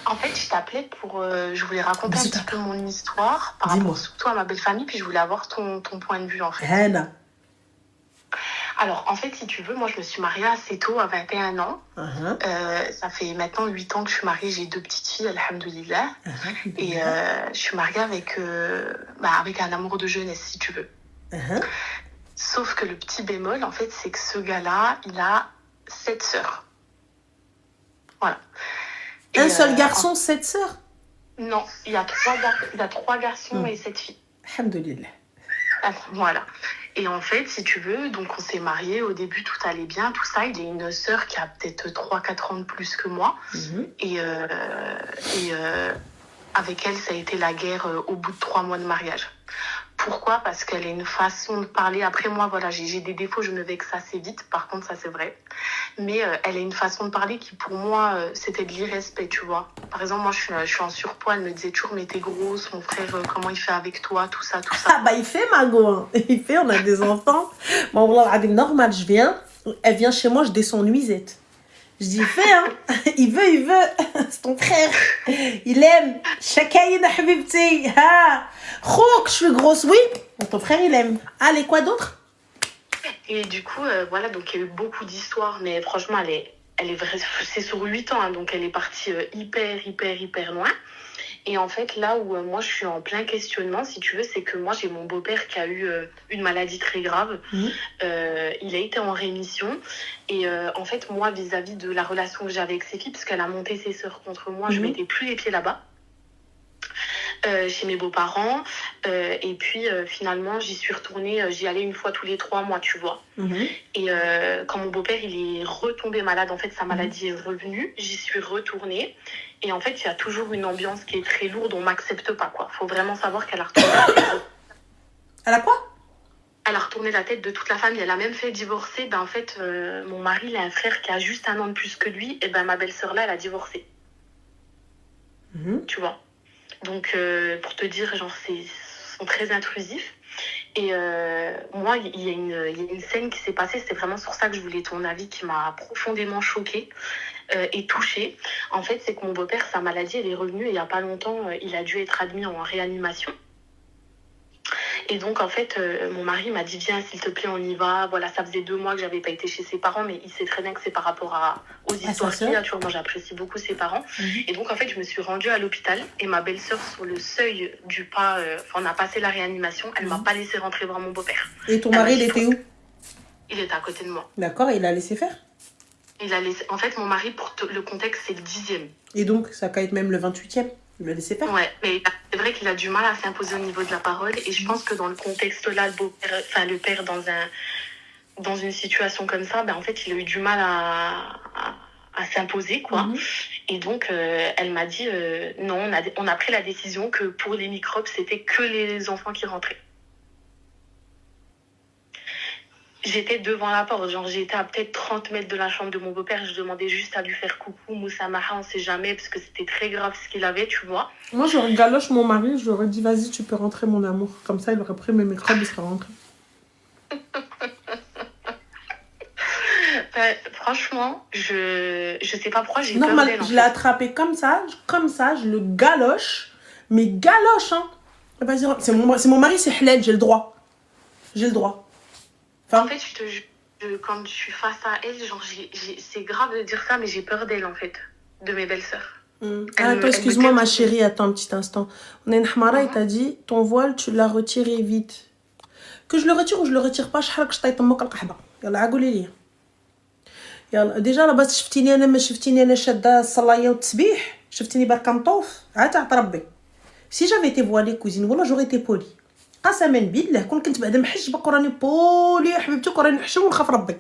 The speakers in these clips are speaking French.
En fait, je t'appelais pour... je voulais raconter un petit peu mon histoire par Dis-moi. rapport surtout à ma belle famille, puis je voulais avoir ton point de vue, en fait. Hana. Alors, en fait, si tu veux, moi, je me suis mariée assez tôt, à 21 ans. Ça fait maintenant 8 ans que je suis mariée, j'ai 2 petites filles, alhamdoulilah. Et je suis mariée avec un amour de jeunesse, si tu veux. Sauf que le petit bémol, en fait, c'est que ce gars-là, il a 7 sœurs. Voilà. Un seul garçon, 7 sœurs? Non, il y a 3 garçons et 7 filles. Alhamdoulilah. Voilà. Et en fait, si tu veux, donc on s'est mariés, au début tout allait bien, tout ça. Il y a une sœur qui a peut-être 3-4 ans de plus que moi. Et avec elle, ça a été la guerre au bout de 3 mois de mariage. Pourquoi? Parce qu'elle a une façon de parler. Après, moi, voilà, j'ai des défauts, je me vexe assez vite. Par contre, ça, c'est vrai. Mais elle a une façon de parler qui, pour moi, c'était de l'irrespect, tu vois. Par exemple, moi, je suis en surpoids. Elle me disait toujours, mais t'es grosse, mon frère, comment il fait avec toi, tout ça, tout ça. Ah, bah, il fait, Margot. Il fait, on a des enfants. Bon, voilà, normal, elle vient chez moi, je descends nuisette. Je dis, fais, hein. Il veut. C'est ton frère. Il aime. Chakaïn, habibti. Ha. Khouk, je suis grosse, oui. Ton frère, il aime. Allez, quoi d'autre? Et du coup, voilà, donc il y a eu beaucoup d'histoires, mais franchement, elle est vraie, c'est sur 8 ans, hein, donc elle est partie hyper loin. Et en fait, là où moi, je suis en plein questionnement, si tu veux, c'est que moi, j'ai mon beau-père qui a eu une maladie très grave. Il a été en rémission. Et en fait, moi, vis-à-vis de la relation que j'avais avec ses filles, parce qu'elle a monté ses sœurs contre moi, je mettais plus les pieds là-bas. Chez mes beaux-parents. Et puis, finalement, j'y suis retournée. J'y allais une fois tous les 3 mois, tu vois. Et quand mon beau-père, il est retombé malade, en fait, sa maladie est revenue. J'y suis retournée. Et en fait, il y a toujours une ambiance qui est très lourde. On m'accepte pas, quoi. Faut vraiment savoir qu'elle a retourné la tête. Elle a quoi? Elle a retourné la tête de toute la famille. Elle a même fait divorcer. Ben, en fait, mon mari, il a un frère qui a juste 1 an de plus que lui. Et ben, ma belle-sœur, là, elle a divorcé. Tu vois. Donc, pour te dire, genre, sont très intrusifs. Et moi, il y a une scène qui s'est passée, c'était vraiment sur ça que je voulais ton avis, qui m'a profondément choquée et touchée. En fait, c'est que mon beau-père, sa maladie, elle est revenue et il n'y a pas longtemps, il a dû être admis en réanimation. Et donc, en fait, mon mari m'a dit, viens, s'il te plaît, on y va. Voilà, ça faisait 2 mois que j'avais pas été chez ses parents, mais il sait très bien que c'est par rapport aux histoires qu'il y a. Tu vois, moi, j'apprécie beaucoup ses parents. Et donc, en fait, je me suis rendue à l'hôpital et ma belle-sœur, sur le seuil du pas, on a passé la réanimation, elle m'a pas laissé rentrer voir mon beau-père. Et ton mari, il était où? Il était à côté de moi. D'accord, il a laissé faire? En fait, mon mari, pour le contexte, c'est le 10e. Et donc, ça peut être même le 28e. Il l'a laissé faire. Ouais, mais c'est vrai qu'il a du mal à s'imposer au niveau de la parole. Et je pense que dans le contexte-là, le père dans une situation comme ça, ben, en fait, il a eu du mal à s'imposer, quoi. Et donc, elle m'a dit, non, on a pris la décision que pour les microbes, c'était que les enfants qui rentraient. J'étais devant la porte, genre j'étais à peut-être 30 mètres de la chambre de mon beau-père, je demandais juste à lui faire coucou, Moussamaha, on sait jamais, parce que c'était très grave ce qu'il avait, tu vois. Moi, j'aurais galoche mon mari, je lui aurais dit, vas-y, tu peux rentrer, mon amour. Comme ça, il aurait pris mes microbes, il serait rentré. Franchement, je sais pas pourquoi j'ai normal, peur d'elle. Je l'ai attrapé comme ça, je le galoche, mais galoche, hein. C'est mon mari, c'est halal, j'ai le droit. J'ai le droit. Enfin, en fait, quand je suis face à elle, genre, c'est grave de dire ça, mais j'ai peur d'elle, en fait, de mes belles-sœurs. Attends, excuse-moi, ma chérie, attends un petit instant. On a une hamara, il t'a dit, ton voile, tu l'as retiré vite. Que je le retire ou je le retire pas, je حرك شطيت امك القحبه. يلا عقولي لي. يلا ديجا لاباس شفتيني انا شاده الصلايه والتسبيح, شفتيني بركه نطوف, عاد تعط ربي. Si j'avais été voilée cousine, والله j'aurais été polie. قسما بالله كنت بعدا محجبه وراني بولي حبيبتي وراني نحشم ونخاف ربي.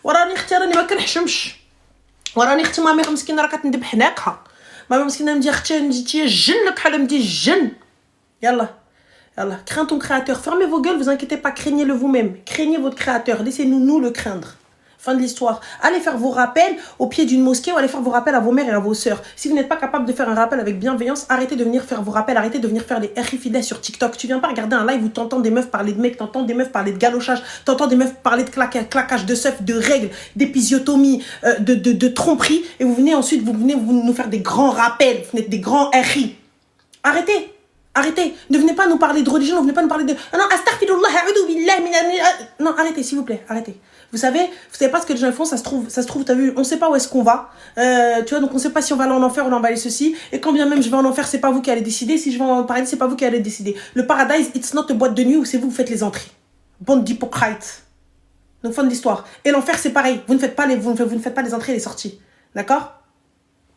وراني اختي راني ما كنحشمش. وراني اختي مامي مسكينه راه كتندبح هناكها. مامي مسكينه مدي اختي مديتي الجن بحال مدي الجن. يلا. Crains ton créateur. Fermez vos gueules, vous inquiétez pas, craignez-le vous-même. Craignez votre créateur, laissez-nous le craindre. Fin de l'histoire. Allez faire vos rappels au pied d'une mosquée ou allez faire vos rappels à vos mères et à vos sœurs. Si vous n'êtes pas capable de faire un rappel avec bienveillance, arrêtez de venir faire vos rappels, arrêtez de venir faire des fidèles sur TikTok. Tu viens pas regarder un live où t'entends des meufs parler de mecs, t'entends des meufs parler de galochage, t'entends des meufs parler de claquage de seuf, de règles, d'épisiotomie, de tromperie et vous venez ensuite, vous nous faire des grands rappels, vous êtes des grands RI. Arrêtez. Arrêtez, ne venez pas nous parler de religion, ne venez pas nous parler de... Non, astaghfirullah, a'udhu billah, non, arrêtez, s'il vous plaît, arrêtez. Vous savez pas ce que les gens font, ça se trouve, t'as vu, on sait pas où est-ce qu'on va. Tu vois, donc on sait pas si on va aller en enfer ou on va aller ceci. Et quand bien même je vais en enfer, c'est pas vous qui allez décider. Si je vais en paradis, c'est pas vous qui allez décider. Le paradise, it's not a boîte de nuit où c'est vous faites les entrées. Bande d'hypocrites. Donc, fin de l'histoire. Et l'enfer, c'est pareil. Vous ne faites pas les entrées et les sorties. D'accord?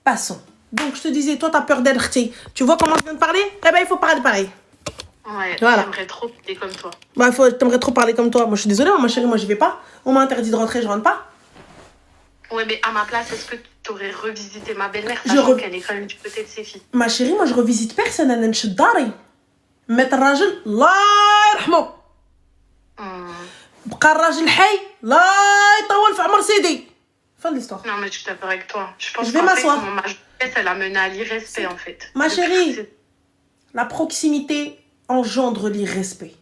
Passons. Donc, je te disais, toi, t'as peur d'être... Tu vois comment je viens de parler? Eh ben, il faut parler pareil. Ouais, voilà. J'aimerais trop parler comme toi. Bah, t'aimerais trop parler comme toi. Moi, je suis désolée, ma chérie, moi, j'y vais pas. On m'a interdit de rentrer, je rentre pas. Ouais, mais à ma place, est-ce que tu aurais revisité ma belle-mère, sachant qu'elle est quand même du côté de ses filles? Ma chérie, moi, je revisite personne. أنا نشد داري. مات الراجل الله يرحمه. بقى الراجل حي الله يطول في عمر سيدي. Fin de l'histoire. Non, mais je suis d'accord avec toi. Je pense je vais m'asseoir. Ma jeunesse, elle a mené à l'irrespect, en fait. Ma chérie, la proximité engendre l'irrespect.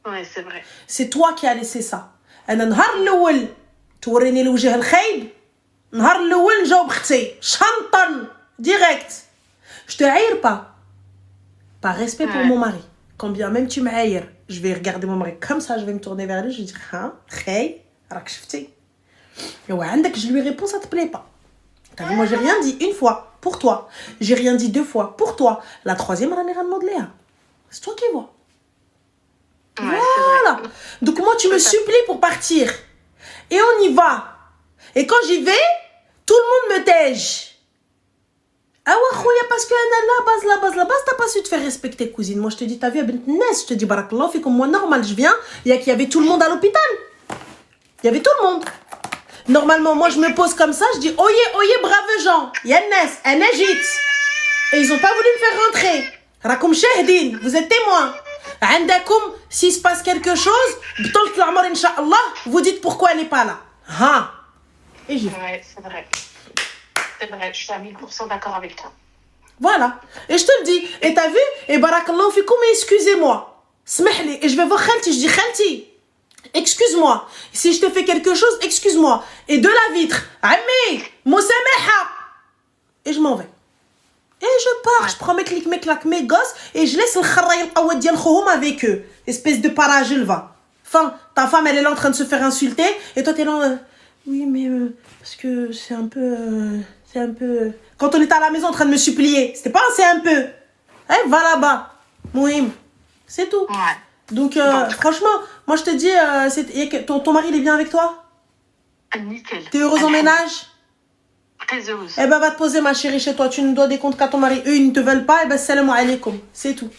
Ouais, c'est vrai. C'est toi qui as laissé ça. أنا نهار الأول توريني الوجه الخايب نهار الأول نجاوب اختي شنطن direct. Je te haïs pas. Par respect pour mon mari. Quand bien même tu m'haïs, je vais regarder mon mari comme ça, je vais me tourner vers lui, je vais dire hein, خاي راك شفتي. Et ouais, je lui réponds, ça te plaît pas. T'as vu, moi j'ai rien dit une fois pour toi. J'ai rien dit deux fois pour toi. La troisième, elle a de Léa. C'est toi qui vois. Ouais, voilà. Donc moi, tu me supplies pour partir. Et on y va. Et quand j'y vais, tout le monde me tège. Ah ouais, khouya, parce que la base, t'as pas su te faire respecter, cousine. Moi, je te dis, t'as vu, je te dis, barakallah, fait comme moi, normal, je viens, il y avait tout le monde à l'hôpital. Il y avait tout le monde. Normalement, moi, je me pose comme ça, je dis, oyez, braves gens, Yannes, un Égypte. Et ils ont pas voulu me faire rentrer. Rakoum Shahdin, vous êtes témoins. Andakoum, s'il se passe quelque chose, btolt l'amar, inch'Allah, vous dites pourquoi elle n'est pas là. Ha. Et j'y vais. Ouais, c'est vrai. C'est vrai, je suis à 1000% d'accord avec toi. Voilà. Et je te le dis. Et t'as vu? Et barakallahu fikoum, excusez-moi. Smehli. Et je vais voir Khalti, je dis Khalti. Excuse-moi. Si je te fais quelque chose, excuse-moi. Et de la vitre. Ami, Moussameha. Et je m'en vais. Et je pars. Je prends mes clics, mes claques, mes gosses. Et je laisse le kharraïl qawad dial khoum avec eux. Espèce de paragule va. Enfin, ta femme, elle est là en train de se faire insulter. Et toi, t'es là. Oui, mais parce que c'est un peu. Quand on était à la maison en train de me supplier. C'était pas c'est un peu. Eh, va là-bas. Mouhim. C'est tout. Ouais. Donc, franchement, moi je te dis, ton mari il est bien avec toi? Nickel. T'es heureuse en ménage? Très heureuse. Eh ben, va te poser ma chérie chez toi. Tu ne dois des comptes qu'à ton mari. Eux, ils ne te veulent pas. Eh ben, salam alaikum. C'est tout.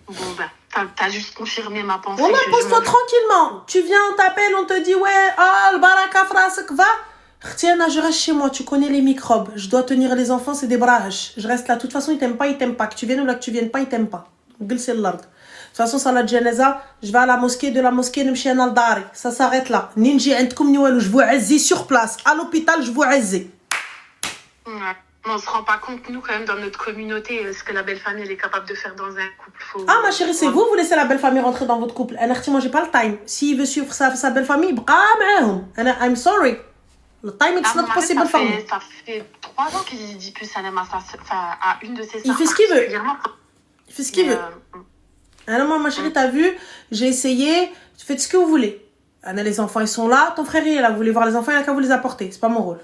Bon, ben, t'as juste confirmé ma pensée. On pose-toi tranquillement. Tu viens, on t'appelle, on te dit, ouais, le baraka frasek, va. Tiens, je reste chez moi. Tu connais les microbes. Je dois tenir les enfants, c'est des brages. Je reste là. De toute façon, ils t'aiment pas. Que tu viennes ou là que tu viennes pas, ils t'aiment pas. Gueule, c'est l'ordre. De toute façon, salat janaza, je vais à la mosquée, de la mosquée, نمشي أنا لداري. Ça s'arrête là. Ninji عندكم نوالو, je vous عزي sur place. À l'hôpital, je vous عزي. Ouais. On se rend pas compte, nous, quand même, dans notre communauté, ce que la belle famille elle est capable de faire dans un couple. Ah, ma chérie, c'est vous laissez la belle famille rentrer dans votre couple. Moi, j'ai pas le time. S'il veut suivre sa belle famille, I'm sorry. Le time, it's not possible for me. Ça fait 3 ans qu'il dit plus à une de ses sœurs. Il fait ce qu'il veut. Il fait ce qu'il veut. Alors moi, ma chérie, t'as vu, j'ai essayé, faites ce que vous voulez. Les enfants, ils sont là, ton frère, il est là, vous voulez voir les enfants, il a qu'à vous les apporter, c'est pas mon rôle.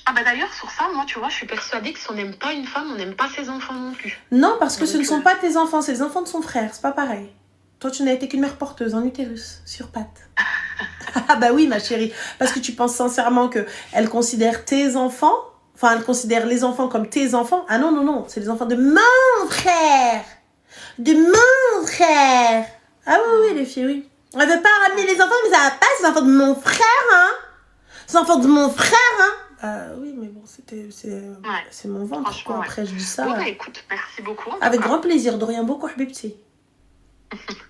Ah bah d'ailleurs, sur ça, moi, tu vois, je suis persuadée que si on n'aime pas une femme, on n'aime pas ses enfants non plus. Non, parce que ce ne sont pas tes enfants, c'est les enfants de son frère, c'est pas pareil. Toi, tu n'as été qu'une mère porteuse en utérus, sur pattes. Ah bah oui, ma chérie, parce que tu penses sincèrement qu'elle considère tes enfants, enfin, elle considère les enfants comme tes enfants. Ah non, c'est les enfants de mon frère. De mon frère. Ah oui, les filles, oui. Elle veut pas ramener les enfants, mais ça va pas, c'est les enfants de mon frère, hein. C'est les enfants de mon frère, hein. Oui, mais bon, c'est mon ventre, quoi. Après, je dis ça. Bon, bah, écoute, merci beaucoup. Avec grand plaisir, de rien beaucoup, Habibti.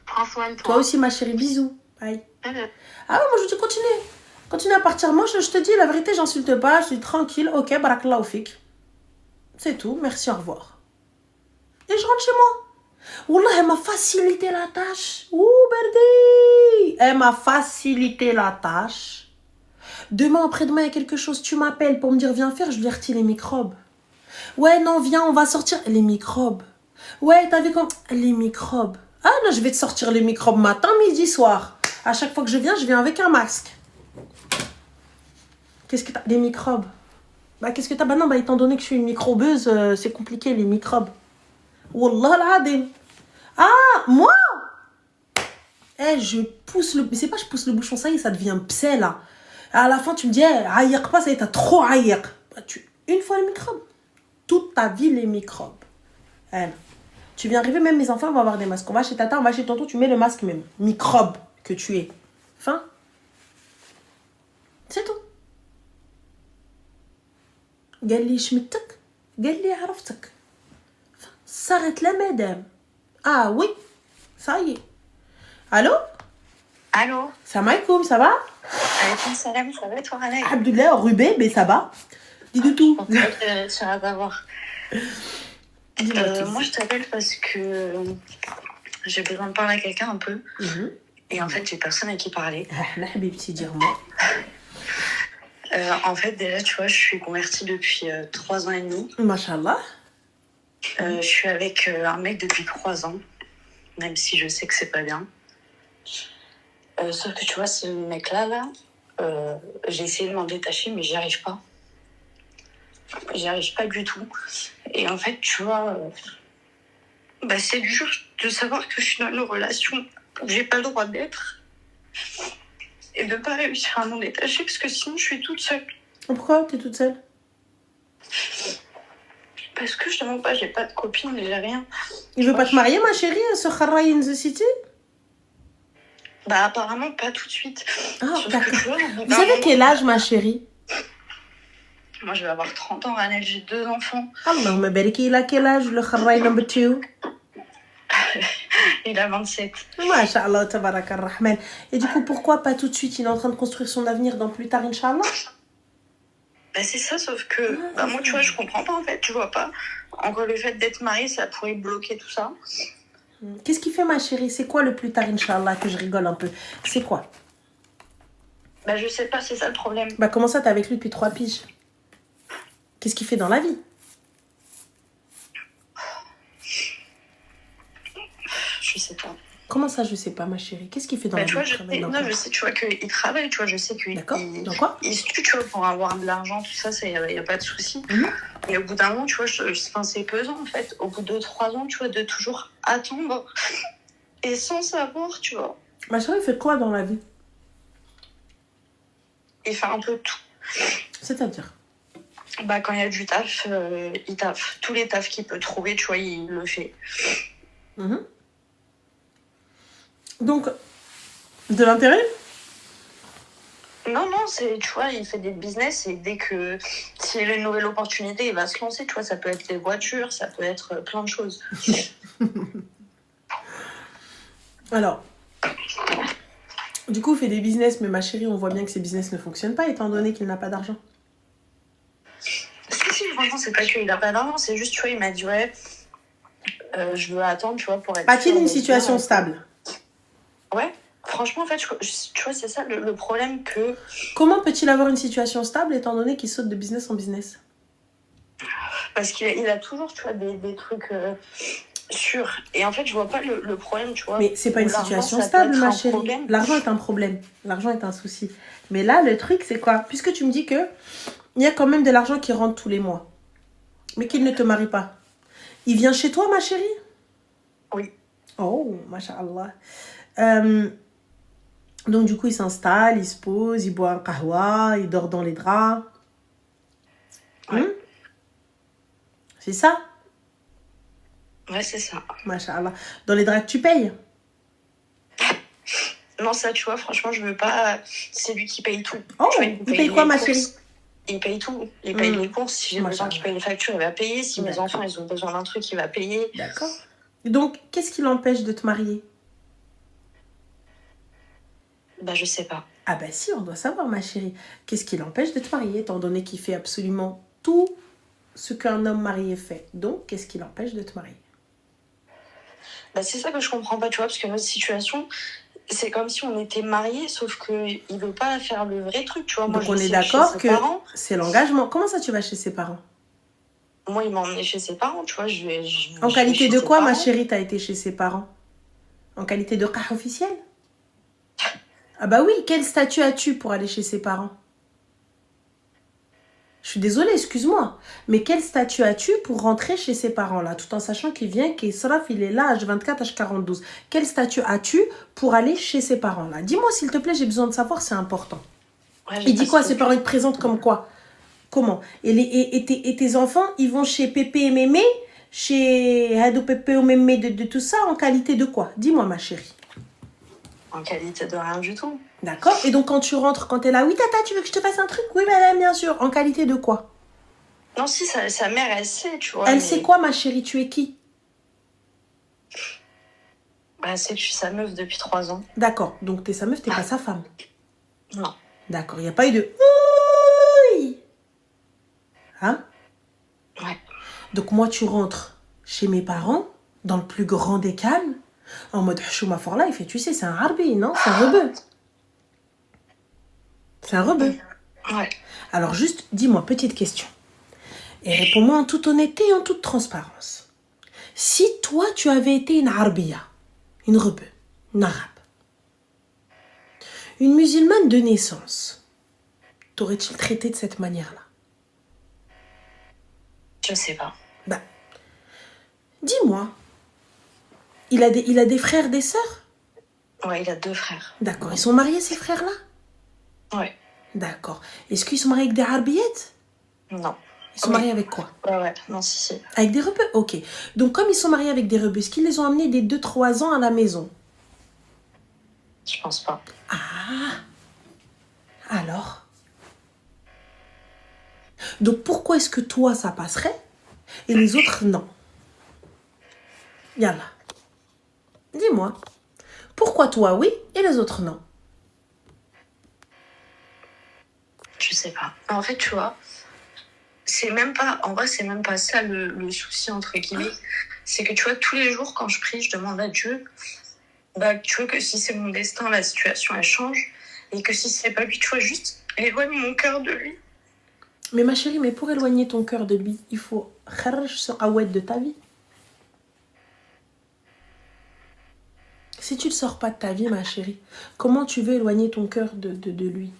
Prends soin de toi. Toi aussi, ma chérie, bisous. Aïe. Ah ouais, moi je dis continue. Continue à partir. Moi je te dis la vérité, j'insulte pas, je suis tranquille. Ok, barakallahu fik. C'est tout, merci, au revoir. Et je rentre chez moi. Wallah, elle m'a facilité la tâche. Ouh, Berdi. Elle m'a facilité la tâche. Demain, après-demain, il y a quelque chose. Tu m'appelles pour me dire viens faire, je lui retire les microbes. Ouais, non, viens, on va sortir. Les microbes. Ouais, t'as vu comme... Les microbes. Ah, là, je vais te sortir les microbes matin, midi, soir. À chaque fois que je viens avec un masque. Qu'est-ce que t'as? Les microbes. Bah, qu'est-ce que t'as? Bah non, bah, étant donné que je suis une microbeuse, c'est compliqué, les microbes. Wallah al-adim. Ah, moi? Je pousse le... C'est pas je pousse le bouchon, ça y est, ça devient psé, là. À la fin, tu me dis, aïe, pas, ça y est, t'as trop aïe. Bah, une fois les microbes. Toute ta vie, les microbes. Tu viens arriver, même mes enfants vont avoir des masques. On va chez tata, on va chez tonton, tu mets le masque même. Microbe que tu es. Fin. C'est tout. قال لي شمتك قال لي عرفتك صارت لا مدام oui ça y est. Allô? Allô? Salam alaikum, ça va? Alaikum salam, ça va toi, Alek? Abdullah, Rubé, mais ça va. Dis du tout. Ça va d'abord. Moi, je t'appelle parce que j'ai besoin de parler à quelqu'un un peu. Et en fait, j'ai personne à qui parler. En fait, déjà, tu vois, je suis convertie depuis 3 ans et demi. Mashallah. Je suis avec un mec depuis 3 ans, même si je sais que c'est pas bien. Sauf que tu vois, ce mec-là, j'ai essayé de m'en détacher, mais j'y arrive pas. J'y arrive pas du tout. Et en fait, tu vois, c'est dur de savoir que je suis dans une relation où j'ai pas le droit d'être. Et de pas réussir à m'en détacher, parce que sinon, je suis toute seule. Pourquoi t'es toute seule? Parce que je te mens pas, j'ai pas de copine, j'ai rien. Il veut pas te marier, ma chérie, ce Kharra in the City? Bah, apparemment, pas tout de suite. Ah, d'accord. Vous avez quel âge, ma chérie? Moi, je vais avoir 30 ans, Ranel, j'ai 2 enfants. Allahumma bariki, il a quel âge, le Kharra number 2? Il a 27. Masha'Allah, tabarak ar-Rahman. Et du coup, pourquoi pas tout de suite? Il est en train de construire son avenir dans plus tard, Inch'Allah? C'est ça, sauf que moi, tu vois, je comprends pas, en fait, tu vois pas. Encore le fait d'être mariée, ça pourrait bloquer tout ça. Qu'est-ce qu'il fait, ma chérie? C'est quoi le plus tard, Inch'Allah, que je rigole un peu? C'est quoi? Je sais pas, c'est ça le problème. Comment ça, t'es avec lui depuis 3 piges? Qu'est-ce qu'il fait dans la vie? Je sais pas. Comment ça, je sais pas, ma chérie? Qu'est-ce qu'il fait dans la vie? Je sais, tu vois, qu'il travaille, tu vois, je sais qu'il... D'accord, dans quoi? Il se tue, tu vois, pour avoir de l'argent, tout ça, il n'y a pas de souci. Et au bout d'un moment, tu vois, c'est pesant, en fait. Au bout de 3 ans, tu vois, de toujours attendre et sans savoir, tu vois. Ma chérie, il fait quoi dans la vie? Il fait un peu tout. C'est-à-dire? Quand il y a du taf, il taffe. Tous les tafs qu'il peut trouver, tu vois, il le fait. Donc, de l'intérêt? Non, tu vois, il fait des business et dès que s'il a une nouvelle opportunité, il va se lancer, tu vois, ça peut être les voitures, ça peut être plein de choses. Alors, du coup, il fait des business, mais ma chérie, on voit bien que ces business ne fonctionnent pas, étant donné qu'il n'a pas d'argent. Si, franchement, c'est pas qu'il n'a pas d'argent, c'est juste, tu vois, il m'a dit, ouais, je veux attendre, tu vois, pour être... A-t-il une situation stable? Ouais. Franchement, en fait, tu vois, c'est ça le problème que... Comment peut-il avoir une situation stable étant donné qu'il saute de business en business? Parce qu'il a toujours, tu vois, des trucs sûrs. Et en fait, je vois pas le problème, tu vois. Mais c'est pas une situation stable, ma chérie. L'argent est un problème. L'argent est un souci. Mais là, le truc, c'est quoi? Puisque tu me dis que il y a quand même de l'argent qui rentre tous les mois, mais qu'il ne te marie pas. Il vient chez toi, ma chérie? Oui. Oh, masha'Allah. Donc du coup il s'installe, il se pose, il boit un kahwa, il dort dans les draps. Ouais. C'est ça? Ouais, c'est ça. Masha'Allah. Dans les draps que tu payes? Non, ça, tu vois, franchement, je veux pas... C'est lui qui paye tout. Oh, tu vois, il paye quoi, ma chérie? Il paye tout. Il paye les courses. Si j'ai besoin qu'il paye les factures, il va payer. Si mes enfants, ils ont besoin d'un truc, il va payer. D'accord. Donc, qu'est-ce qui l'empêche de te marier? Bah, je sais pas. Ah ben si, on doit savoir, ma chérie. Qu'est-ce qui l'empêche de te marier, étant donné qu'il fait absolument tout ce qu'un homme marié fait. Donc, qu'est-ce qui l'empêche de te marier? Bah, c'est ça que je comprends pas, tu vois, parce que notre situation, c'est comme si on était mariés, sauf qu'il veut pas faire le vrai truc, tu vois. Donc, Moi, on est d'accord que c'est l'engagement. Comment ça, tu vas chez ses parents? Moi, il m'a emmené chez ses parents, tu vois. En qualité de quoi, ma chérie, t'as été chez ses parents? En qualité de qah officiel? Ah bah oui, quel statut as-tu pour aller chez ses parents? Je suis désolée, excuse-moi. Mais quel statut as-tu pour rentrer chez ses parents, là, tout en sachant qu'il vient, qu'Israf, il est là, H24, H42. Quel statut as-tu pour aller chez ses parents, là? Dis-moi, s'il te plaît, j'ai besoin de savoir, c'est important. Ouais, il dit quoi, ses parents, ils te présentent comme quoi? Comment? Et tes enfants, ils vont chez Pépé et Mémé, chez Hado Pépé ou Mémé, de tout ça, en qualité de quoi? Dis-moi, ma chérie. En qualité de rien du tout. D'accord. Et donc, quand tu rentres, quand t'es là, oui, tata, tu veux que je te fasse un truc? Oui, madame, bien sûr. En qualité de quoi? Non, si, sa mère, elle sait, tu vois. Elle sait quoi, ma chérie? Tu es qui? Bah, elle sait que je suis sa meuf depuis 3 ans. D'accord. Donc, t'es sa meuf, t'es pas sa femme? Non. D'accord. Il n'y a pas eu de... Oui. Hein? Ouais. Donc, moi, tu rentres chez mes parents, dans le plus grand des calmes, en mode Hchouma Forla, il fait, tu sais, c'est un harbi, non? C'est un rebeu. C'est un rebeu. Ouais. Alors, juste, dis-moi, petite question. Et réponds-moi en toute honnêteté et en toute transparence. Si toi, tu avais été une harbiya, une rebeu, une arabe, une musulmane de naissance, t'aurais-tu traité de cette manière-là? Je sais pas. Bah, dis-moi. Il a des frères, des sœurs? Ouais, il a 2 frères. D'accord. Ils sont mariés, ces frères-là? Ouais. D'accord. Est-ce qu'ils sont mariés avec des harbiettes? Non. Ils sont mariés avec quoi? Ouais. Non, si. Avec des rebeux? Ok. Donc, comme ils sont mariés avec des rebeux, est-ce qu'ils les ont amenés dès 2-3 ans à la maison? Je pense pas. Ah. Alors? Donc, pourquoi est-ce que toi, ça passerait et les autres, non? Yallah. Dis-moi. Pourquoi toi, oui, et les autres, non? Je sais pas. En fait, tu vois, c'est même pas... En vrai, c'est même pas ça le souci, entre guillemets. C'est que, tu vois, tous les jours, quand je prie, je demande à Dieu, bah, tu vois, que si c'est mon destin, la situation, elle change. Et que si c'est pas lui, tu vois, juste éloigne mon cœur de lui. Mais ma chérie, mais pour éloigner ton cœur de lui, il faut kharaj ce qawet de ta vie. Si tu ne le sors pas de ta vie, ma chérie, comment tu veux éloigner ton cœur de lui?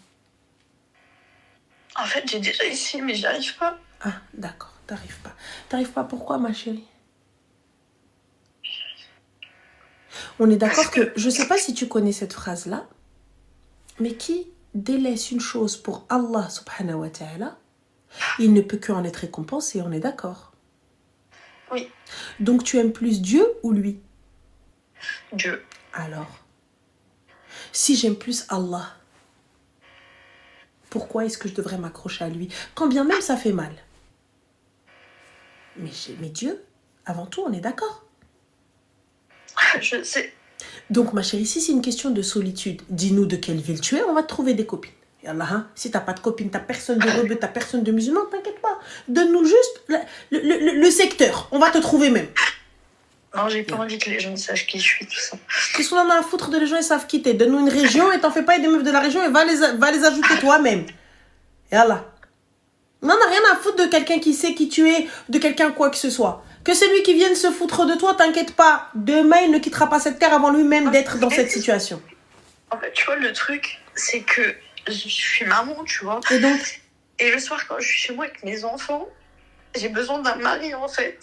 En fait, j'ai déjà essayé, mais j'y arrive pas. Ah, d'accord, t'arrives pas. T'arrives pas, pourquoi, ma chérie? On est d'accord que, je sais pas si tu connais cette phrase-là, mais qui délaisse une chose pour Allah subhanahu wa ta'ala, il ne peut qu'en être récompensé, on est d'accord? Oui. Donc tu aimes plus Dieu ou lui? Dieu. Alors, si j'aime plus Allah, pourquoi est-ce que je devrais m'accrocher à lui? Quand bien même ça fait mal. Mais Dieu, avant tout, on est d'accord? Je sais. Donc ma chérie, si c'est une question de solitude, dis-nous de quelle ville tu es, on va te trouver des copines. Et Allah, hein, si t'as pas de copine, t'as personne de rebeu, t'as personne de musulman, t'inquiète pas. Donne-nous juste le secteur, on va te trouver même. Non, j'ai pas envie que les gens sachent qui je suis, tout ça. Qu'est-ce qu'on en a à foutre de les gens, ils savent quitter. Donne-nous une région et t'en fais pas des meufs de la région et va les ajouter toi-même. Et Allah. On n'en a rien à foutre de quelqu'un qui sait qui tu es, de quelqu'un quoi que ce soit. Que celui qui vienne se foutre de toi, t'inquiète pas. Demain, il ne quittera pas cette terre avant lui-même d'être dans cette situation. En fait, tu vois, le truc, c'est que je suis maman, tu vois. Et donc? Et le soir, quand je suis chez moi avec mes enfants, j'ai besoin d'un mari, en fait.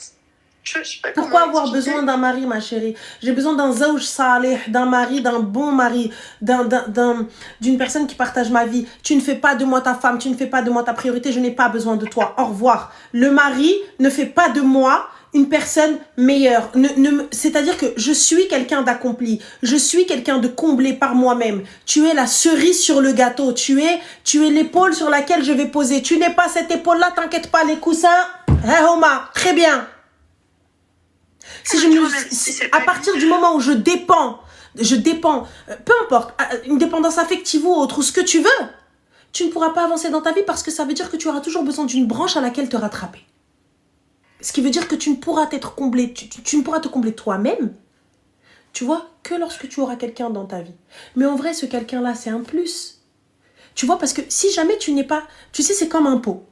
Je sais pas Pourquoi avoir besoin d'un mari, ma chérie? J'ai besoin d'un zawj salih, d'un mari, d'un bon mari, d'une personne qui partage ma vie. Tu ne fais pas de moi ta femme, tu ne fais pas de moi ta priorité, je n'ai pas besoin de toi. Au revoir. Le mari ne fait pas de moi une personne meilleure. C'est-à-dire que je suis quelqu'un d'accompli. Je suis quelqu'un de comblé par moi-même. Tu es la cerise sur le gâteau. Tu es l'épaule sur laquelle je vais poser. Tu n'es pas cette épaule-là, t'inquiète pas, les coussins. Hey, Homa, très bien. À partir du moment où je dépends je dépends, peu importe, une dépendance affective ou autre, ou ce que tu veux, tu ne pourras pas avancer dans ta vie parce que ça veut dire que tu auras toujours besoin d'une branche à laquelle te rattraper. Ce qui veut dire que tu ne pourras t'être comblé, tu ne pourras te combler toi-même, tu vois, que lorsque tu auras quelqu'un dans ta vie. Mais en vrai, ce quelqu'un-là, c'est un plus. Tu vois, parce que si jamais tu n'es pas, tu sais, c'est comme un pot.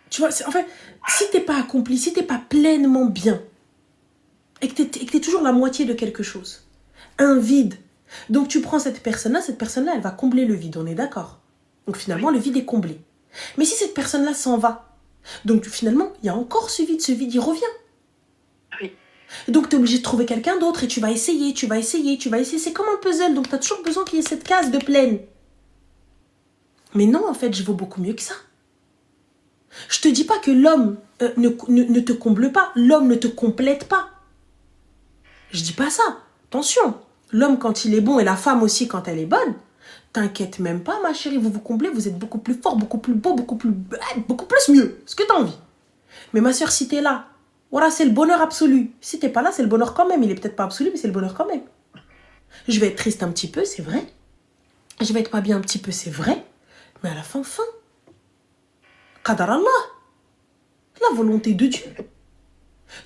Tu vois, en fait, si t'es pas accompli, si t'es pas pleinement bien, et que t'es toujours la moitié de quelque chose, un vide. Donc tu prends cette personne-là, elle va combler le vide, on est d'accord. Donc finalement, le vide est comblé. Mais si cette personne-là s'en va, donc finalement, il y a encore ce vide il revient. Oui. Et donc tu es obligé de trouver quelqu'un d'autre et tu vas essayer. C'est comme un puzzle, donc tu as toujours besoin qu'il y ait cette case de pleine. Mais non, en fait, je vaux beaucoup mieux que ça. Je te dis pas que l'homme ne te comble pas, l'homme ne te complète pas. Je dis pas ça. Attention, l'homme quand il est bon et la femme aussi quand elle est bonne, t'inquiète même pas ma chérie, vous vous comblez, vous êtes beaucoup plus fort, beaucoup plus beau, beaucoup plus mieux, ce que t'as envie. Mais ma soeur, si t'es là, voilà, c'est le bonheur absolu. Si t'es pas là, c'est le bonheur quand même. Il est peut-être pas absolu, mais c'est le bonheur quand même. Je vais être triste un petit peu, c'est vrai. Je vais être pas bien un petit peu, c'est vrai. Mais à la fin. Qadar Allah. La volonté de Dieu.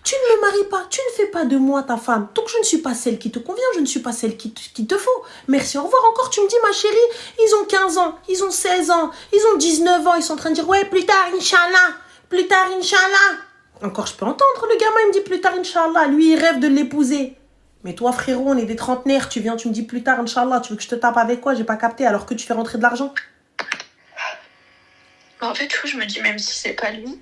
Tu ne me maries pas, tu ne fais pas de moi ta femme. Donc je ne suis pas celle qui te convient, je ne suis pas celle qui te faut. Merci, au revoir. Encore tu me dis ma chérie, ils ont 15 ans, ils ont 16 ans, ils ont 19 ans, ils sont en train de dire ouais plus tard Inch'Allah, plus tard Inch'Allah. Encore je peux entendre, le gamin il me dit plus tard Inch'Allah, lui il rêve de l'épouser. Mais toi frérot, on est des trentenaires, tu viens, tu me dis plus tard Inch'Allah, tu veux que je te tape avec quoi? J'ai pas capté alors que tu fais rentrer de l'argent. En fait, je me dis même si c'est pas lui,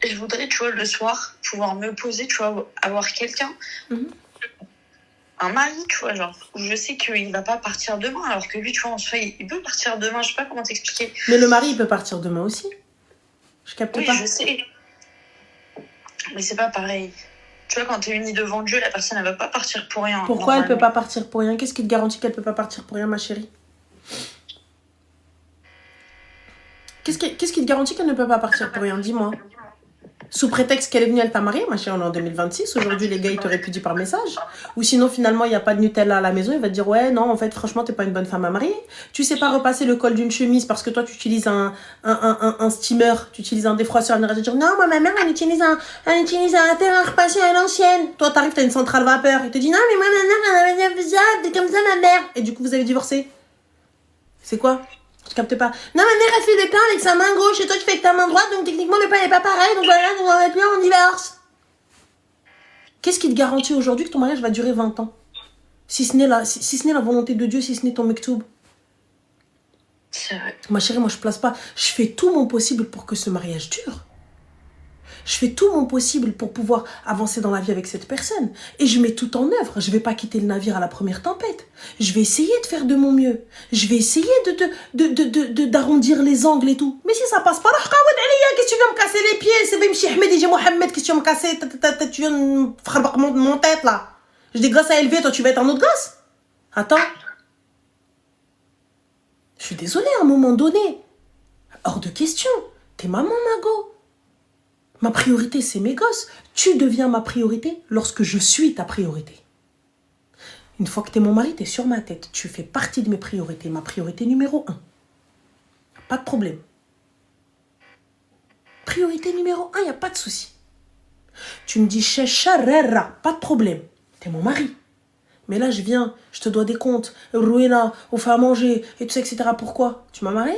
je voudrais, tu vois, le soir, pouvoir me poser, tu vois, avoir quelqu'un, un mari, tu vois, genre, où je sais qu'il va pas partir demain, alors que lui, tu vois, en soi, il peut partir demain, je sais pas comment t'expliquer. Mais le mari, il peut partir demain aussi. Je capte pas. Oui, je sais. Mais c'est pas pareil. Tu vois, quand t'es unie devant Dieu, la personne, elle va pas partir pour rien. Pourquoi elle peut pas partir pour rien? Qu'est-ce qui te garantit qu'elle peut pas partir pour rien, ma chérie? Qu'est-ce qui te garantit qu'elle ne peut pas partir pour rien? Dis-moi. Sous prétexte qu'elle est venue, elle t'a mariée, ma chérie, on est en 2026. Aujourd'hui, les gars, ils te répudient par message. Ou sinon, finalement, il n'y a pas de Nutella à la maison. Il va te dire, ouais, non, en fait, franchement, t'es pas une bonne femme à marier. Tu sais pas repasser le col d'une chemise parce que toi, tu utilises un steamer, tu utilises un défroisseur. Elle va te dire, non, moi, ma mère, elle utilise un terre repassé à l'ancienne. Toi, t'arrives, t'as une centrale vapeur. Il te dit, non, mais moi, ma mère, elle avait ça, c'est comme ça, ma mère. Et du coup, vous avez divorcé. C'est quoi? Je capte pas. Non, ma mère, elle fait le pain avec sa main gauche et toi, tu fais avec ta main droite, donc techniquement, le pain n'est pas pareil, donc voilà, on va bien, on divorce. Qu'est-ce qui te garantit aujourd'hui que ton mariage va durer 20 ans? Si ce n'est la volonté de Dieu, si ce n'est ton mektoub. C'est vrai. Ma chérie, moi, je place pas. Je fais tout mon possible pour que ce mariage dure. Je fais tout mon possible pour pouvoir avancer dans la vie avec cette personne. Et je mets tout en œuvre. Je vais pas quitter le navire à la première tempête. Je vais essayer de faire de mon mieux. Je vais essayer d'arrondir les angles et tout. Mais si ça passe pas, qu'est-ce que tu viens me casser les pieds? C'est Bimchi Ahmed et Mohamed, qu'est-ce que tu viens me casser? Tu viens me faire mon tête là. J'ai des gosses à élever, toi tu vas être un autre gosse? Attends. Je suis désolée à un moment donné. Hors de question. T'es maman, Mago. Ma priorité, c'est mes gosses. Tu deviens ma priorité lorsque je suis ta priorité. Une fois que t'es mon mari, t'es sur ma tête. Tu fais partie de mes priorités. Ma priorité numéro 1. Pas de problème. Priorité numéro 1, y a pas de souci. Tu me dis Checharera, pas de problème. T'es mon mari. Mais là, je viens, je te dois des comptes. Ruina, on fait à manger, et tout ça, etc. Pourquoi? Tu m'as marié?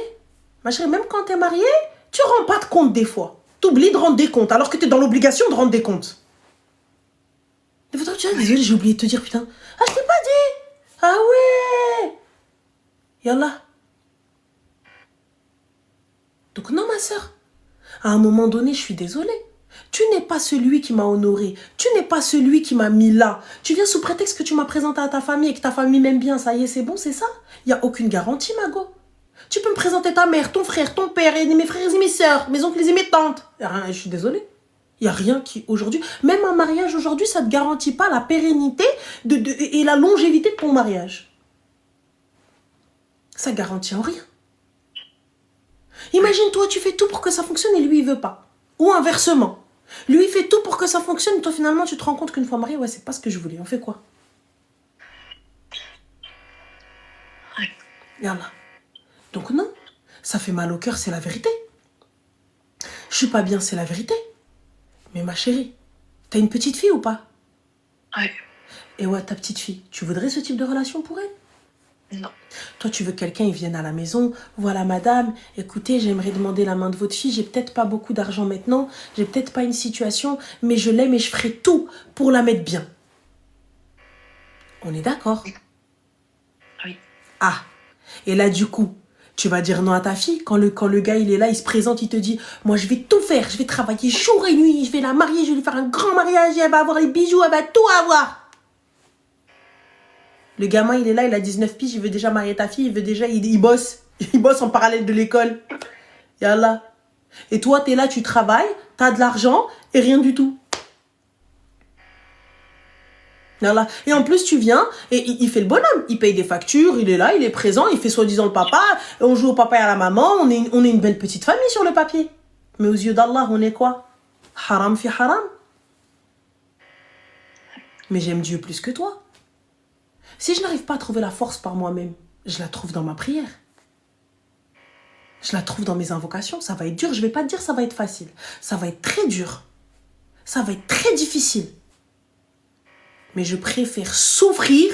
Ma chérie, même quand t'es mariée, tu rends pas de compte des fois. T'oublies de rendre des comptes, alors que t'es dans l'obligation de rendre des comptes. Des fois, tu vois, désolé, j'ai oublié de te dire, putain. Ah, je t'ai pas dit. Ah ouais. Yallah. Donc non, ma soeur. À un moment donné, je suis désolée. Tu n'es pas celui qui m'a honoré. Tu n'es pas celui qui m'a mis là. Tu viens sous prétexte que tu m'as présenté à ta famille et que ta famille m'aime bien. Ça y est, c'est bon, c'est ça. Il n'y a aucune garantie, Mago. Tu peux me présenter ta mère, ton frère, ton père, et mes frères et mes sœurs, mes oncles et mes tantes. Je suis désolée. Il n'y a rien qui, aujourd'hui, même un mariage aujourd'hui, ça ne te garantit pas la pérennité et la longévité de ton mariage. Ça ne garantit en rien. Imagine-toi, tu fais tout pour que ça fonctionne et lui, il ne veut pas. Ou inversement. Lui, il fait tout pour que ça fonctionne et toi, finalement, tu te rends compte qu'une fois marié, ouais, c'est pas ce que je voulais. On fait quoi? Yallah. Donc non, ça fait mal au cœur, c'est la vérité. Je suis pas bien, c'est la vérité. Mais ma chérie, t'as une petite fille ou pas? Ouais. Et ouais, ta petite fille, tu voudrais ce type de relation pour elle? Non. Toi, tu veux que quelqu'un il vienne à la maison. Voilà, madame, écoutez, j'aimerais demander la main de votre fille. J'ai peut-être pas beaucoup d'argent maintenant. J'ai peut-être pas une situation, mais je l'aime et je ferai tout pour la mettre bien. On est d'accord? Oui. Ah, et là, du coup, tu vas dire non à ta fille quand le gars, il est là, il se présente, il te dit, moi, je vais tout faire. Je vais travailler jour et nuit. Je vais la marier. Je vais lui faire un grand mariage. Elle va avoir les bijoux. Elle va tout avoir. Le gamin, il est là, il a 19 piges, il veut déjà marier ta fille, il bosse. Il bosse en parallèle de l'école. Yallah. Et toi, t'es là, tu travailles, t'as de l'argent et rien du tout. Yallah. Et en plus, tu viens et il fait le bonhomme. Il paye des factures, il est là, il est présent, il fait soi-disant le papa. On joue au papa et à la maman, on est une belle petite famille sur le papier. Mais aux yeux d'Allah, on est quoi? Haram fi haram. Mais j'aime Dieu plus que toi. Si je n'arrive pas à trouver la force par moi-même, je la trouve dans ma prière. Je la trouve dans mes invocations. Ça va être dur. Je ne vais pas te dire ça va être facile. Ça va être très dur. Ça va être très difficile. Mais je préfère souffrir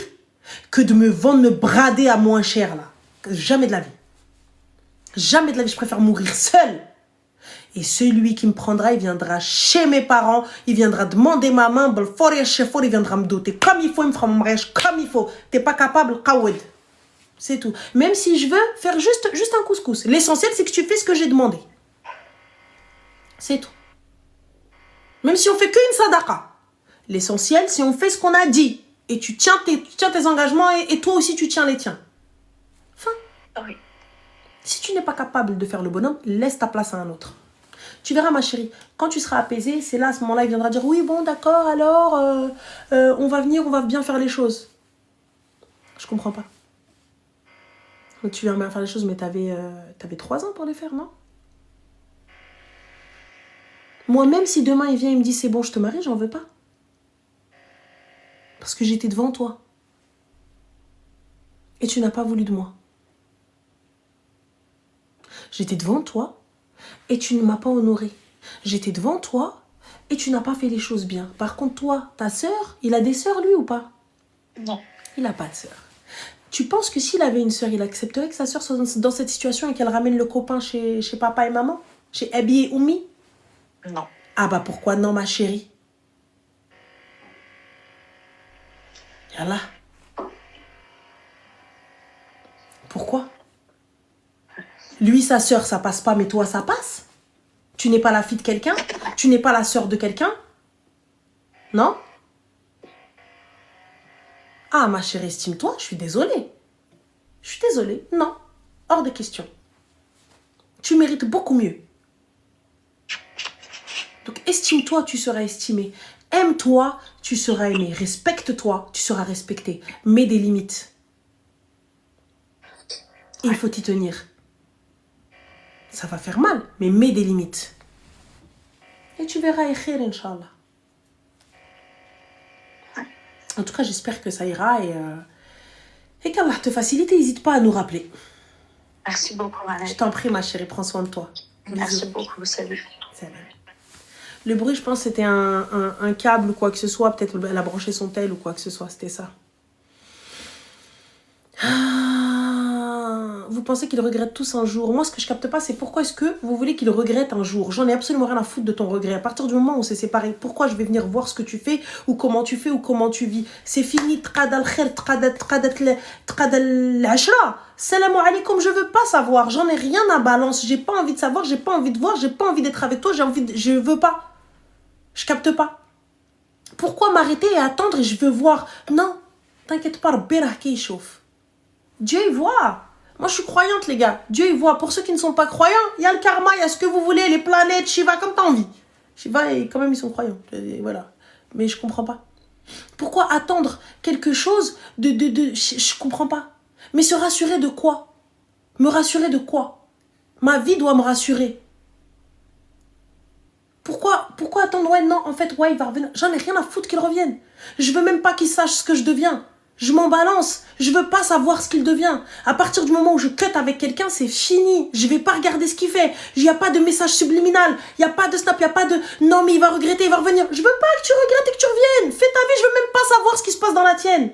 que de me vendre, me brader à moins cher là. Jamais de la vie. Jamais de la vie. Je préfère mourir seule. Et celui qui me prendra, il viendra chez mes parents, il viendra demander ma main, il viendra me doter comme il faut, il me fera mon mariage comme il faut. T'es pas capable, Kawed. C'est tout. Même si je veux faire juste un couscous. L'essentiel, c'est que tu fais ce que j'ai demandé. C'est tout. Même si on fait qu'une sadaqa. L'essentiel, c'est on fait ce qu'on a dit. Et tu tiens tes engagements et toi aussi, tu tiens les tiens. Enfin. Oui. Si tu n'es pas capable de faire le bonhomme, laisse ta place à un autre. Tu verras, ma chérie, quand tu seras apaisée, c'est là, à ce moment-là, il viendra dire, oui, bon, d'accord, alors, on va venir, on va bien faire les choses. Je comprends pas. Donc, tu viens bien faire les choses, mais t'avais 3 ans pour les faire, non? Moi, même si demain, il vient et me dit, c'est bon, je te marie, j'en veux pas. Parce que j'étais devant toi. Et tu n'as pas voulu de moi. J'étais devant toi. Et tu ne m'as pas honoré. J'étais devant toi et tu n'as pas fait les choses bien. Par contre, toi, ta sœur, il a des sœurs, lui, ou pas? Non. Il n'a pas de sœur. Tu penses que s'il avait une sœur, il accepterait que sa sœur soit dans cette situation et qu'elle ramène le copain chez papa et maman? Chez Abi et Oumi? Non. Ah bah pourquoi non, ma chérie? Yallah. Pourquoi? Lui, sa sœur, ça passe pas, mais toi, ça passe? Tu n'es pas la fille de quelqu'un? Tu n'es pas la sœur de quelqu'un? Non? Ah, ma chérie, estime-toi, je suis désolée. Je suis désolée. Non, hors de question. Tu mérites beaucoup mieux. Donc, estime-toi, tu seras estimé. Aime-toi, tu seras aimé. Respecte-toi, tu seras respecté. Mets des limites. Et il faut y tenir. Ça va faire mal, mais mets des limites. Et tu verras, khir, Inch'Allah. En tout cas, j'espère que ça ira et qu'Allah te facilite. N'hésite pas à nous rappeler. Merci beaucoup, Malek. Je t'en prie, ma chérie, prends soin de toi. Merci beaucoup, salut. Salut. Le bruit, je pense, c'était un câble ou quoi que ce soit. Peut-être elle a branché son tel ou quoi que ce soit. C'était ça. Vous pensez qu'ils regrettent tous un jour? Moi, ce que je capte pas, c'est pourquoi est-ce que vous voulez qu'ils regrettent un jour? J'en ai absolument rien à foutre de ton regret. À partir du moment où on s'est séparés, pourquoi je vais venir voir ce que tu fais ou comment tu fais ou comment tu vis? C'est fini. Tqada al-khir, tqada al-ashra. Salam alaikum, je veux pas savoir. J'en ai rien à balance. J'ai pas envie de savoir, j'ai pas envie de voir, j'ai pas envie d'être avec toi, je veux pas. Je capte pas. Pourquoi m'arrêter et attendre et je veux voir? Non, t'inquiète pas, Rabbi qui chauffe. Dieu il voit. Moi je suis croyante les gars. Dieu il voit. Pour ceux qui ne sont pas croyants, il y a le karma, il y a ce que vous voulez, les planètes, Shiva, comme t'as envie. Shiva, quand même ils sont croyants. Et voilà. Mais je comprends pas. Pourquoi attendre quelque chose je comprends pas. Mais se rassurer de quoi? Me rassurer de quoi? Ma vie doit me rassurer. Pourquoi attendre? Ouais, non, en fait, ouais, il va revenir. J'en ai rien à foutre qu'il revienne. Je veux même pas qu'il sache ce que je deviens. Je m'en balance. Je veux pas savoir ce qu'il devient. À partir du moment où je cut avec quelqu'un, c'est fini. Je vais pas regarder ce qu'il fait. Il y a pas de message subliminal. Il y a pas de snap. Il y a pas de non mais il va regretter, il va revenir. Je veux pas que tu regrettes et que tu reviennes. Fais ta vie, je veux même pas savoir ce qui se passe dans la tienne.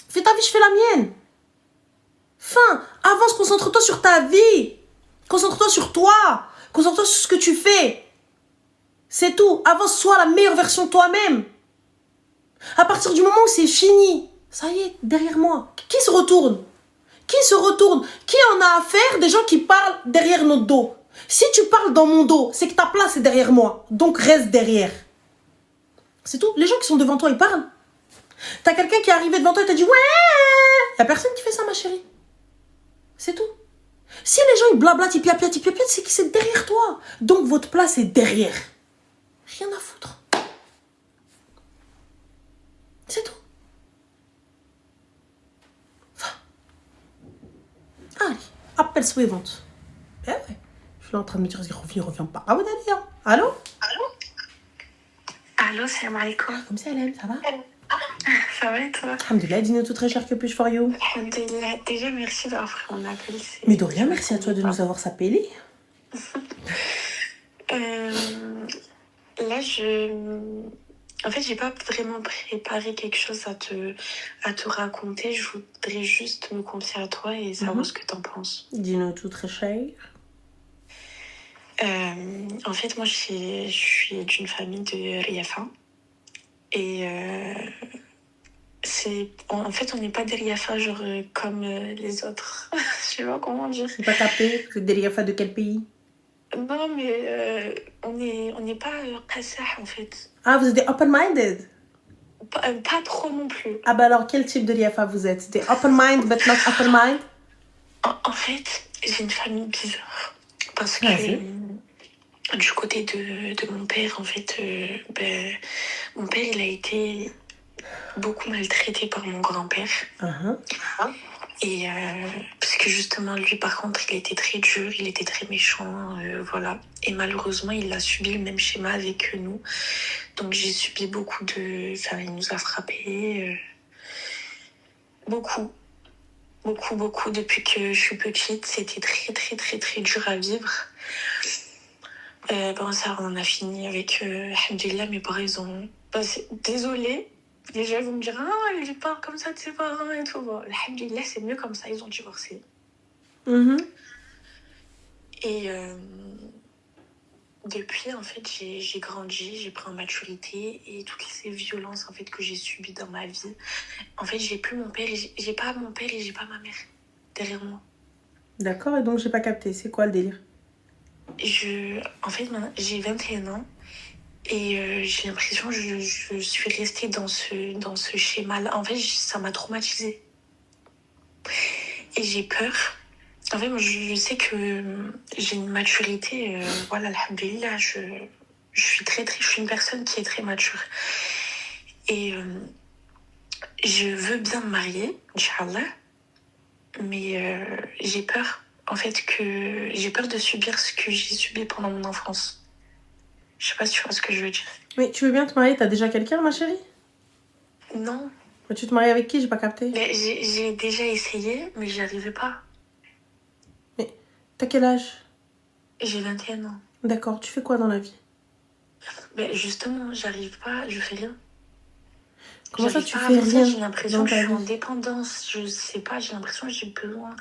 Fais ta vie, je fais la mienne. Fin. Avance, concentre-toi sur ta vie. Concentre-toi sur toi. Concentre-toi sur ce que tu fais. C'est tout. Avance, sois la meilleure version de toi-même. À partir du moment où c'est fini, ça y est, derrière moi. Qui se retourne? Qui se retourne? Qui en a affaire des gens qui parlent derrière notre dos? Si tu parles dans mon dos, c'est que ta place est derrière moi. Donc reste derrière. C'est tout. Les gens qui sont devant toi, ils parlent. T'as quelqu'un qui est arrivé devant toi et t'a dit ouais. Y a personne qui fait ça, ma chérie. C'est tout. Si les gens ils blablatent, ils piapiatent, c'est que c'est derrière toi. Donc votre place est derrière. Rien à foutre. C'est tout. Enfin. Allez, appel suivante. Eh ouais. Je suis là en train de me dire, il revient pas. Ah ouais, d'ailleurs. Allô? Allô, salam alaikum. Comme ça, Hélène, ça va? Ça va et toi? Alhamdoulilah, dis-nous tout très cher que puis-je for you. Alhamdulillah. Déjà, merci d'avoir pris mon appel. Mais de rien, merci à toi de nous avoir sapélés. Là, en fait, j'ai pas vraiment préparé quelque chose à te raconter. Je voudrais juste me confier à toi et savoir ce que t'en penses. Dis-nous tout très cher. En fait, moi, je suis d'une famille de Riafa. Et en fait, on n'est pas des Riafa, genre comme les autres. Je sais pas comment dire. Je pas capté. Vous êtes des Riafa de quel pays? Non, mais on n'est pas Qassah, en fait. Ah, vous êtes des open-minded? Pas trop non plus. Ah bah alors, quel type de Riafa vous êtes? Des open-mind, but not open-mind? En fait, j'ai une famille bizarre. Parce que du côté de mon père, en fait, mon père, il a été beaucoup maltraité par mon grand-père. Et parce que justement, lui, par contre, il était très dur, il était très méchant, voilà. Et malheureusement, il a subi le même schéma avec nous. Donc, j'ai subi beaucoup de... Enfin, il nous a frappés. Beaucoup. Depuis que je suis petite. C'était très, très, très, très dur à vivre. Bon, ça, on a fini avec... Alhamdulillah, mes parents, ils ont... Désolée. Les gens vont me dire, ah, elle parle comme ça de ses parents et tout. Bon, alhamdulillah, c'est mieux comme ça, ils ont divorcé. Et depuis, en fait, j'ai grandi, j'ai pris en maturité et toutes ces violences, en fait, que j'ai subies dans ma vie. En fait, j'ai plus mon père, j'ai pas mon père et j'ai pas ma mère derrière moi. D'accord, et donc j'ai pas capté. C'est quoi le délire? En fait, j'ai 21 ans. Et j'ai l'impression que je suis restée dans ce schéma-là. En fait, ça m'a traumatisée. Et j'ai peur. En fait, moi, je sais que j'ai une maturité. Voilà, alhamdulillah, je suis je suis une personne qui est très mature. Et je veux bien me marier, Inch'Allah. Mais j'ai peur. En fait, j'ai peur de subir ce que j'ai subi pendant mon enfance. Je sais pas si tu vois ce que je veux dire. Mais tu veux bien te marier? T'as déjà quelqu'un, ma chérie? Non. Mais tu te maries avec qui? J'ai pas capté. Mais j'ai déjà essayé, mais j'y arrivais pas. Mais t'as quel âge? J'ai 21 ans. D'accord, tu fais quoi dans la vie? Mais justement, j'arrive pas, je fais rien. Comment ça, tu fais rien? J'ai l'impression que je suis en dépendance. Je sais pas, j'ai l'impression que j'ai besoin...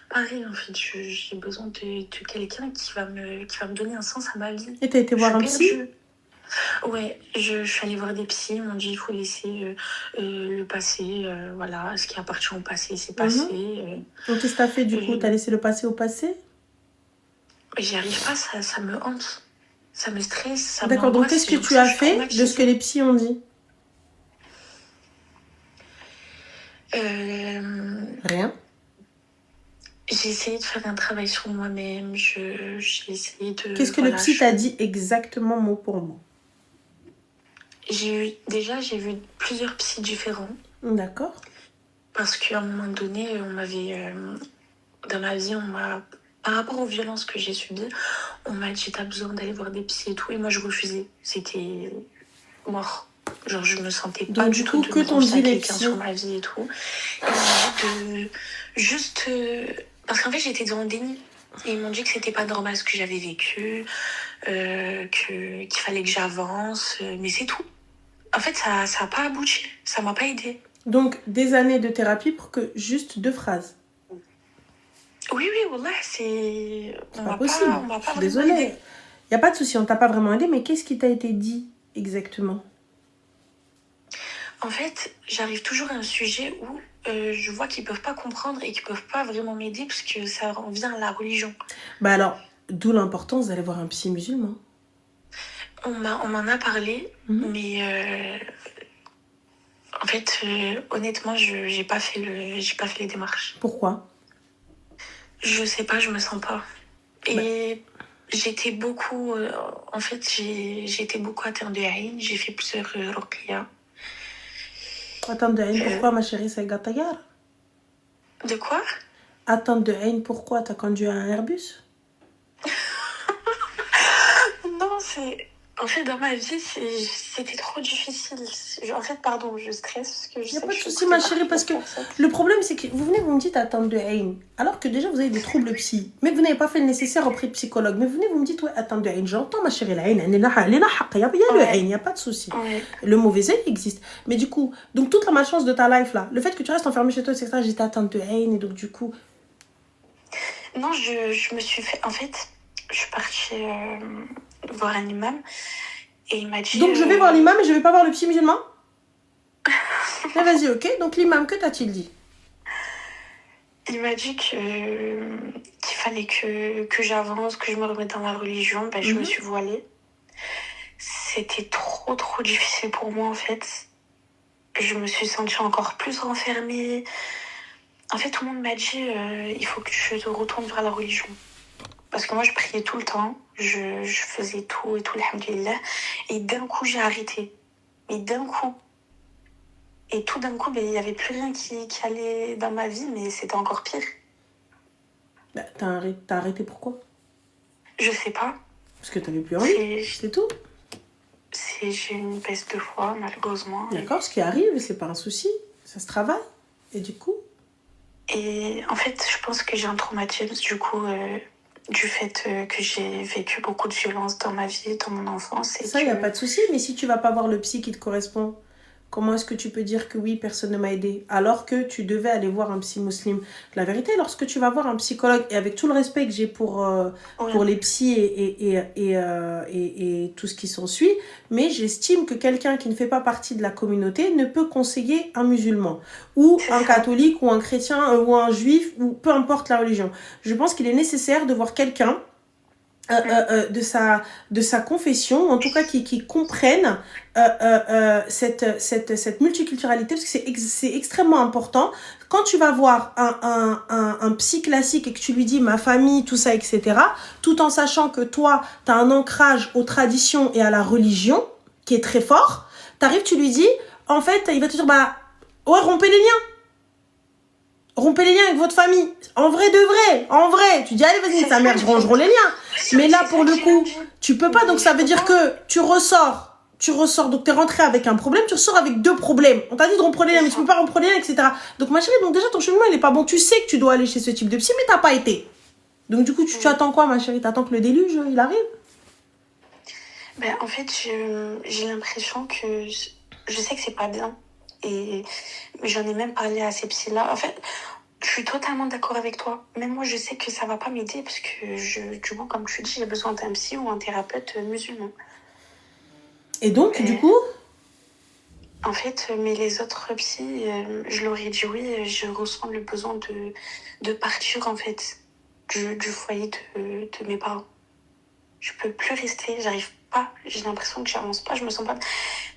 Pareil, en fait, j'ai besoin de quelqu'un qui va me donner un sens à ma vie. Et t'as été voir un psy? Ouais, je suis allée voir des psys. Ils m'ont dit il faut laisser le passé. Voilà, ce qui appartient au passé, c'est passé. Donc, qu'est-ce que t'as fait du coup? T'as laissé le passé au passé? J'y arrive pas, ça me hante. Ça me stresse. Ça D'accord, donc qu'est-ce que tu as fait de ce que les psys ont dit? Rien. J'ai essayé de faire un travail sur moi-même. J'ai essayé de... Qu'est-ce que le psy t'a dit exactement mot pour mot? J'ai vu plusieurs psys différents. D'accord. Parce qu'à un moment donné, on m'avait... dans ma vie, par rapport aux violences que j'ai subies, on m'a dit t'as besoin d'aller voir des psys et tout. Et moi, je refusais. C'était mort. Genre, je me sentais Donc, pas du du coup, tout que de me t'ont confier dit à les quelqu'un psys? sur ma vie et tout. Et juste... parce qu'en fait, j'étais dans le déni. Et ils m'ont dit que c'était pas normal ce que j'avais vécu, qu'il fallait que j'avance, mais c'est tout. En fait, ça a pas abouti, ça m'a pas aidé. Donc, des années de thérapie pour que juste 2 phrases. Oui, wallah, c'est... C'est pas possible. On m'a Je pas suis vraiment désolée. aidé. Il n'y a pas de souci, on t'a pas vraiment aidé, mais qu'est-ce qui t'a été dit exactement? En fait, j'arrive toujours à un sujet où je vois qu'ils peuvent pas comprendre et qu'ils peuvent pas vraiment m'aider parce que ça revient à la religion. Bah alors, d'où l'importance d'aller voir un psy musulman. On m'en a parlé, mais en fait, honnêtement, j'ai pas fait les démarches. Pourquoi? Je sais pas, je me sens pas. Et j'étais beaucoup... en fait, j'ai été beaucoup atteinte de haine. J'ai fait plusieurs ruqya. Atteinte de haine, pourquoi, ma chérie, c'est Gatayar? De quoi? Atteinte de haine, pourquoi? T'as conduit un Airbus? Non, c'est... En fait, dans ma vie, c'était trop difficile. En fait, pardon, je stresse parce que je sais Y a pas que de je suis souci, ma chérie, parce que personne. le problème, c'est que vous venez, vous me dites atteinte de haine, alors que déjà, vous avez des troubles psy, mais vous n'avez pas fait le nécessaire auprès de psychologue. Mais vous venez, vous me dites, ouais, atteinte de haine. J'entends, ma chérie, la haine, il y a le haine, il n'y a pas de souci. Ouais. Le mauvais œil existe. Mais du coup, donc toute la malchance de ta life, là, le fait que tu restes enfermé chez toi, etc., j'étais atteinte de haine, et donc du coup... Non, je me suis fait... En fait, je suis partie voir un imam et il m'a dit... Donc je vais voir l'imam et je vais pas voir le psy musulman? Mais vas-y, ok. Donc l'imam, que t'a-t-il dit? Il m'a dit qu'il fallait que j'avance, que je me remette dans la religion. Ben, je me suis voilée. C'était trop difficile pour moi, en fait. Je me suis sentie encore plus renfermée. En fait, tout le monde m'a dit il faut que tu te retournes vers la religion. Parce que moi, je priais tout le temps. Je faisais tout et tout, alhamdoulilah. Et d'un coup, j'ai arrêté. Mais d'un coup. Et tout d'un coup, il n'y avait plus rien qui allait dans ma vie, mais c'était encore pire. Bah, t'as arrêté pourquoi? Je sais pas. Parce que t'avais plus envie, c'est tout. J'ai une baisse de foi, malheureusement. D'accord, ce qui arrive, c'est pas un souci. Ça se travaille. Et du coup? Et en fait, je pense que j'ai un traumatisme, du coup, du fait que j'ai vécu beaucoup de violence dans ma vie, dans mon enfance. Et ça, il n'y a pas de souci. Mais si tu vas pas voir le psy qui te correspond, comment est-ce que tu peux dire que oui, personne ne m'a aidé, alors que tu devais aller voir un psy musulman? La vérité, lorsque tu vas voir un psychologue, et avec tout le respect que j'ai pour les psys et tout ce qui s'ensuit, mais j'estime que quelqu'un qui ne fait pas partie de la communauté ne peut conseiller un musulman, ou un catholique, ou un chrétien, ou un juif, ou peu importe la religion. Je pense qu'il est nécessaire de voir quelqu'un de sa confession, en tout cas qui comprennent cette multiculturalité, parce que c'est extrêmement important. Quand tu vas voir un psy classique et que tu lui dis ma famille, tout ça, etc., tout en sachant que toi, tu as un ancrage aux traditions et à la religion qui est très fort, t'arrives, tu lui dis, en fait, il va te dire, bah, ouais, rompez les liens. Rompez les liens avec votre famille. En vrai de vrai. En vrai. Tu dis, allez, vas-y, sa mère, je rangeront les liens. Mais là, pour le coup, tu peux pas. Donc, ça veut dire que tu ressors. Donc, t'es rentré avec un problème. Tu ressors avec 2 problèmes. On t'a dit de rompre les liens, mais tu peux pas rompre les liens, etc. Donc, ma chérie, donc déjà, ton cheminement, il est pas bon. Tu sais que tu dois aller chez ce type de psy, mais t'as pas été. Donc, du coup, tu attends quoi, ma chérie? T'attends que le déluge, il arrive? Ben, en fait, j'ai l'impression que... Je sais que c'est pas bien. Et j'en ai même parlé à ces psys-là. En fait, je suis totalement d'accord avec toi. Même moi, je sais que ça va pas m'aider parce que, du coup, comme tu dis, j'ai besoin d'un psy ou un thérapeute musulman. Et donc, du coup? En fait, mais les autres psys, je leur ai dit oui, je ressens le besoin de partir, en fait, du foyer de mes parents. Je peux plus rester, j'arrive pas. J'ai l'impression que j'avance pas, je me sens pas...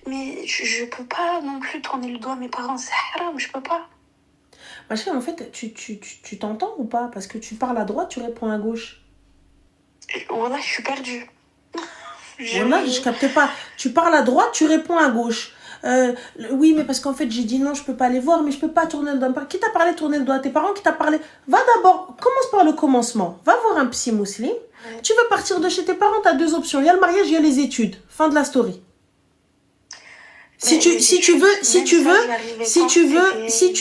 Mais je peux pas non plus tourner le doigt à mes parents, c'est haram, je peux pas. Ma chérie, en fait, tu t'entends ou pas? Parce que tu parles à droite, tu réponds à gauche. Voilà, je suis perdue. Voilà, je captais pas. Tu parles à droite, tu réponds à gauche. Oui, mais parce qu'en fait, j'ai dit non, je peux pas les voir, mais je peux pas tourner le doigt. Qui t'a parlé de tourner le doigt? Tes parents qui t'a parlé? Va d'abord, commence par le commencement. Va voir un psy musulman. Ouais. Tu veux partir de chez tes parents, t'as 2 options. Il y a le mariage, il y a les études. Fin de la story. Si tu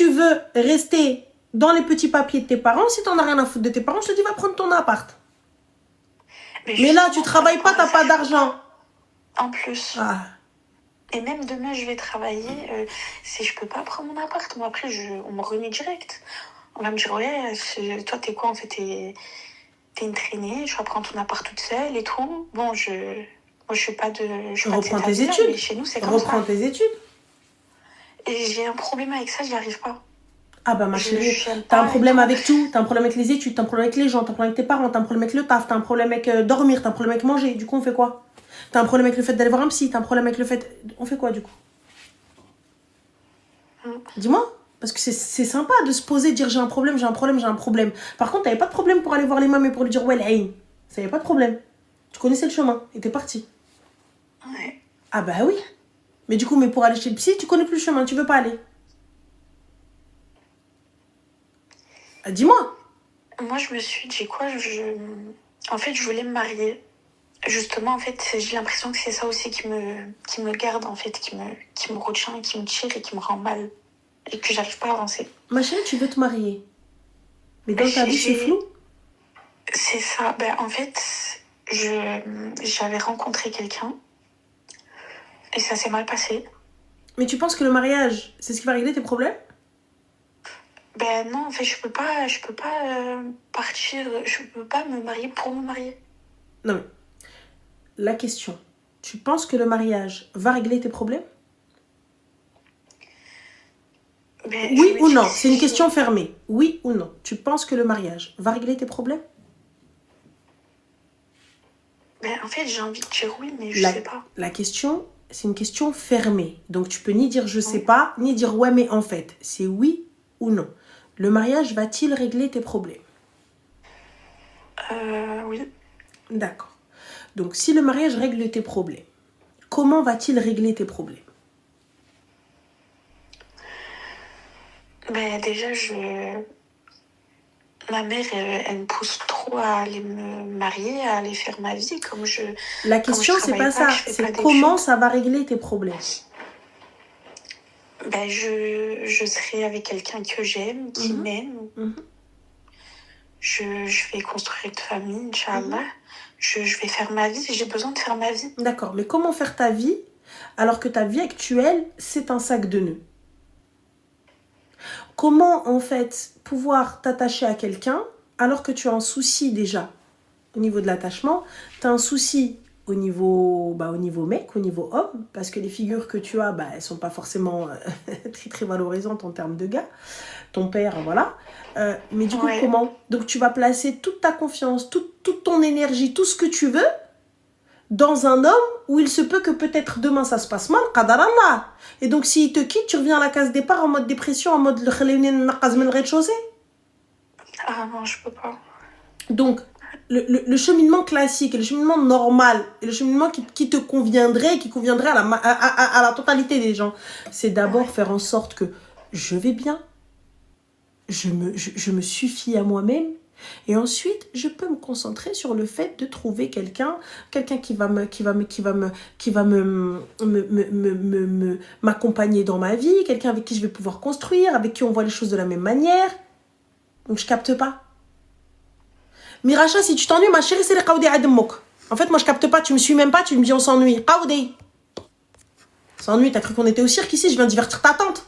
veux rester dans les petits papiers de tes parents, si t'en as rien à foutre de tes parents, je te dis va prendre ton appart. Mais là, tu travailles pas, t'as pas d'argent. En plus. Ah. Et même demain, je vais travailler. Si je peux pas prendre mon appart, moi après, on me remet direct. On va me dire, ouais, toi, t'es quoi en fait? T'es une traînée, je vais prendre ton appart toute seule et tout. Bon, moi, je suis pas de. Reprends tes études. Mais chez nous, c'est comme Reprends ça. tes études. Et j'ai un problème avec ça, j'y arrive pas. Ah bah ma chérie, t'as un problème avec tout. T'as un problème avec les études, t'as un problème avec les gens, t'as un problème avec tes parents, t'as un problème avec le taf, t'as un problème avec dormir, t'as un problème avec manger. Du coup, on fait quoi? T'as un problème avec le fait d'aller voir un psy, t'as un problème avec le fait... On fait quoi du coup? Dis-moi. Parce que c'est sympa de se poser, dire j'ai un problème. Par contre, t'avais pas de problème pour aller voir les mamans et pour lui dire ouais, l'Aïn. Ça y avait pas de problème. Tu connaissais le chemin et t'es parti. Ouais. Ah bah oui. Mais du coup, pour aller chez le psy, tu connais plus le chemin, tu veux pas aller. Ah, dis-moi. Moi, je me suis dit quoi? En fait, je voulais me marier. Justement, en fait, j'ai l'impression que c'est ça aussi qui me garde, en fait, qui me retient, qui me tire et qui me rend mal. Et que j'arrive pas à avancer. Ma chérie, tu veux te marier. Mais dans ta vie, c'est flou. C'est ça. En fait, j'avais rencontré quelqu'un. Et ça s'est mal passé. Mais tu penses que le mariage, c'est ce qui va régler tes problèmes? Non, en fait, je peux pas partir, je peux pas me marier pour me marier. Non, mais la question, tu penses que le mariage va régler tes problèmes? Oui ou non? C'est une question fermée. Oui ou non? Tu penses que le mariage va régler tes problèmes? En fait, j'ai envie de dire oui, mais je sais pas. La question, c'est une question fermée. Donc, tu peux ni dire je sais pas, ni dire ouais, mais en fait. C'est oui ou non. Le mariage va-t-il régler tes problèmes? Oui. D'accord. Donc, si le mariage règle tes problèmes, comment va-t-il régler tes problèmes? Déjà, ma mère, elle me pousse trop à aller me marier, à aller faire ma vie comme je. La question, c'est pas ça. C'est comment ça va régler tes problèmes. Je serai avec quelqu'un que j'aime, qui m'aime. Je vais construire une famille, Inch'Allah. Je vais faire ma vie, j'ai besoin de faire ma vie. D'accord, mais comment faire ta vie alors que ta vie actuelle, c'est un sac de nœuds? Comment, en fait, pouvoir t'attacher à quelqu'un alors que tu as un souci déjà au niveau de l'attachement? Tu as un souci au niveau mec, au niveau homme, parce que les figures que tu as, elles ne sont pas forcément très, très valorisantes en termes de gars. Ton père, voilà. Mais du coup, comment? Donc, tu vas placer toute ta confiance, toute ton énergie, tout ce que tu veux dans un homme où il se peut que peut-être demain ça se passe mal, qadar Allah. Et donc s'il te quitte, tu reviens à la case départ en mode dépression, en mode le rez-de-chaussée. Ah non, je peux pas. Donc le cheminement classique, le cheminement normal, et le cheminement qui te conviendrait, qui conviendrait à la totalité des gens, c'est d'abord faire en sorte que je vais bien, je me suffis à moi-même. Et ensuite, je peux me concentrer sur le fait de trouver quelqu'un qui va m'accompagner dans ma vie, quelqu'un avec qui je vais pouvoir construire, avec qui on voit les choses de la même manière. Donc, je capte pas. Miracha, si tu t'ennuies, ma chérie, c'est les qawdi ademok. En fait, moi, je capte pas. Tu me suis même pas, tu me dis on s'ennuie. Qawdi. S'ennuie, t'as cru qu'on était au cirque ici, je viens divertir ta tante.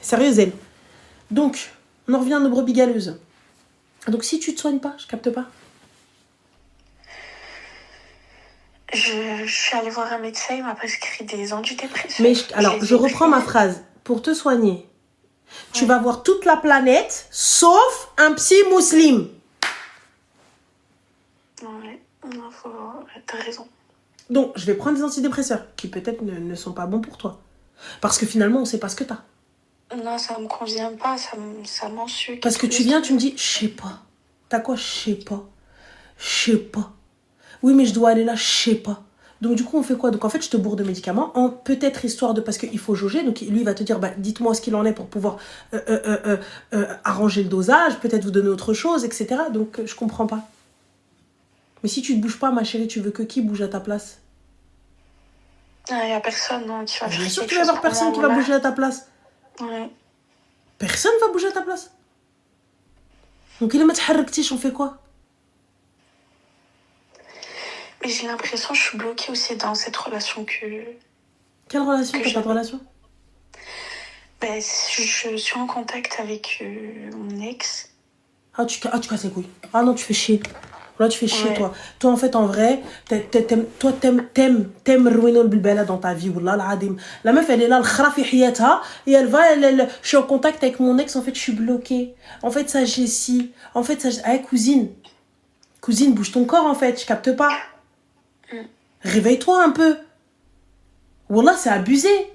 Sérieuse, elle. Donc, on en revient à nos brebis galeuses. Donc, si tu te soignes pas, je capte pas. Je suis allée voir un médecin, il m'a prescrit des antidépresseurs. Mais je reprends ma phrase. Pour te soigner, tu vas voir toute la planète, sauf un psy musulman. Ouais, t'as raison. Donc, je vais prendre des antidépresseurs qui peut-être ne sont pas bons pour toi. Parce que finalement, on sait pas ce que t'as. Non, ça me convient pas, ça m'ensuite. Parce que tu viens, tu me dis, je sais pas. T'as quoi? Je sais pas. Oui, mais je dois aller là, je sais pas. Donc, du coup, on fait quoi? Donc, en fait, je te bourre de médicaments, peut-être histoire de... Parce qu'il faut jauger, donc lui, il va te dire, dites-moi ce qu'il en est pour pouvoir arranger le dosage, peut-être vous donner autre chose, etc. Donc, je comprends pas. Mais si tu te bouges pas, ma chérie, tu veux que qui bouge à ta place? Il n'y a personne non, qui va faire Bien sûr quelque qu'il va y chose avoir pour personne moi, qui va voilà. bouger à ta place. Ouais. Personne va bouger à ta place. Donc il est تحركتيش, on fait quoi? Mais j'ai l'impression que je suis bloquée aussi dans cette relation que... Quelle relation? Que T'as pas de relation? Ben, je suis en contact avec mon ex. Ah, tu casses les couilles. Ah non, tu fais chier. Là, tu fais chier, Ouais. toi. Toi, en fait, en vrai, t'aimes ruiner le bilbala dans ta vie. Wallah, l'adim. La meuf, elle est là, le khrafi hiyatha, et je suis en contact avec mon ex, en fait, je suis bloquée. En fait, ça, j'ai si. En fait, ça, hey, cousine. Cousine, bouge ton corps, en fait, je capte pas. Réveille-toi un peu. Wallah, c'est abusé.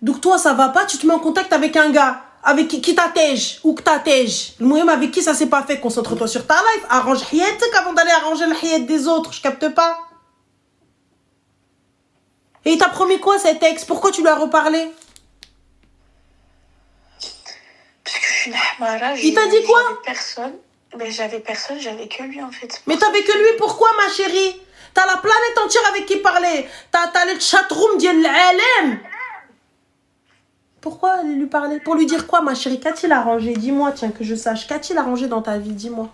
Donc, toi, ça va pas, tu te mets en contact avec un gars. Avec qui t'attège ou que t'attège. Le moyen avec qui ça s'est pas fait. Concentre-toi sur ta life. Arrange hiyatek avant d'aller arranger le hiyat des autres. Je capte pas. Et il t'a promis quoi cet ex? Pourquoi tu lui as reparlé? Parce que je suis une hamara. Il t'a dit quoi? J'avais personne, j'avais que lui en fait. Mais t'avais que lui, pourquoi ma chérie? T'as la planète entière avec qui parler. T'as le chatroom d'Yel l'Alem. Pourquoi aller lui parler? Pour lui dire quoi, ma chérie? Qu'a-t-il arrangé? Dis-moi, tiens, que je sache. Qu'a-t-il arrangé dans ta vie? Dis-moi.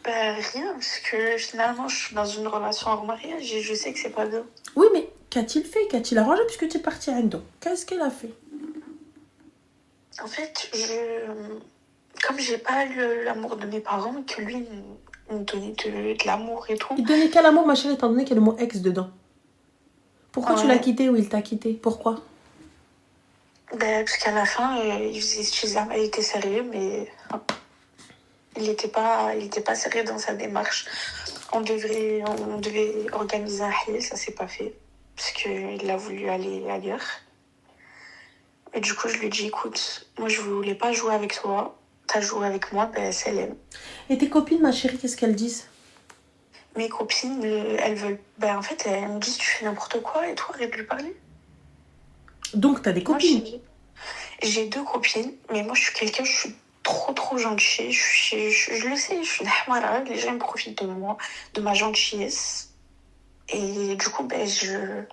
Ben, rien, parce que finalement, je suis dans une relation hors mariage et je sais que c'est pas bien. Oui, mais qu'a-t-il fait? Qu'a-t-il arrangé puisque tu es partie à Endo? Qu'est-ce qu'elle a fait? En fait, comme j'ai pas eu l'amour de mes parents, que lui me donnait de l'amour et tout. Il donnait quel amour, ma chérie, étant donné qu'il y a le mot ex dedans? Pourquoi tu l'as quitté ou il t'a quitté? Pourquoi? Ben, parce qu'à la fin, il était sérieux, mais il n'était pas sérieux dans sa démarche. On devait organiser un hil, ça s'est pas fait, parce qu'il a voulu aller ailleurs. Et du coup, je lui ai dit, écoute, moi, je voulais pas jouer avec toi. T'as joué avec moi, ben, c'est l'aime. Et tes copines, ma chérie, qu'est-ce qu'elles disent? Mes copines, elles veulent... Ben, en fait, elles me disent, tu fais n'importe quoi, et toi, arrête de lui parler. Donc, t'as des copines? Moi, j'ai 2 copines, mais moi, je suis trop gentille. Je le sais, je suis une hamara. Les gens profitent de moi, de ma gentillesse. Et du coup, ben, moi,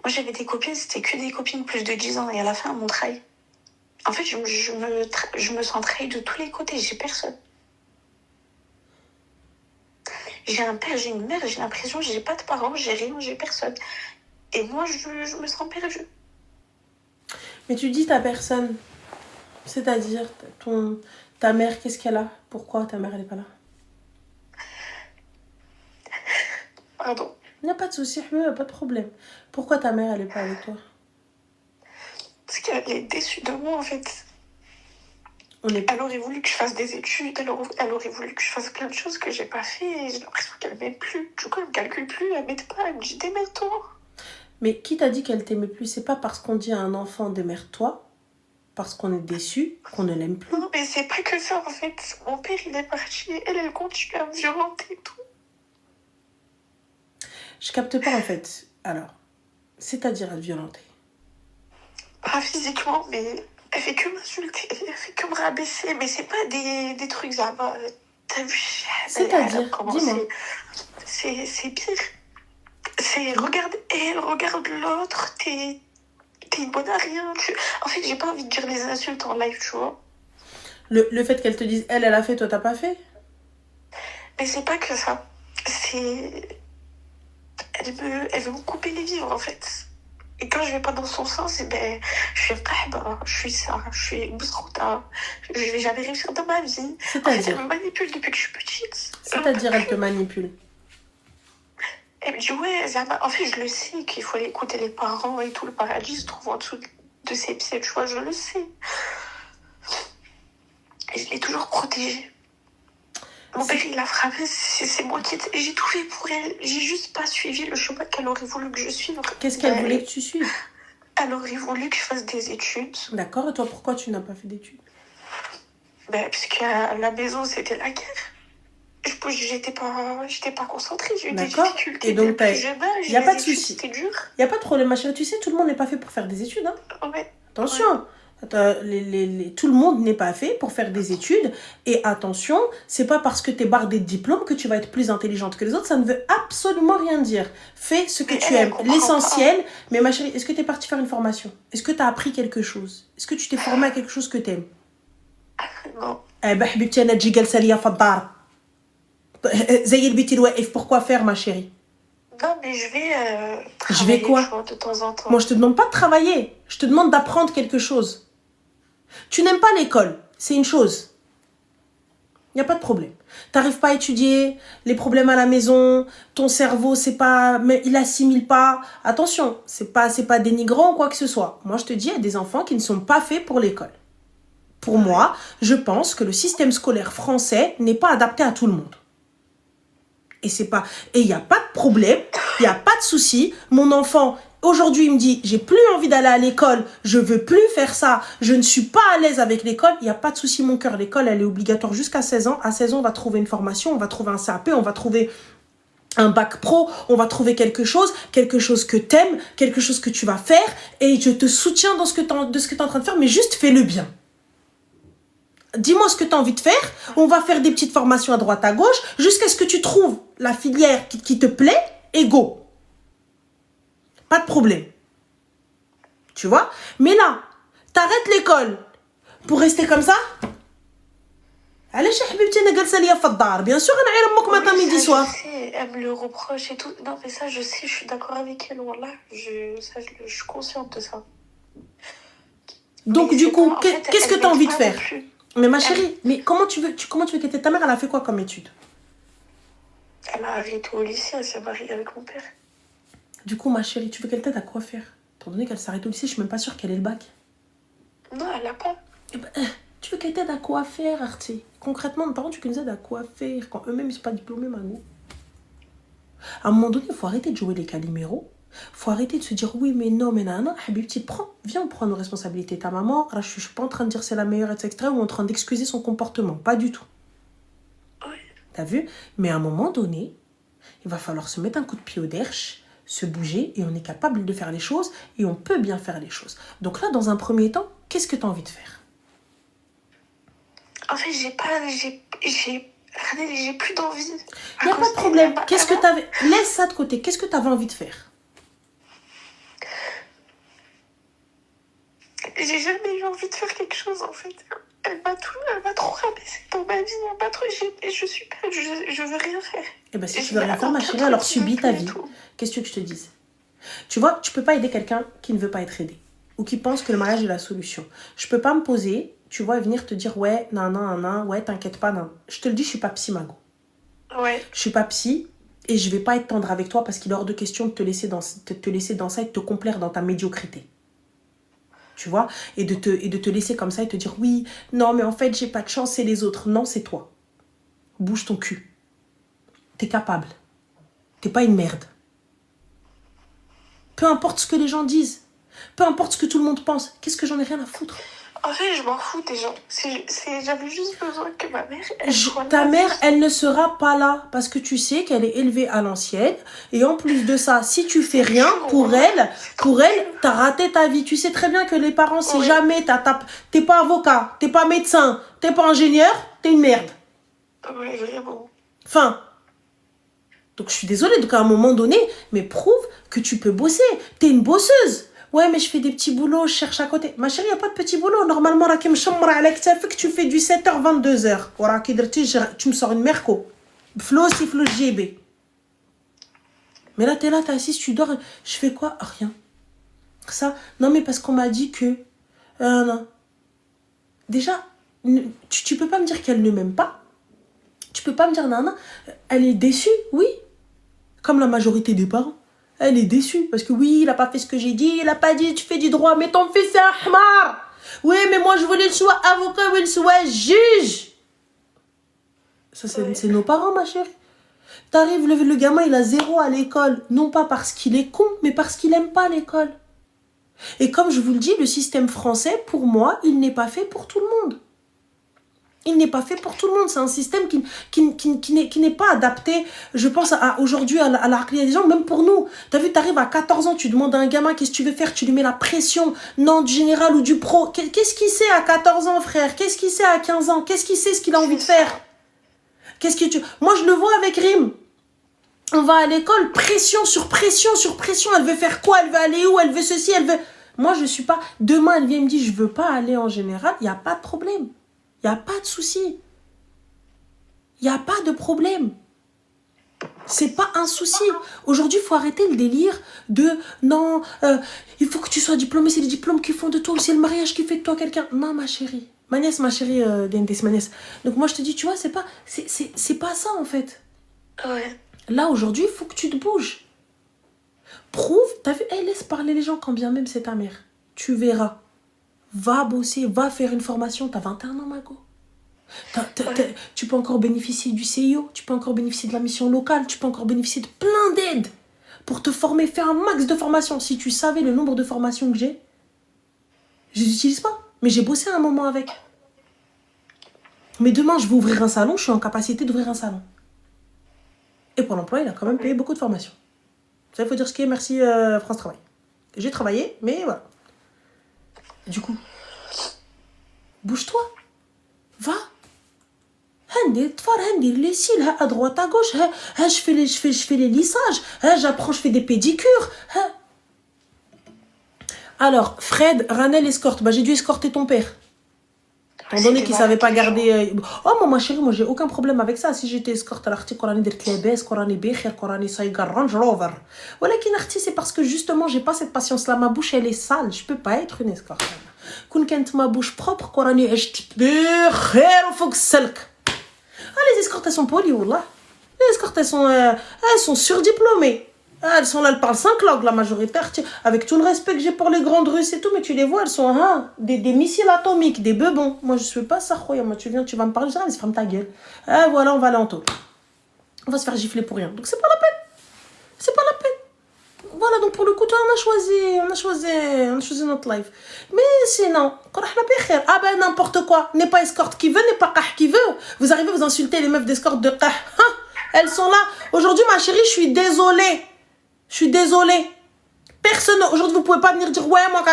j'avais des copines, c'était que des copines plus de 10 ans. Et à la fin, mon trahi. En fait, je me sens trahi de tous les côtés. J'ai personne. J'ai un père, j'ai une mère, j'ai l'impression que j'ai pas de parents, j'ai rien, j'ai personne. Et moi, je me sens perdue. Mais tu dis ta personne. C'est-à-dire, ta mère, qu'est-ce qu'elle a? Pourquoi ta mère, elle est pas là? Pardon. Il n'y a pas de souci, il n'y a pas de problème. Pourquoi ta mère, elle est pas avec toi? Parce qu'elle est déçue de moi, en fait. Elle aurait voulu que je fasse des études, elle aurait voulu que je fasse plein de choses que j'ai pas fait. Et j'ai l'impression qu'elle m'aime plus. Du coup, elle me calcule plus, elle m'aide pas, elle me dit démerde-toi. Mais qui t'a dit qu'elle t'aimait plus? C'est pas parce qu'on dit à un enfant démerde-toi, parce qu'on est déçu, qu'on ne l'aime plus. Non, mais c'est pas que ça, en fait. Mon père, il est parti, elle continue à me violenter et tout. Je capte pas, en fait. Alors, c'est-à-dire elle violenter? Pas physiquement, mais elle fait que m'insulter, elle fait que me rabaisser. Mais c'est pas des trucs, ça va. T'as vu? C'est-à-dire, dis-moi. C'est pire. C'est regarde elle, regarde l'autre, t'es une bonne à rien. En fait, j'ai pas envie de dire les insultes en live, tu vois. Le fait qu'elle te dise, elle a fait, toi, t'as pas fait? Mais c'est pas que ça. C'est... Elle veut me couper les vivres, en fait. Et quand je vais pas dans son sens, eh ben, je suis qahba, je suis ça, je suis bsrouta, je vais jamais réussir dans ma vie. C'est-à-dire? En fait, elle me manipule depuis que je suis petite. C'est-à-dire, elle te manipule? Elle me dit, ouais, Zama. En fait, je le sais qu'il faut aller écouter les parents et tout. Le paradis se trouve en dessous de ses pieds, tu vois, je le sais. Et je l'ai toujours protégée. Mon père, il a frappé, c'est moi qui... J'ai tout fait pour elle. J'ai juste pas suivi le chemin qu'elle aurait voulu que je suive. Qu'est-ce qu'elle voulait que tu suives? Elle aurait voulu que je fasse des études. D'accord, et toi, pourquoi tu n'as pas fait d'études? Ben, parce qu'à la maison, c'était la guerre. J'étais pas concentrée, j'ai eu des difficultés. Et donc, il n'y a pas de souci. C'était dur. Il n'y a pas de problème, ma chérie. Tu sais, tout le monde n'est pas fait pour faire des études. Hein. Ouais. Attention. Tout le monde n'est pas fait pour faire des études. Et attention, c'est pas parce que tu es bardé de diplôme que tu vas être plus intelligente que les autres. Ça ne veut absolument rien dire. Fais ce que tu aimes. L'essentiel. Mais ma chérie, est-ce que tu es partie faire une formation? Est-ce que tu as appris quelque chose? Est-ce que tu t'es formée à quelque chose que tu aimes? Non. Eh ben, حبيبتي أنا تجي جالسة ليا في الدار. زي البيت الواقف. Pourquoi faire, ma chérie? Non, mais je vais. Je vais quoi? De temps en temps. Moi, je te demande pas de travailler. Je te demande d'apprendre quelque chose. Tu n'aimes pas l'école, c'est une chose. Il n'y a pas de problème. Tu n'arrives pas à étudier, les problèmes à la maison, ton cerveau, c'est pas, mais il assimile pas. Attention, c'est pas dénigrant ou quoi que ce soit. Moi, je te dis, il y a des enfants qui ne sont pas faits pour l'école. Pour moi, je pense que le système scolaire français n'est pas adapté à tout le monde. Et il n'y a pas de problème, il n'y a pas de souci. Mon enfant, aujourd'hui, il me dit, j'ai plus envie d'aller à l'école, je veux plus faire ça, je ne suis pas à l'aise avec l'école. Il n'y a pas de souci, mon cœur. L'école, elle est obligatoire jusqu'à 16 ans. À 16 ans, on va trouver une formation, on va trouver un CAP, on va trouver un bac pro, on va trouver quelque chose que t'aimes, quelque chose que tu vas faire. Et je te soutiens dans ce que t'es en train de faire, mais juste fais-le bien. Dis-moi ce que tu as envie de faire. On va faire des petites formations à droite, à gauche, jusqu'à ce que tu trouves la filière qui te plaît et go. Pas de problème. Tu vois? Mais là, t'arrêtes l'école pour rester comme ça? Allez, chez Habibti, on est galsa liya fi الدار. Bien sûr, on a un matin, midi, soir. Je sais, elle me le reproche et tout. Non, mais ça, je sais, je suis d'accord avec elle. Wallah, je suis consciente de ça. Donc, mais du coup, en fait, qu'est-ce que tu as envie de faire? Mais ma chérie, elle... mais comment tu veux que ta mère, elle a fait quoi comme étude? Elle a arrêté au lycée, elle s'est mariée avec mon père. Du coup, ma chérie, tu veux qu'elle t'aide à quoi faire? Étant donné qu'elle s'arrête au lycée, je suis même pas sûre qu'elle ait le bac. Non, elle l'a pas. Eh ben, tu veux qu'elle t'aide à quoi faire, Artie? Concrètement, mes parents, tu veux qu'ils nous aident à quoi faire quand eux-mêmes, ils sont pas diplômés, Mago? À un moment donné, il faut arrêter de jouer les caliméros. Il faut arrêter de se dire oui, mais non, mais non, Habibti, viens, on prend nos responsabilités. Ta maman, là, je suis pas en train de dire c'est la meilleure, etc. ou en train d'excuser son comportement. Pas du tout. Oui. T'as vu? Mais à un moment donné, il va falloir se mettre un coup de pied au derche, se bouger, et on est capable de faire les choses, et on peut bien faire les choses. Donc là, dans un premier temps, qu'est-ce que tu as envie de faire? En fait, j'ai plus d'envie. Il n'y a pas de problème. Qu'est-ce que t'avais... Laisse ça de côté. Qu'est-ce que tu avais envie de faire? J'ai jamais eu envie de faire quelque chose, en fait. Elle m'a trop rabaissé dans ma vie. Je veux rien faire. Eh bien, si tu veux rien faire, ma chérie, alors subis ta vie. Qu'est-ce que je te dise? Tu vois, tu peux pas aider quelqu'un qui ne veut pas être aidé. Ou qui pense que le mariage est la solution. Je peux pas me poser, tu vois, et venir te dire, ouais, non, ouais, t'inquiète pas, non. Je te le dis, je suis pas psy, Mago. Ouais. Je suis pas psy, et je vais pas être tendre avec toi parce qu'il est hors de question de te laisser dans ça et de te complaire dans ta médiocrité. Tu vois, et de te laisser comme ça et te dire oui, non, mais en fait, j'ai pas de chance, c'est les autres. Non, c'est toi. Bouge ton cul. T'es capable. T'es pas une merde. Peu importe ce que les gens disent. Peu importe ce que tout le monde pense. Qu'est-ce que j'en ai rien à foutre? En fait, je m'en fous des gens. J'avais juste besoin que ma mère... Ta mère, elle ne sera pas là. Parce que tu sais qu'elle est élevée à l'ancienne. Et en plus de ça, si tu fais rien, pour elle, t'as raté ta vie. Tu sais très bien que les parents, si jamais t'es pas avocat, t'es pas médecin, t'es pas ingénieur, t'es une merde. Oui, vraiment. Enfin. Donc je suis désolée. Donc à un moment donné, mais prouve que tu peux bosser. T'es une bosseuse. Ouais, mais je fais des petits boulots, je cherche à côté. Ma chérie, il n'y a pas de petits boulots. Normalement, là, que tu fais du 7h, 22h. Tu me sors une merco. Flou, JB. Mais là, t'es là, t'es assise, tu dors. Je fais quoi? Rien. Ça, non, mais parce qu'on m'a dit que... non. Déjà, tu peux pas me dire qu'elle ne m'aime pas. Tu peux pas me dire, non, elle est déçue, oui. Comme la majorité des parents. Elle est déçue parce que oui, il a pas fait ce que j'ai dit, il a pas dit tu fais du droit, mais ton fils c'est un hamar. Oui, mais moi je voulais qu'il soit avocat ou qu'il soit juge. Ça c'est nos parents, ma chérie. T'arrives, le gamin il a 0 à l'école, non pas parce qu'il est con, mais parce qu'il aime pas l'école. Et comme je vous le dis, le système français, pour moi, il n'est pas fait pour tout le monde. Il n'est pas fait pour tout le monde. C'est un système qui n'est pas adapté, je pense, aujourd'hui à la des gens, même pour nous. T'as vu, t'arrives à 14 ans, tu demandes à un gamin qu'est-ce que tu veux faire, tu lui mets la pression, non, du général ou du pro. Qu'est-ce qu'il sait à 14 ans, frère? Qu'est-ce qu'il sait à 15 ans? Qu'est-ce qu'il sait ce qu'il a envie de faire? Moi, je le vois avec Rim. On va à l'école, pression sur pression sur pression. Elle veut faire quoi? Elle veut aller où? Elle veut ceci, elle veut... Moi, je suis pas... Demain, elle vient et me dit, je veux pas aller en général. Il n'y a pas de problème. Il n'y a pas de souci. Il n'y a pas de problème. C'est pas un souci. Aujourd'hui, il faut arrêter le délire de non, il faut que tu sois diplômé, c'est les diplômes qui font de toi, c'est le mariage qui fait de toi quelqu'un. Non, ma chérie. Ma chérie, Dentes, ma nièce. Donc moi, je te dis, tu vois, c'est pas ça en fait. Ouais. Là, aujourd'hui, il faut que tu te bouges. Prouve, t'as vu, laisse parler les gens quand bien même c'est ta mère. Tu verras. Va bosser, va faire une formation. T'as 21 ans, Mago. Tu peux encore bénéficier du CIO, tu peux encore bénéficier de la mission locale, tu peux encore bénéficier de plein d'aides pour te former, faire un max de formations. Si tu savais le nombre de formations que j'ai, je les utilise pas. Mais j'ai bossé un moment avec. Mais demain, je vais ouvrir un salon, je suis en capacité d'ouvrir un salon. Et pour l'emploi, il a quand même payé beaucoup de formations. Ça, il faut dire ce qui est, merci France Travail. J'ai travaillé, mais voilà. Du coup, bouge-toi. Va. Les cils, à droite, à gauche. Je fais les lissages. J'apprends, je fais des pédicures. Alors, Fred, Ranel escorte. J'ai dû escorter ton père. Étant donné qu'il ne savait pas garder... Oh, moi, ma chérie, moi, j'ai aucun problème avec ça. Si j'étais escorte à l'article, Corani de Tlebes, Corani Becher, Corani Saigar, Range Rover. Voilà qui est c'est parce que justement, j'ai pas cette patience-là. Ma bouche, elle est sale. Je peux pas être une escorte. Quand ma bouche propre, Corani Becher, ou faut que les escortes, elles sont polies, wallah. Les escortes, elles sont surdiplômées. Elles sont là, elles parlent 5 langues, la majoritaire. Avec tout le respect que j'ai pour les grandes russes et tout, mais tu les vois, elles sont des missiles atomiques, des bebons. Moi, je suis pas ça, croyez. Moi, tu vas me parler, je dis, mais ferme ta gueule. Voilà, on va aller en taux. On va se faire gifler pour rien. Donc, c'est pas la peine. C'est pas la peine. Voilà, donc pour le coup, toi, on a choisi notre life. Mais sinon, n'importe quoi. N'est pas escorte qui veut, n'est pas qah qui veut. Vous arrivez, vous insultez les meufs d'escorte de qah. Elles sont là. Aujourd'hui, ma chérie, je suis désolée. Personne, aujourd'hui, vous pouvez pas venir dire, ouais, moi,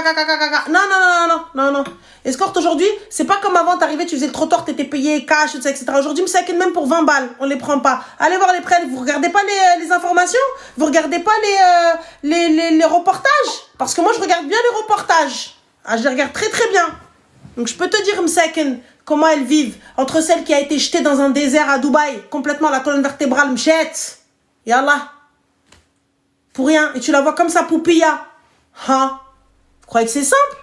non. Escorte, aujourd'hui, c'est pas comme avant, t'arrivais, tu faisais le trottoir, t'étais payé cash, etc. Aujourd'hui, même pour 20 balles, on les prend pas. Allez voir les prêts, vous regardez pas les informations? Vous regardez pas les reportages? Parce que moi, je regarde bien les reportages. Je les regarde très, très bien. Donc, je peux te dire, Msaken, comment elles vivent. Entre celle qui a été jetée dans un désert à Dubaï, complètement la colonne vertébrale, mchette. Yallah. Pour rien. Et tu la vois comme ça, poupilla. Vous croyez que c'est simple?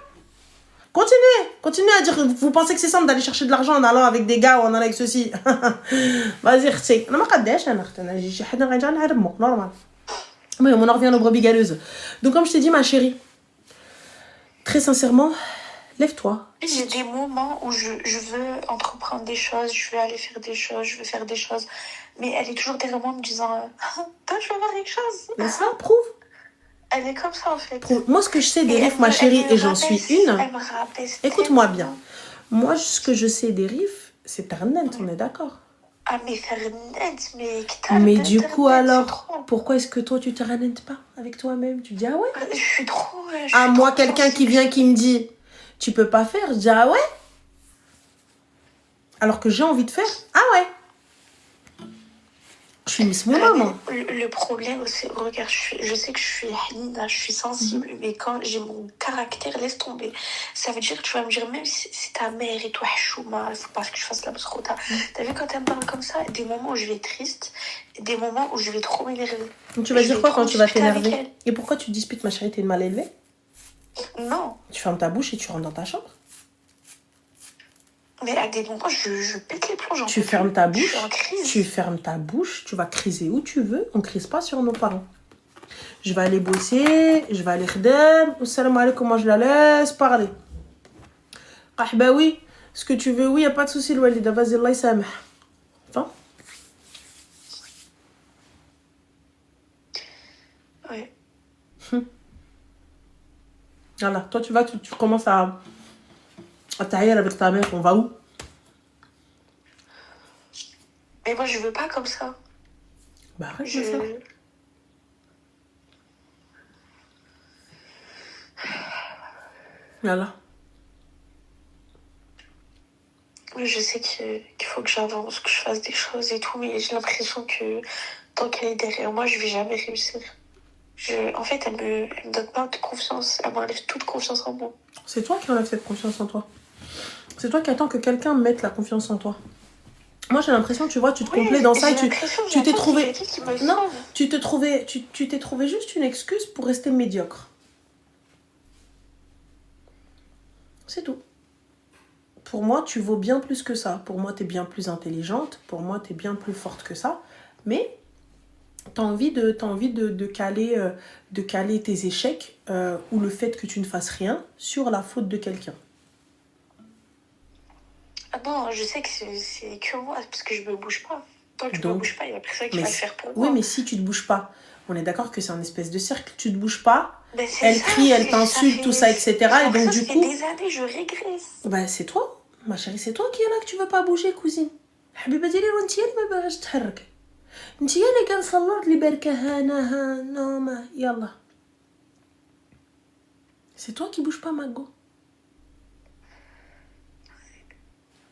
Continuez à dire, vous pensez que c'est simple d'aller chercher de l'argent en allant avec des gars ou en allant avec ceci. Vas-y, c'est. Normal. Mais on en revient aux brebis galeuses. Donc, comme je t'ai dit, ma chérie, très sincèrement, lève-toi. J'ai des moments où je veux entreprendre des choses, je veux aller faire des choses, je veux faire des choses. Mais elle est toujours derrière moi en me disant toi, je veux faire quelque chose. Mais ça, prouve. Elle est comme ça, en fait. Moi, ce que je sais des riffs, ma chérie, et j'en suis une. Elle me rabaisse. Écoute-moi bien. Moi, ce que je sais des riffs, c'est Tarnent, on est d'accord. Ah, mais Tarnent, mais du coup, alors, pourquoi est-ce que toi, tu Tarnent pas avec toi-même? Tu dis, ah ouais? Je suis trop... moi, quelqu'un qui vient qui me dit, tu peux pas faire, je dis, ah ouais? Alors que j'ai envie de faire, ah ouais? Je suis Miss Mouna, moi. Le problème, c'est, regarde, je sais que je suis Hanina, je suis sensible, mais quand j'ai mon caractère, laisse tomber. Ça veut dire que tu vas me dire, même si ta mère et toi, chouma, il faut pas que je fasse la bsrota. T'as vu quand elle me parle comme ça, des moments où je vais être triste, des moments où je vais trop m'énerver. Tu vas dire quoi quand tu vas t'énerver? Et pourquoi tu te disputes, ma chérie, t'es mal élevée? Non. Tu fermes ta bouche et tu rentres dans ta chambre. Mais à des moments, je pète les plombs. Tu fermes ta bouche. Je suis en crise. Tu fermes ta bouche. Tu vas criser où tu veux. On ne crise pas sur nos parents. Je vais aller bosser. Je vais aller khedem. Salam alaikum, moi je la laisse parler. Ah bah oui. Ce que tu veux, oui, il n'y a pas de souci, le walida. Vas-y, Allah ysamah. Enfin. Ouais. Voilà. Toi, tu vas, tu commences à tailler avec ta mère. On va où? Mais moi, je veux pas comme ça. Bah arrête de ça. Voilà. Je sais qu'il faut que j'avance, que je fasse des choses et tout, mais j'ai l'impression que tant qu'elle est derrière moi, je vais jamais réussir. En fait, elle me donne pas de confiance, elle m'enlève toute confiance en moi. C'est toi qui enlèves cette confiance en toi. C'est toi qui attends que quelqu'un mette la confiance en toi. Moi, j'ai l'impression, tu vois, tu te complais dans ça et tu t'es trouvé... Non, tu t'es trouvé juste une excuse pour rester médiocre. C'est tout. Pour moi, tu vaux bien plus que ça. Pour moi, t'es bien plus intelligente. Pour moi, t'es bien plus forte que ça. Mais t'as envie de caler tes échecs ou le fait que tu ne fasses rien sur la faute de quelqu'un. Ah non, je sais que c'est que moi, parce que je me bouge pas. Tant que je me bouge pas, il y a personne qui va le faire pour moi. Oui, mais si tu te bouges pas, on est d'accord que c'est un espèce de cercle. Tu te bouges pas, elle crie, elle t'insulte, tout ça, etc. Et donc du coup... Ça fait des années, je régresse. Bah c'est toi, ma chérie, c'est toi qui est là que tu veux pas bouger, cousine. حبيبة ديالي وانتي اللي ما باغاش تحرك. انتي اللي كنصلر لي بركة هنا نومه يلا. C'est toi qui bouge pas, Mago.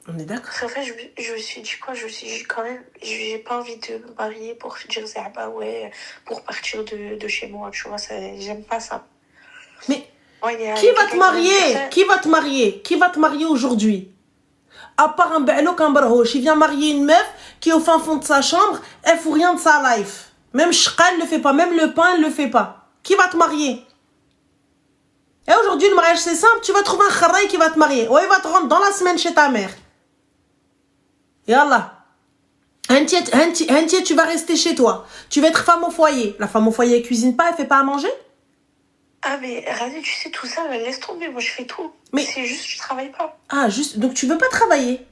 On est d'accord. En fait, je me suis dit quoi? Je me suis dit quand même, j'ai pas envie de me marier pour dire bah ouais, pour partir de chez moi, tu vois, j'aime pas ça. Mais qui va te marier? Qui va te marier? Qui va te marier aujourd'hui? À part un ba'louk, un barhoche, il vient marier une meuf qui est au fin fond de sa chambre, elle fout rien de sa life. Même Shqa, elle le fait pas, même le pain, elle le fait pas. Qui va te marier? Et aujourd'hui, le mariage, c'est simple, tu vas trouver un kharraï qui va te marier. Ouais, il va te rendre dans la semaine chez ta mère. Yallah. Tu vas rester chez toi. Tu vas être femme au foyer. La femme au foyer, elle cuisine pas, elle fait pas à manger. Ah mais Rani, tu sais tout ça, laisse tomber, moi je fais tout. Mais c'est juste, je travaille pas. Ah, juste, donc tu veux pas travailler?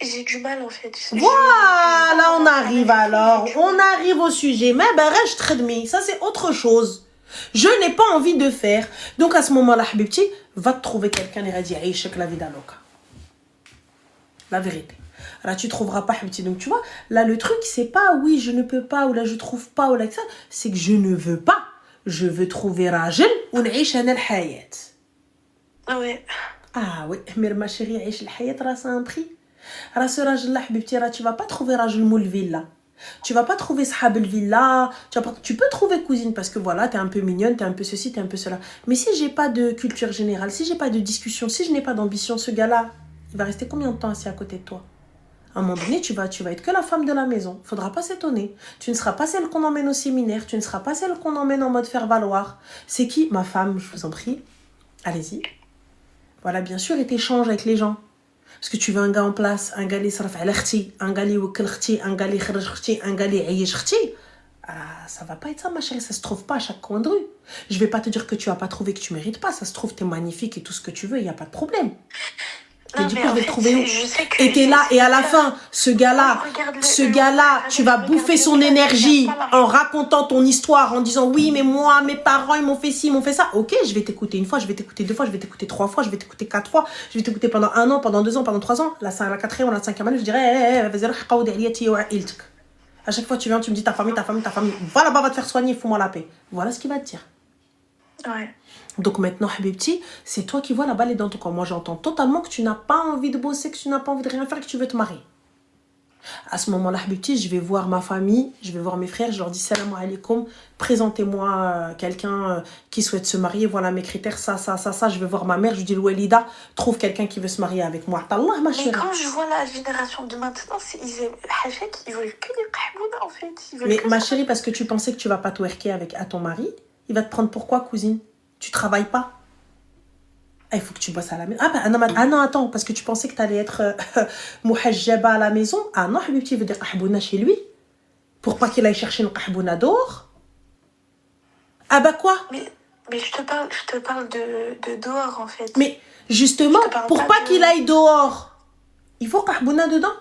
J'ai du mal en fait. Voilà, on arrive alors. On arrive au sujet. Mais ben, reste très demi. Ça, c'est autre chose. Je n'ai pas envie de faire. Donc à ce moment-là, Habibti, va te trouver quelqu'un et va dire Aïchek la vida loca. La vérité. Là, tu trouveras pas Habibti. Donc tu vois, là, le truc, c'est pas oui, je ne peux pas, ou là, je trouve pas, ou là, ça. C'est que je ne veux pas. Je veux trouver Rajel ou n'aïch ana l'hayat. Ah ouais. Ah oui, mais ma chérie, aïch l'hayat, là, c'est un prix. Alors ce Rajel-là, Habibti, tu vas pas trouver Rajel moul villa. Tu vas pas trouver Sahab el villa. Tu peux trouver cousine parce que voilà, t'es un peu mignonne, t'es un peu ceci, t'es un peu cela. Mais si j'ai pas de culture générale, si j'ai pas de discussion, si je n'ai pas d'ambition, ce gars-là, il va rester combien de temps assis à côté de toi? À un moment donné, tu vas être que la femme de la maison. Faudra pas s'étonner. Tu ne seras pas celle qu'on emmène au séminaire. Tu ne seras pas celle qu'on emmène en mode faire valoir. C'est qui? Ma femme, je vous en prie. Allez-y. Voilà, bien sûr, et t'échanges avec les gens. Parce que tu veux un gars en place, un gars qui s'raf ala khti, un gars qui wakil khti, un gars qui khraj khti, un gars qui ayish khti. Ah, ça va pas être ça, ma chérie. Ça se trouve pas à chaque coin de rue. Je vais pas te dire que tu as pas trouvé, que tu mérites pas. Ça se trouve, t'es magnifique et tout ce que tu veux, il y a pas de problème. Mais du coup, je vais te trouver où? Et t'es là, et à la fin, ce gars-là, tu vas bouffer son énergie en racontant ton histoire, en disant oui, mais moi, mes parents, ils m'ont fait ci, ils m'ont fait ça. Ok, je vais t'écouter une fois, je vais t'écouter deux fois, je vais t'écouter trois fois, je vais t'écouter 4 fois, je vais t'écouter pendant 1 an, pendant 2 ans, pendant 3 ans. La 4e ou la 5e année, je dirais, vas-y, à chaque fois, tu viens, tu me dis ta famille. Va là-bas, va te faire soigner, fous-moi la paix. Voilà ce qu'il va te dire. Ouais. Donc maintenant, Habibti, c'est toi qui vois la balle est dans ton corps. Moi, j'entends totalement que tu n'as pas envie de bosser, que tu n'as pas envie de rien faire, que tu veux te marier. À ce moment-là, Habibti, je vais voir ma famille, je vais voir mes frères, je leur dis salam alaikum, présentez-moi quelqu'un qui souhaite se marier, voilà mes critères, ça. Je vais voir ma mère, je lui dis Louelida, trouve quelqu'un qui veut se marier avec moi. Allah, ma chérie. Mais quand je vois la génération de maintenant, ils veulent que des kahbouna en fait. Mais ma chérie, parce que tu pensais que tu vas pas twerker à ton mari, il va te prendre pourquoi, cousine? Tu travailles pas? Ah, il faut que tu bosses à la maison. Ah non, attends, parce que tu pensais que tu allais être muhajjaba à la maison. Ah non, Habibti veut dire kahbouna chez lui. Pour pas qu'il aille chercher une kahbouna dehors. Ah bah quoi? Mais je te parle de dehors en fait. Mais justement, pour pas qu'il aille dehors, il faut kahbouna dedans.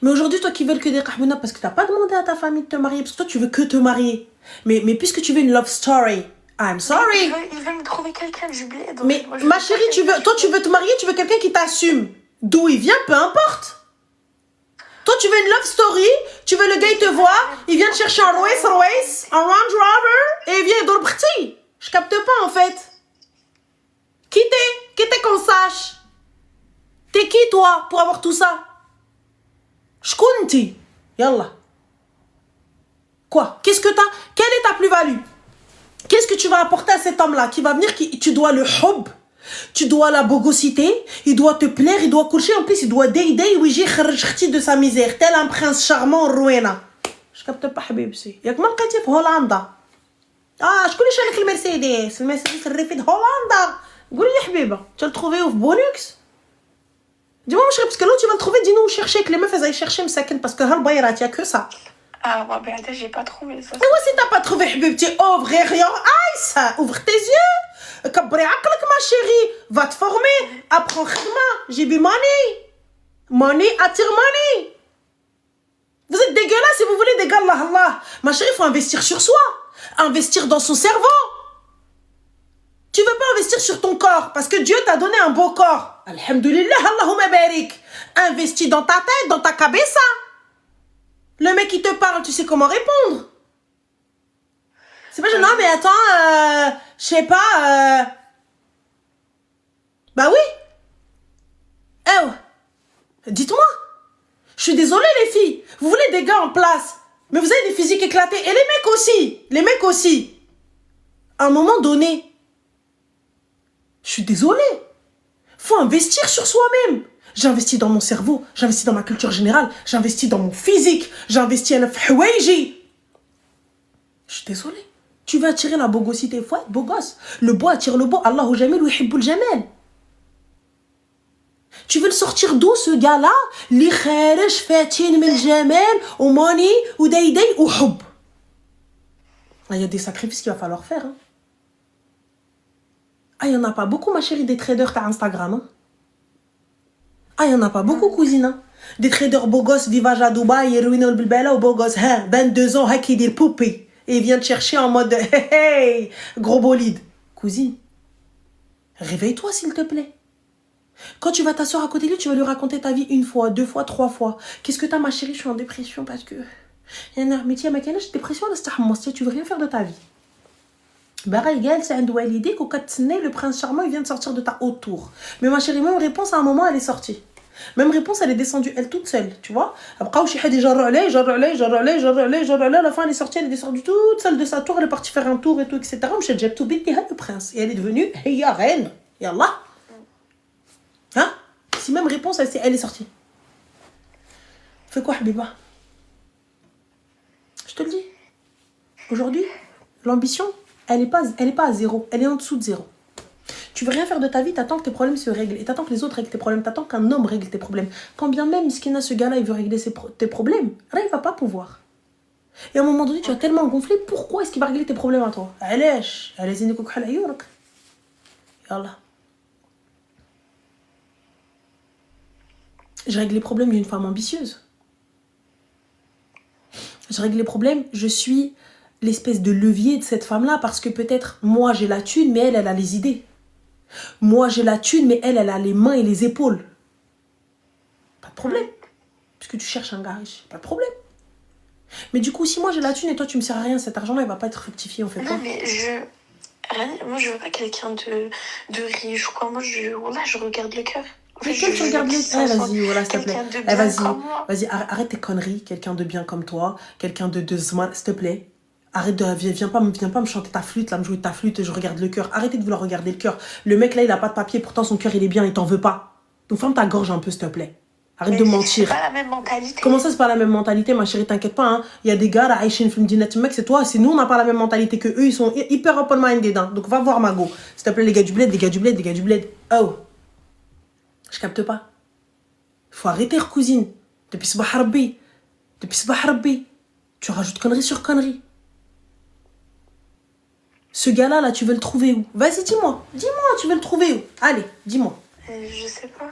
Mais aujourd'hui, toi qui veux que des kahbouna, parce que t'as pas demandé à ta famille de te marier, parce que toi tu veux que te marier. Mais puisque tu veux une love story, I'm sorry. Il veut me trouver quelqu'un du bled. Mais moi, ma chérie, tu veux te marier, tu veux quelqu'un qui t'assume. D'où il vient, peu importe. Toi, tu veux une love story, tu veux le gars, il te voit, il vient te chercher un Rolls-Royce, un Range Rover, et il vient de l'obkhti. Je capte pas, en fait. Qui t'es qu'on sache? T'es qui, toi, pour avoir tout ça? Shkunti. Yallah. Quoi? Qu'est-ce que t'as? Quelle est ta plus-value? Qu'est-ce que tu vas apporter à cet homme-là qui va venir, tu dois le hub, tu dois la bogosité, il doit te plaire, il doit coucher, en plus il doit day ويجي يخرج اختي de sa misère, tel un prince charmant روينة. Je capte pas حبيبتي. ياك ما لقيتي في هولندا. شكون اللي شارك المرسيدس؟ المرسيدس الريفي هولندا. قولي لي حبيبه، tu vas le trouver au Bonux? Dis-moi mon chéri, parce que là tu vas le trouver, dis-nous où chercher, que les meufs elles aillent chercher مساكن parce que هالبايرات y a que ça. Ah ouais, ben j'ai pas trouvé ça. Ouais, si t'as pas trouvé حبيبتي, ouvre your eyes, ouvre tes yeux, كبري عقلك ma chérie, va te former, apprends خدمة, j'ai du money attire money. Vous êtes dégueulasse si vous voulez des gars, Allah. Ma chérie, il faut investir sur soi, investir dans son cerveau. Tu veux pas investir sur ton corps parce que Dieu t'a donné un beau corps. Alhamdulillah, Allahumma barik. Investis dans ta tête, dans ta cabeza. Le mec qui te parle, tu sais comment répondre. C'est pas genre, non mais attends, je sais pas. Bah oui. Dites-moi. Je suis désolée les filles. Vous voulez des gars en place, mais vous avez des physiques éclatés. Et les mecs aussi. Les mecs aussi. À un moment donné, je suis désolée. Faut investir sur soi-même. J'investis dans mon cerveau, j'investis dans ma culture générale, j'investis dans mon physique, j'investis à la fhouaiji. Je suis désolée. Tu veux attirer la bogosité, faut être beau gosse. Le beau attire le beau. Allahu jamil wa yuhibbul jamal. Tu veux le sortir d'où ce gars-là? Li kharaj fatin min jamal ou money ou day ou hub. Il y a des sacrifices qu'il va falloir faire. Hein. Il n'y en a pas beaucoup, ma chérie, des traders par Instagram. Hein. Il n'y en a pas beaucoup, cousine. Hein. Des traders beaux gosses, vivage à Dubaï, et ruinent le bilbala ou beaux gosses, 22 ans, qui dit poupée. Et ils viennent te chercher en mode, hey, gros bolide. Cousine, réveille-toi, s'il te plaît. Quand tu vas t'asseoir à côté de lui, tu vas lui raconter ta vie 1 fois, 2 fois, 3 fois. Qu'est-ce que t'as, ma chérie? Je suis en dépression parce que... Mais tiens, ma chérie, je suis en dépression, tu veux rien faire de ta vie. Le prince charmant il vient de sortir de ta haute tour. Mais ma chérie, même réponse à un moment elle est sortie. Même réponse elle est descendue elle toute seule, tu vois. Après à la fin elle est sortie, elle est descendue toute seule de sa tour, elle est partie faire un tour et tout, etc. Le prince et elle est devenue Hiya reine. Yallah. Hein? Si même réponse elle est sortie. Fais quoi Habiba? Je te le dis. Aujourd'hui, l'ambition elle est pas à 0, elle est en dessous de 0. Tu veux rien faire de ta vie, t'attends que tes problèmes se règlent. Et t'attends que les autres règlent tes problèmes. T'attends qu'un homme règle tes problèmes. Quand bien même, ce gars-là, il veut régler tes problèmes, là, il va pas pouvoir. Et à un moment donné, tu vas tellement gonfler, pourquoi est-ce qu'il va régler tes problèmes à toi? Je règle les problèmes d'une femme ambitieuse. Je règle les problèmes, je suis... l'espèce de levier de cette femme-là parce que peut-être moi j'ai la thune mais elle a les idées. Moi j'ai la thune mais elle a les mains et les épaules. Pas de problème. Puisque tu cherches un gars riche, pas de problème. Mais du coup si moi j'ai la thune et toi tu me sers à rien, cet argent-là il va pas être fructifié, on fait quoi? Non mais moi je veux pas quelqu'un de riche ou quoi. Moi je regarde le cœur. Mais quel tu regardes les... vas-y, voilà, s'il te plaît. Vas-y, arrête tes conneries. Quelqu'un de bien comme toi, quelqu'un de smart, s'il te plaît. Arrête de... Viens pas me chanter ta flûte, là, me jouer ta flûte, je regarde le cœur. Arrêtez de vouloir regarder le cœur. Le mec, là, il a pas de papier, pourtant son cœur, il est bien, il t'en veut pas. Donc ferme ta gorge un peu, s'il te plaît. Arrête de mentir. C'est pas la même mentalité. Comment ça, c'est pas la même mentalité, ma chérie, t'inquiète pas, hein. Il y a des gars, là, Aïchine, Filmdinet, mec, c'est toi, c'est nous, on n'a pas la même mentalité que eux, ils sont hyper open-minded, hein. Donc va voir Mago. S'il te plaît, les gars du bled. Oh. Je capte pas. Faut arrêter, cousine. Depuis Sabah Rabbi. Tu rajoutes connerie sur connerie. Ce gars-là, là, tu veux le trouver où? Vas-y, dis-moi, tu veux le trouver où? Allez, dis-moi. Je sais pas.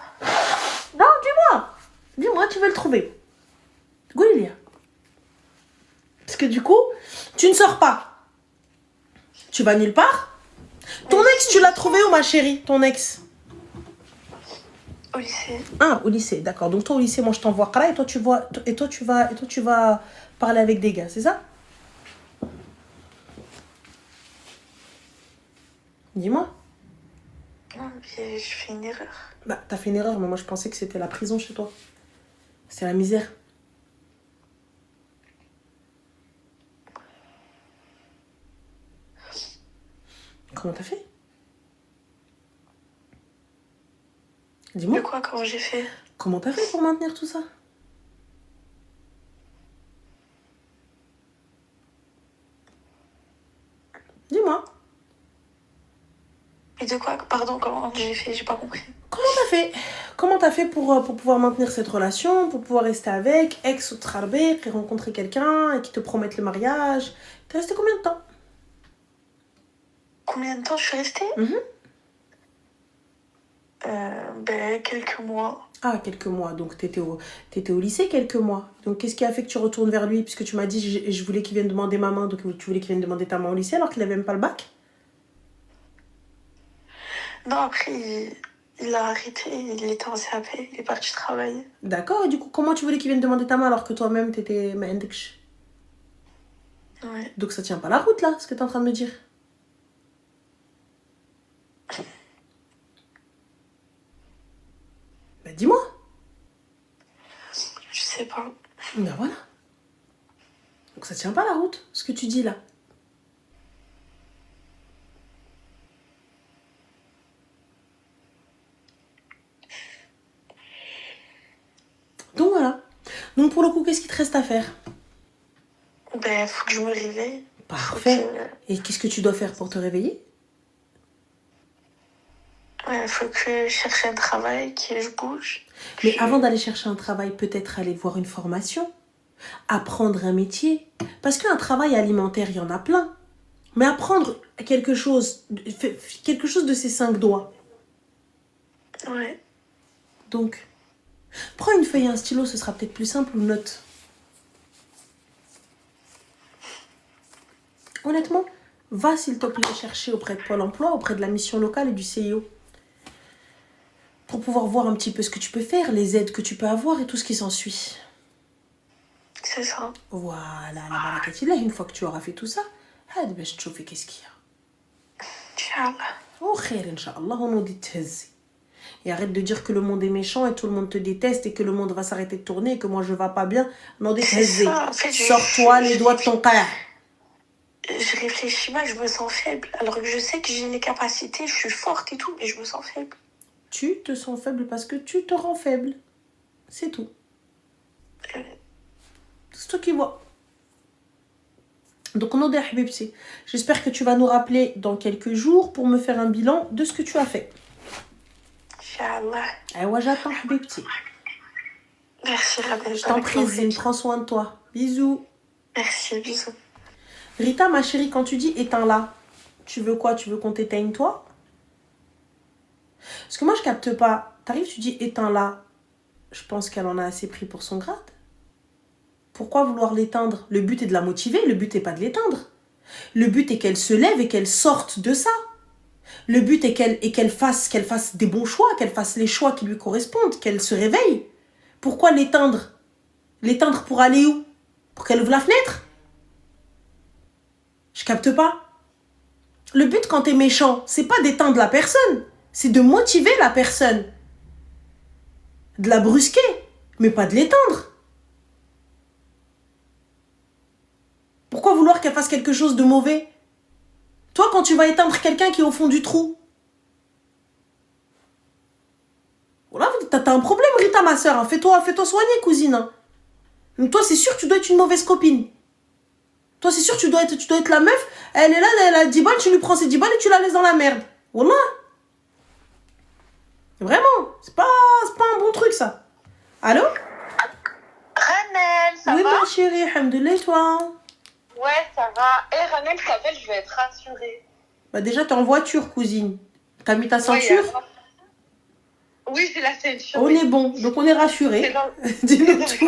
Non, dis-moi, tu veux le trouver où? Gouilia. Parce que du coup, tu ne sors pas. Tu vas nulle part. Ton ex, tu l'as trouvé où, ma chérie? Ton ex? Au lycée. Ah, au lycée, d'accord. Donc toi au lycée, moi je t'envoie Qara et toi tu vas parler avec des gars, c'est ça? Dis-moi. Non, mais je fais une erreur. Bah, t'as fait une erreur, mais moi je pensais que c'était la prison chez toi. C'est la misère. Comment t'as fait? Dis-moi. De quoi, comment j'ai fait? Comment t'as fait pour maintenir tout ça? Dis-moi. Et de quoi? Pardon, comment j'ai fait? J'ai pas compris. Comment t'as fait pour pouvoir maintenir cette relation, pour pouvoir rester avec, ex ou trarbé, et rencontrer quelqu'un et qui te promette le mariage? T'es resté combien de temps? Combien de temps je suis restée? Quelques mois. Ah, quelques mois. Donc, t'étais au lycée quelques mois. Donc, qu'est-ce qui a fait que tu retournes vers lui? Puisque tu m'as dit, je voulais qu'il vienne demander ma main, donc tu voulais qu'il vienne demander ta main au lycée alors qu'il avait même pas le bac? Non, après, il a arrêté, il était en CAP, il est parti travailler. D'accord. Et du coup, comment tu voulais qu'il vienne demander ta main alors que toi-même, t'étais... Ouais. Donc, ça tient pas la route, là, ce que t'es en train de me dire. Bah, dis-moi. Je sais pas. Ben voilà. Donc ça tient pas la route, ce que tu dis là. Donc voilà. Donc pour le coup, qu'est-ce qu'il te reste à faire? Faut que je me réveille. Parfait. Et qu'est-ce que tu dois faire pour te réveiller? Faut que je cherche un travail, que je bouge. Mais avant d'aller chercher un travail, peut-être aller voir une formation, apprendre un métier. Parce qu'un travail alimentaire, il y en a plein. Mais apprendre quelque chose de ses 5 doigts. Ouais. Donc, prends une feuille et un stylo, ce sera peut-être plus simple, ou note. Honnêtement, va s'il te plaît chercher auprès de Pôle emploi, auprès de la mission locale et du CIO. Pour pouvoir voir un petit peu ce que tu peux faire, les aides que tu peux avoir et tout ce qui s'ensuit. C'est ça. Voilà, la barakatillah, une fois que tu auras fait tout ça, je vais te chauffer qu'est-ce qu'il y a. Inch'Allah. Oh, khair, Inch'Allah, on nous dit tezzi. Et arrête de dire que le monde est méchant et tout le monde te déteste et que le monde va s'arrêter de tourner et que moi je vais pas bien. Non, des tezzi. En fait, Sors-toi les doigts de ton père. Je réfléchis mal, je me sens faible. Alors que je sais que j'ai les capacités, je suis forte et tout, mais je me sens faible. Tu te sens faible parce que tu te rends faible. C'est tout. C'est toi qui vois. Donc, on a des. J'espère que tu vas nous rappeler dans quelques jours pour me faire un bilan de ce que tu as fait. Inch'Allah. Eh ouais, j'attends, Habibti. Merci, Rabbi. Je t'en prie, Zine, prends soin de toi. Bisous. Merci, bisous. Rita, ma chérie, quand tu dis éteins-la, tu veux quoi? Tu veux qu'on t'éteigne toi? Parce que moi, je capte pas. T'arrives, tu dis éteins-la. Je pense qu'elle en a assez pris pour son grade. Pourquoi vouloir l'éteindre? Le but est de la motiver, le but n'est pas de l'éteindre. Le but est qu'elle se lève et qu'elle sorte de ça. Le but est qu'elle fasse des bons choix, qu'elle fasse les choix qui lui correspondent, qu'elle se réveille. Pourquoi l'éteindre? L'éteindre pour aller où? Pour qu'elle ouvre la fenêtre? Je capte pas. Le but quand t'es méchant, c'est pas d'éteindre la personne, c'est de motiver la personne. De la brusquer, mais pas de l'éteindre. Pourquoi vouloir qu'elle fasse quelque chose de mauvais? Toi, quand tu vas éteindre quelqu'un qui est au fond du trou, voilà, t'as un problème, Rita, ma soeur. Hein. Fais-toi soigner, cousine. Hein. Donc, toi, c'est sûr que tu dois être une mauvaise copine. Toi, c'est sûr que tu dois être la meuf. Elle est là, elle a 10 balles, tu lui prends ses 10 balles et tu la laisses dans la merde. Wallah. Vraiment, c'est pas un bon truc, ça. Allô? Ranel, ça oui, va? Oui, ma chérie, alhamdoulilah, toi? Ouais, ça va. Hé, Ranel, je t'appelle, je vais être rassurée. Bah déjà, t'es en voiture, cousine. T'as mis ta ceinture? Oui, j'ai la ceinture. On est bon, donc on est rassurés. Dis-nous tout.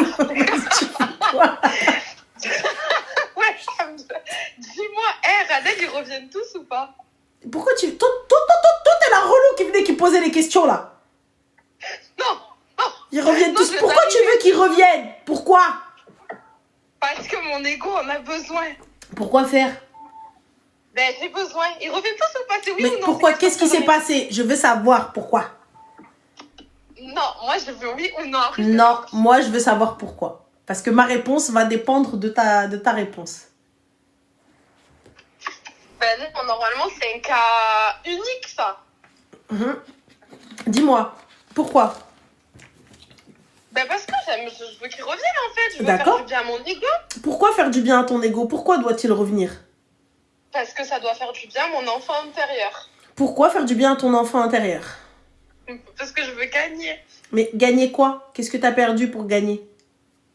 Ouais, dis-moi, hé, Ranel, ils reviennent tous ou pas? Pourquoi tu... Toi, t'es la relou qui posait les questions, là. Non, Ils reviennent Non, tous. je Pourquoi tu veux qu'ils reviennent? Pourquoi? Parce que mon ego en a besoin. Pourquoi faire? Ben, j'ai besoin. Ils reviennent tous au passé, oui Mais ou non? pourquoi? C'est Qu'est-ce qui s'est question passé? Je veux savoir pourquoi. Non, moi je veux oui ou non. Après, Non, moi je veux savoir pourquoi. Parce que ma réponse va dépendre de ta réponse. Ben non, normalement c'est un cas unique ça. Mhm. Dis-moi, pourquoi? Ben parce que je veux qu'ils reviennent en fait. Je veux D'accord. faire du bien à mon ego. Pourquoi faire du bien à ton ego? Pourquoi doit-il revenir? Parce que ça doit faire du bien à mon enfant intérieur. Pourquoi faire du bien à ton enfant intérieur? Parce que je veux gagner. Mais gagner quoi? Qu'est-ce que tu as perdu pour gagner?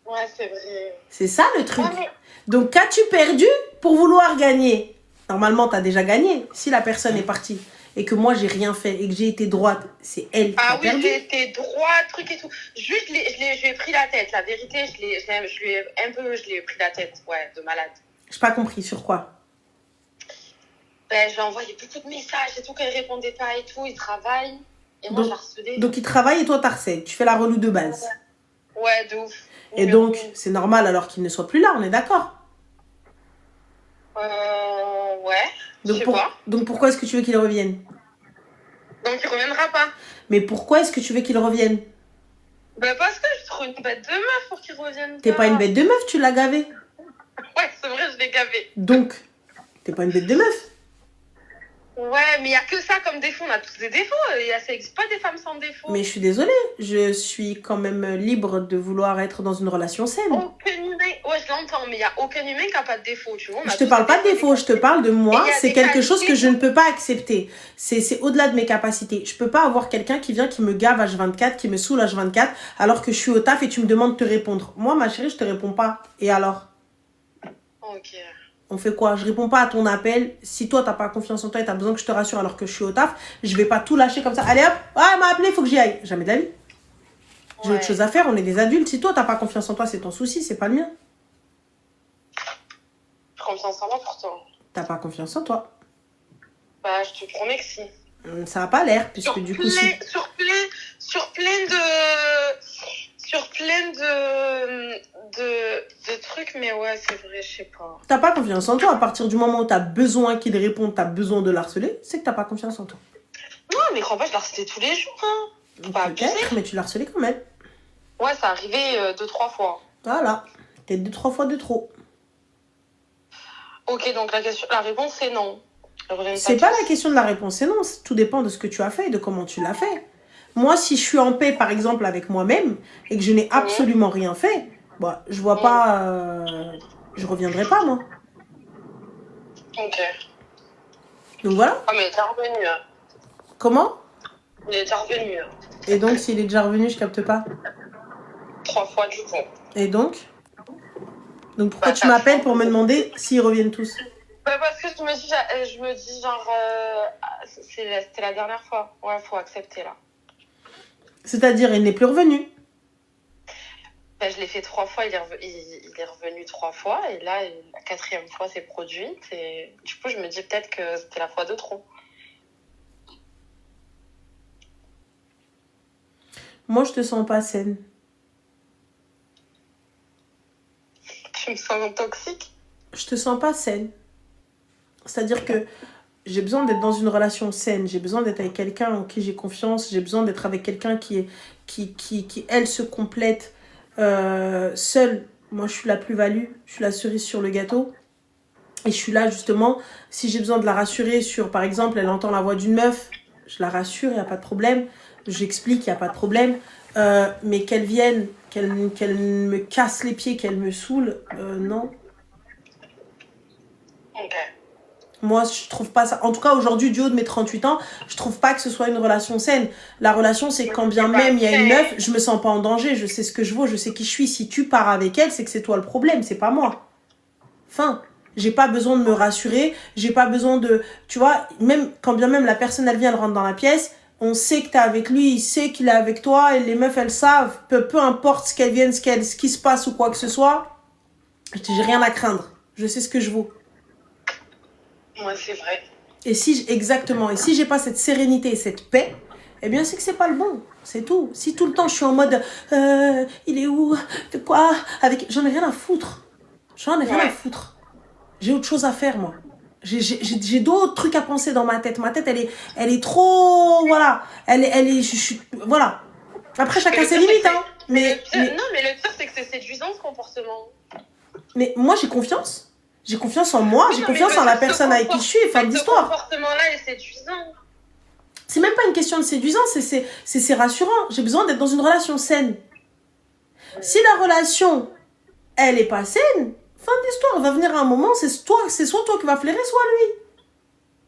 Ouais, c'est vrai. C'est ça le truc. Ouais, mais... Donc qu'as-tu perdu pour vouloir gagner? Normalement, tu as déjà gagné. Si la personne est partie et que moi, j'ai rien fait et que j'ai été droite, c'est elle qui Ah a oui, perdu. j'ai été droite, truc et tout. Juste, je lui ai pris la tête. La vérité, je lui ai pris la tête. Ouais, de malade. J'ai pas compris sur quoi. Ben, j'ai envoyé beaucoup de messages et tout, qu'elle répondait pas et tout. Il travaille. Et moi, je la harcelais. Donc il travaille et toi t'harcèles. Tu fais la relou de base. Ouais, de ouf. Et donc, c'est normal alors qu'il ne soit plus là, on est d'accord. Ouais. Je sais pas. Donc pourquoi est-ce que tu veux qu'il revienne? Donc, il reviendra pas. Mais pourquoi est-ce que tu veux qu'il revienne? Ben, parce que je trouve une bête de meuf pour qu'il revienne. T'es pas une bête de meuf, tu l'as gavé. Ouais, c'est vrai, je l'ai gavé. Donc, t'es pas une bête de meuf. Ouais, mais il n'y a que ça comme défaut. On a tous des défauts. Ça n'existe pas des femmes sans défauts. Mais je suis désolée, je suis quand même libre de vouloir être dans une relation saine. Aucun humain, ouais, je l'entends, mais il n'y a aucun humain qui n'a pas de défaut, tu vois. Je te parle pas de défaut, je te parle de moi. Et il y a C'est des quelque chose que qualités. je ne peux pas accepter. C'est au-delà de mes capacités. Je peux pas avoir quelqu'un qui vient, qui me gave H24, qui me saoule H24, alors que je suis au taf et tu me demandes de te répondre. Moi, ma chérie, je te réponds pas. Et alors? Ok. On fait quoi? Je réponds pas à ton appel. Si toi, t'as pas confiance en toi et t'as besoin que je te rassure alors que je suis au taf, je vais pas tout lâcher comme ça. Allez hop, ah, elle m'a appelé, il faut que j'y aille. Jamais de la vie. J'ai autre chose à faire, on est des adultes. Si toi, t'as pas confiance en toi, c'est ton souci, c'est pas le mien. J'ai confiance en moi pourtant. T'as pas confiance en toi. Bah, je te promets que si. Ça a pas l'air, puisque du coup, si... Sur plein de trucs, mais ouais, c'est vrai, je sais pas. T'as pas confiance en toi. À partir du moment où t'as besoin qu'il réponde, t'as besoin de l'harceler, c'est que t'as pas confiance en toi. Non, mais crois pas, je la harcelais tous les jours, hein. Pas abusé. Peut-être, mais tu l'as harcelé quand même. Ouais, ça arrivait 2-3 fois. Voilà. Peut-être 2-3 fois de trop. Ok, donc la réponse c'est non. C'est pas la question de la réponse, c'est non. Tout dépend de ce que tu as fait et de comment tu l'as fait. Moi, si je suis en paix, par exemple, avec moi-même, et que je n'ai absolument rien fait, bah, je vois pas... je reviendrai pas, moi. Ok. Donc voilà. Ah, mais il est déjà revenu. Hein. Comment? Il est déjà revenu. Hein. Et donc, s'il est déjà revenu, je capte pas. 3 fois du coup. Et donc pourquoi tu m'appelles pour me demander s'ils reviennent tous? Bah parce que je me dis genre... c'était la dernière fois. Ouais, faut accepter là. C'est-à-dire, il n'est plus revenu. Bah, je l'ai fait 3 fois, il est revenu 3 fois. Et là, la 4e fois s'est produite. Et du coup, je me dis peut-être que c'était la fois de trop. Moi, je te sens pas saine. Tu me sens toxique? Je te sens pas saine. C'est-à-dire que j'ai besoin d'être dans une relation saine. J'ai besoin d'être avec quelqu'un en qui j'ai confiance. J'ai besoin d'être avec quelqu'un qui elle, se complète. Seule, moi, je suis la plus-value. Je suis la cerise sur le gâteau. Et je suis là, justement, si j'ai besoin de la rassurer sur, par exemple, elle entend la voix d'une meuf, je la rassure, il n'y a pas de problème. J'explique, il n'y a pas de problème. Mais qu'elle vienne, qu'elle me casse les pieds, qu'elle me saoule, non. Ok. Moi, je trouve pas ça. En tout cas, aujourd'hui, du haut de mes 38 ans, je trouve pas que ce soit une relation saine. La relation, c'est quand bien même il y a une meuf, je me sens pas en danger, je sais ce que je vaux, je sais qui je suis. Si tu pars avec elle, c'est que c'est toi le problème, c'est pas moi. Enfin, j'ai pas besoin de me rassurer, j'ai pas besoin de... Tu vois, même quand bien même la personne, elle vient, elle rentre dans la pièce, on sait que t'es avec lui, il sait qu'il est avec toi, et les meufs, elles savent, peu importe ce qu'elles viennent, ce qui se passe ou quoi que ce soit, j'ai rien à craindre. Je sais ce que je vaux. Ouais, c'est vrai. Exactement. Et si j'ai pas cette sérénité et cette paix, eh bien c'est que c'est pas le bon. C'est tout. Si tout le temps je suis en mode il est où? De quoi? Avec... J'en ai rien à foutre. J'en ai rien à foutre. J'ai autre chose à faire, moi. J'ai d'autres trucs à penser dans ma tête. Ma tête, elle est trop... Voilà. Elle est voilà. Après, chacun ses limites, hein. Non, mais le pire, c'est que c'est séduisant, ce comportement. Mais moi, j'ai confiance. J'ai confiance en moi. J'ai confiance en la personne avec qui je suis. Fin d'histoire. Ce comportement-là est séduisant. C'est même pas une question de séduisance. C'est rassurant. J'ai besoin d'être dans une relation saine. Si la relation, elle est pas saine... Fin d'histoire, il va venir un moment, c'est soit toi qui va flairer, soit lui.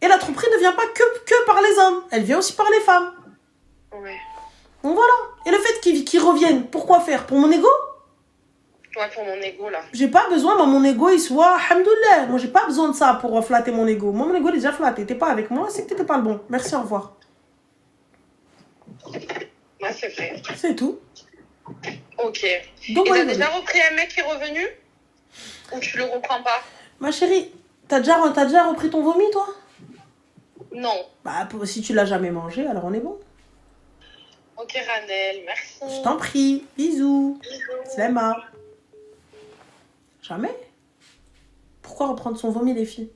Et la tromperie ne vient pas que par les hommes, elle vient aussi par les femmes. Ouais. Donc voilà. Et le fait qu'ils reviennent, pourquoi faire? Pour mon ego? Ouais, pour mon ego, là. J'ai pas besoin, moi, mon ego, il soit, alhamdoulilah. Moi, j'ai pas besoin de ça pour flatter mon ego. Moi, mon ego, il est déjà flatté. T'es pas avec moi, c'est que t'étais pas le bon. Merci, au revoir. Ouais, c'est vrai. C'est tout. Ok. Donc, et t'as déjà repris un mec qui est revenu? Ou tu le reprends pas? Ma chérie, t'as déjà repris ton vomi, toi? Non. Bah, si tu l'as jamais mangé, alors on est bon. Ok, Ranel, merci. Je t'en prie. Bisous. Slema. Jamais. Pourquoi reprendre son vomi, les filles?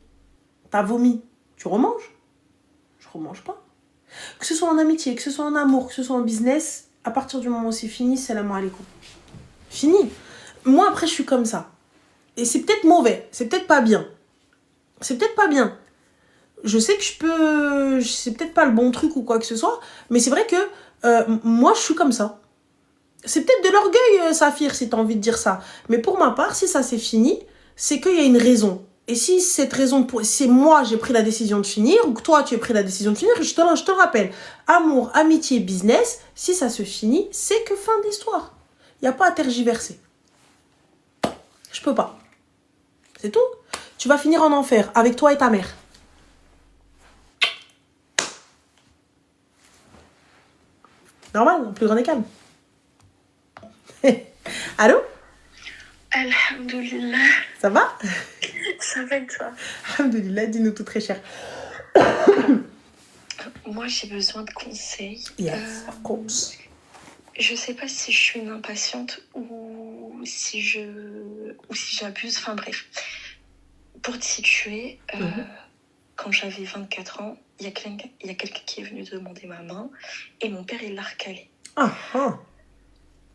T'as vomi, tu remanges? Je remange pas. Que ce soit en amitié, que ce soit en amour, que ce soit en business, à partir du moment où c'est fini, salam alaikum. Fini. Moi, après, je suis comme ça. Et c'est peut-être mauvais, c'est peut-être pas bien. C'est peut-être pas bien. Je sais que c'est peut-être pas le bon truc ou quoi que ce soit, mais c'est vrai que moi, je suis comme ça. C'est peut-être de l'orgueil, Saphir, si t'as envie de dire ça. Mais pour ma part, si ça c'est fini, c'est qu'il y a une raison. Et si cette raison, c'est moi, j'ai pris la décision de finir, ou que toi, tu as pris la décision de finir, je te rappelle, amour, amitié, business, si ça se finit, c'est que fin d'histoire. Il n'y a pas à tergiverser. Je peux pas. C'est tout. Tu vas finir en enfer avec toi et ta mère. Normal, plus grand des calmes. Allô? Alhamdoulilah. Ça va? Ça va et toi? Alhamdoulilah, dis-nous tout très cher. Moi, j'ai besoin de conseils. Yes, of course. Je sais pas si je suis une impatiente ou si j'abuse. Enfin bref. Pour te situer, quand j'avais 24 ans, il y a quelqu'un qui est venu demander ma main et mon père, il l'a recalé.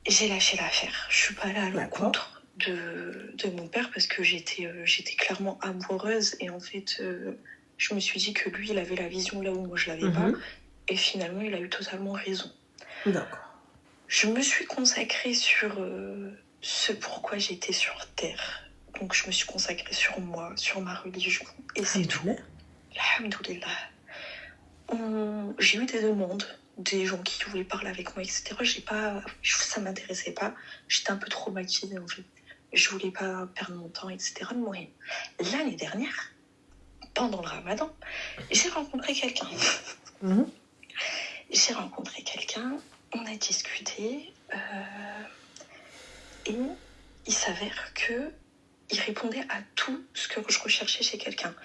J'ai lâché l'affaire. Je suis pas allée à l'encontre de mon père parce que j'étais clairement amoureuse et en fait, je me suis dit que lui, il avait la vision là où moi je l'avais pas et finalement, il a eu totalement raison. D'accord. Je me suis consacrée sur ce pourquoi j'étais sur Terre. Donc, je me suis consacrée sur moi, sur ma religion et c'est tout. Alhamdoulilah. J'ai eu des demandes, des gens qui voulaient parler avec moi, etc. Ça m'intéressait pas. J'étais un peu traumatisée, en fait. Je voulais pas perdre mon temps, etc. Mais l'année dernière, pendant le ramadan, j'ai rencontré quelqu'un. J'ai rencontré quelqu'un, on a discuté, et il s'avère que il répondait à tout ce que je recherchais chez quelqu'un.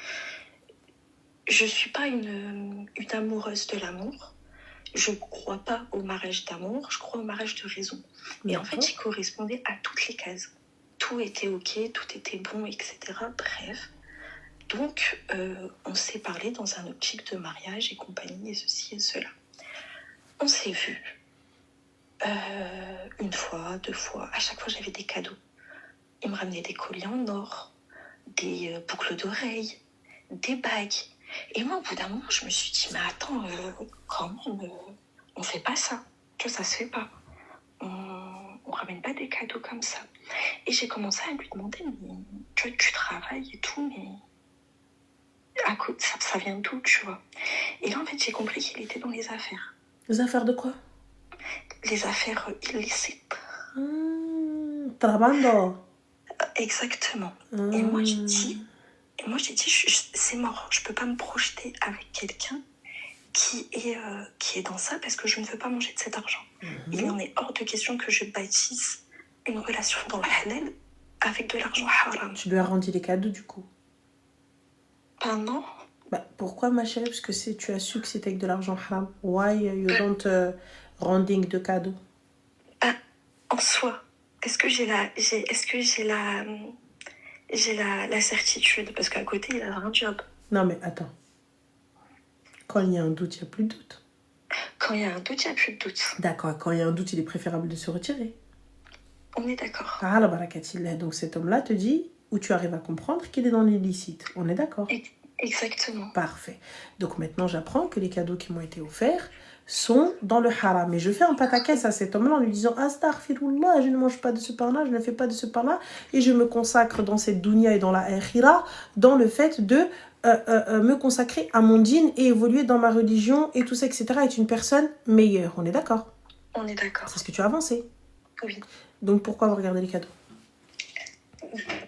Je suis pas une amoureuse de l'amour. Je crois pas au mariage d'amour, je crois au mariage de raison. Et en fait, il correspondait à toutes les cases. Tout était ok, tout était bon, etc. Bref. Donc, on s'est parlé dans un optique de mariage et compagnie, et ceci et cela. On s'est vus. Une fois, 2 fois. À chaque fois, j'avais des cadeaux. Il me ramenait des colliers en or, des boucles d'oreilles, des bagues. Et moi, au bout d'un moment, je me suis dit, mais attends, quand même, on fait pas ça. Tu vois, ça se fait pas. On ramène pas des cadeaux comme ça. Et j'ai commencé à lui demander, mais tu travailles et tout, mais ça vient d'où, tu vois. Et là, en fait, j'ai compris qu'il était dans les affaires. Les affaires de quoi? Les affaires illicites. Trabando. Exactement. Et moi, j'ai dit, c'est mort. Je peux pas me projeter avec quelqu'un qui est dans ça parce que je ne veux pas manger de cet argent. Il en est hors de question que je bâtisse une relation dans le halal avec de l'argent haram. Tu lui as rendu les cadeaux, du coup? Ben non. Bah, pourquoi, ma chérie? Parce que tu as su que c'était avec de l'argent haram. Why you don't rending de cadeaux? Ah, en soi, est-ce que j'ai la certitude? Parce qu'à côté, il a un job. Non, mais attends. Quand il y a un doute, il n'y a plus de doute. Quand il y a un doute, il n'y a plus de doute. D'accord. Quand il y a un doute, il est préférable de se retirer. On est d'accord. Ah, la barakatillah. Donc cet homme-là te dit, ou tu arrives à comprendre qu'il est dans l'illicite. On est d'accord? Exactement. Parfait. Donc maintenant, j'apprends que les cadeaux qui m'ont été offerts sont dans le haram. Et je fais un pataquès à cet homme-là en lui disant Astaghfirullah, je ne mange pas de ce pain-là, je ne fais pas de ce pain-là. Et je me consacre dans cette dunya et dans la akhira, dans le fait de me consacrer à mon dîn et évoluer dans ma religion et tout ça, etc. Être une personne meilleure. On est d'accord? On est d'accord. C'est ce que tu as avancé. Oui. Donc pourquoi vous regardez les cadeaux?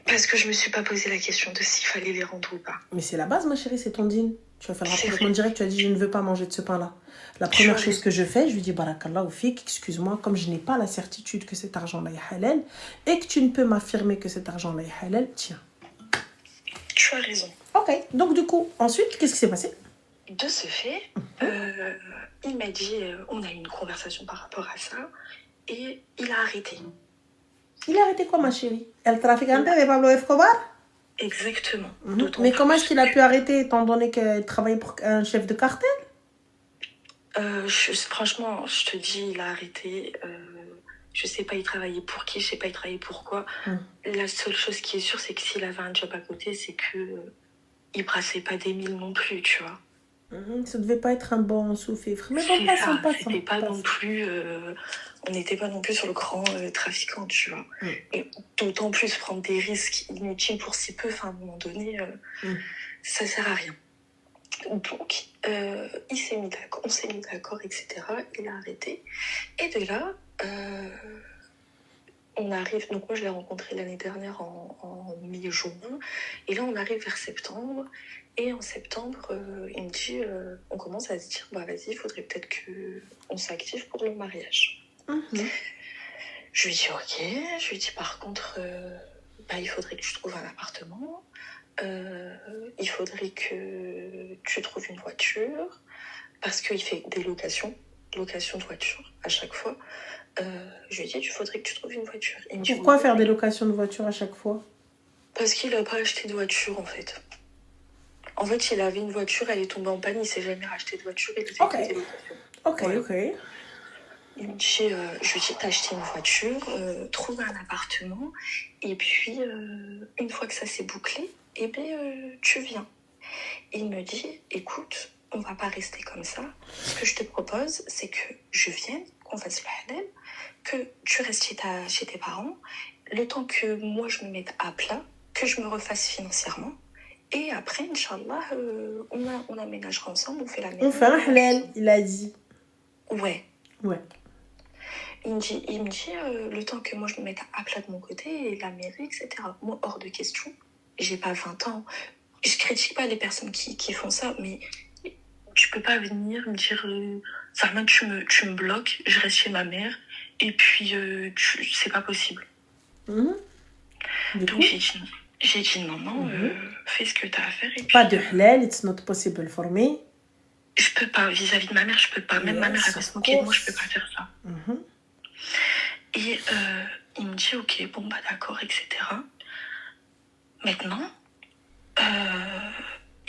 Parce que je me suis pas posé la question de s'il fallait les rendre ou pas. Mais c'est la base, ma chérie, c'est ton dîn. Tu vas faire le C'est rapprochement vrai. direct, tu as dit je ne veux pas manger de ce pain-là. La Tu première as chose que je fais, je lui dis barakallah ou fik, excuse-moi, comme je n'ai pas la certitude que cet argent-là est halal et que tu ne peux m'affirmer que cet argent-là est halal, tiens. Tu as raison. Ok, donc du coup, ensuite, qu'est-ce qui s'est passé? De ce fait, il m'a dit, on a eu une conversation par rapport à ça, et il a arrêté. Il a arrêté quoi, ma chérie? El traficante de Pablo Escobar? Exactement. Mais comment est-ce qu'il a pu arrêter étant donné qu'il travaillait pour un chef de cartel? Franchement, je te dis, il a arrêté. Je sais pas, il travaillait pour qui, je sais pas, il travaillait pour quoi. La seule chose qui est sûre, c'est que s'il avait un job à côté, c'est que il brassait pas des mille non plus, tu vois. Ça devait pas être un bon sous-fifre. Mais C'est bon, ça, passons. c'était pas non plus... on n'était pas non plus sur le grand trafiquant, tu vois. Et d'autant plus prendre des risques inutiles pour si peu, enfin, à un moment donné, ça sert à rien. Donc, on s'est mis d'accord, etc. Il a arrêté. Et de là, on arrive... Donc moi, je l'ai rencontré l'année dernière en mi-juin. Et là, on arrive vers septembre. Et en septembre, il me dit... on commence à se dire, bah vas-y, il faudrait peut-être qu'on s'active pour le mariage. Je lui dis, ok. Je lui dis, par contre, il faudrait que tu trouves un appartement. Il faudrait que tu trouves une voiture parce qu'il fait des location de voiture à chaque fois. Je lui ai dit, il faudrait que tu trouves une voiture. Il me dit, Pourquoi faire des locations de voiture à chaque fois? Parce qu'il n'a pas acheté de voiture en fait. En fait, il avait une voiture, elle est tombée en panne, il s'est jamais racheté de voiture, il a fait que des locations. Ok. Il me dit, je lui dis, t'as acheté une voiture, trouve un appartement, et puis une fois que ça s'est bouclé, tu viens. Et il me dit, écoute, on va pas rester comme ça. Ce que je te propose, c'est que je vienne, qu'on fasse le halal, que tu restes chez tes parents, le temps que moi je me mette à plat, que je me refasse financièrement, et après, Inch'Allah, on aménagera ensemble, on fait la maison. On fait un halal, il a dit. Ouais. Il me dit le temps que moi je me mette à plat de mon côté, et la mairie, etc. Moi, hors de question. J'ai pas 20 ans. Je critique pas les personnes qui font ça, mais tu peux pas venir me dire Farman, tu me bloques, je reste chez ma mère, et puis c'est pas possible. Donc j'ai dit non, fais ce que t'as à faire. Et puis, pas de halal, it's not possible for me. Je peux pas, vis-à-vis de ma mère, je peux pas. Même ma mère, elle va se moquer de moi, je peux pas faire ça. Et il me dit, ok, bon, bah d'accord, etc. Maintenant,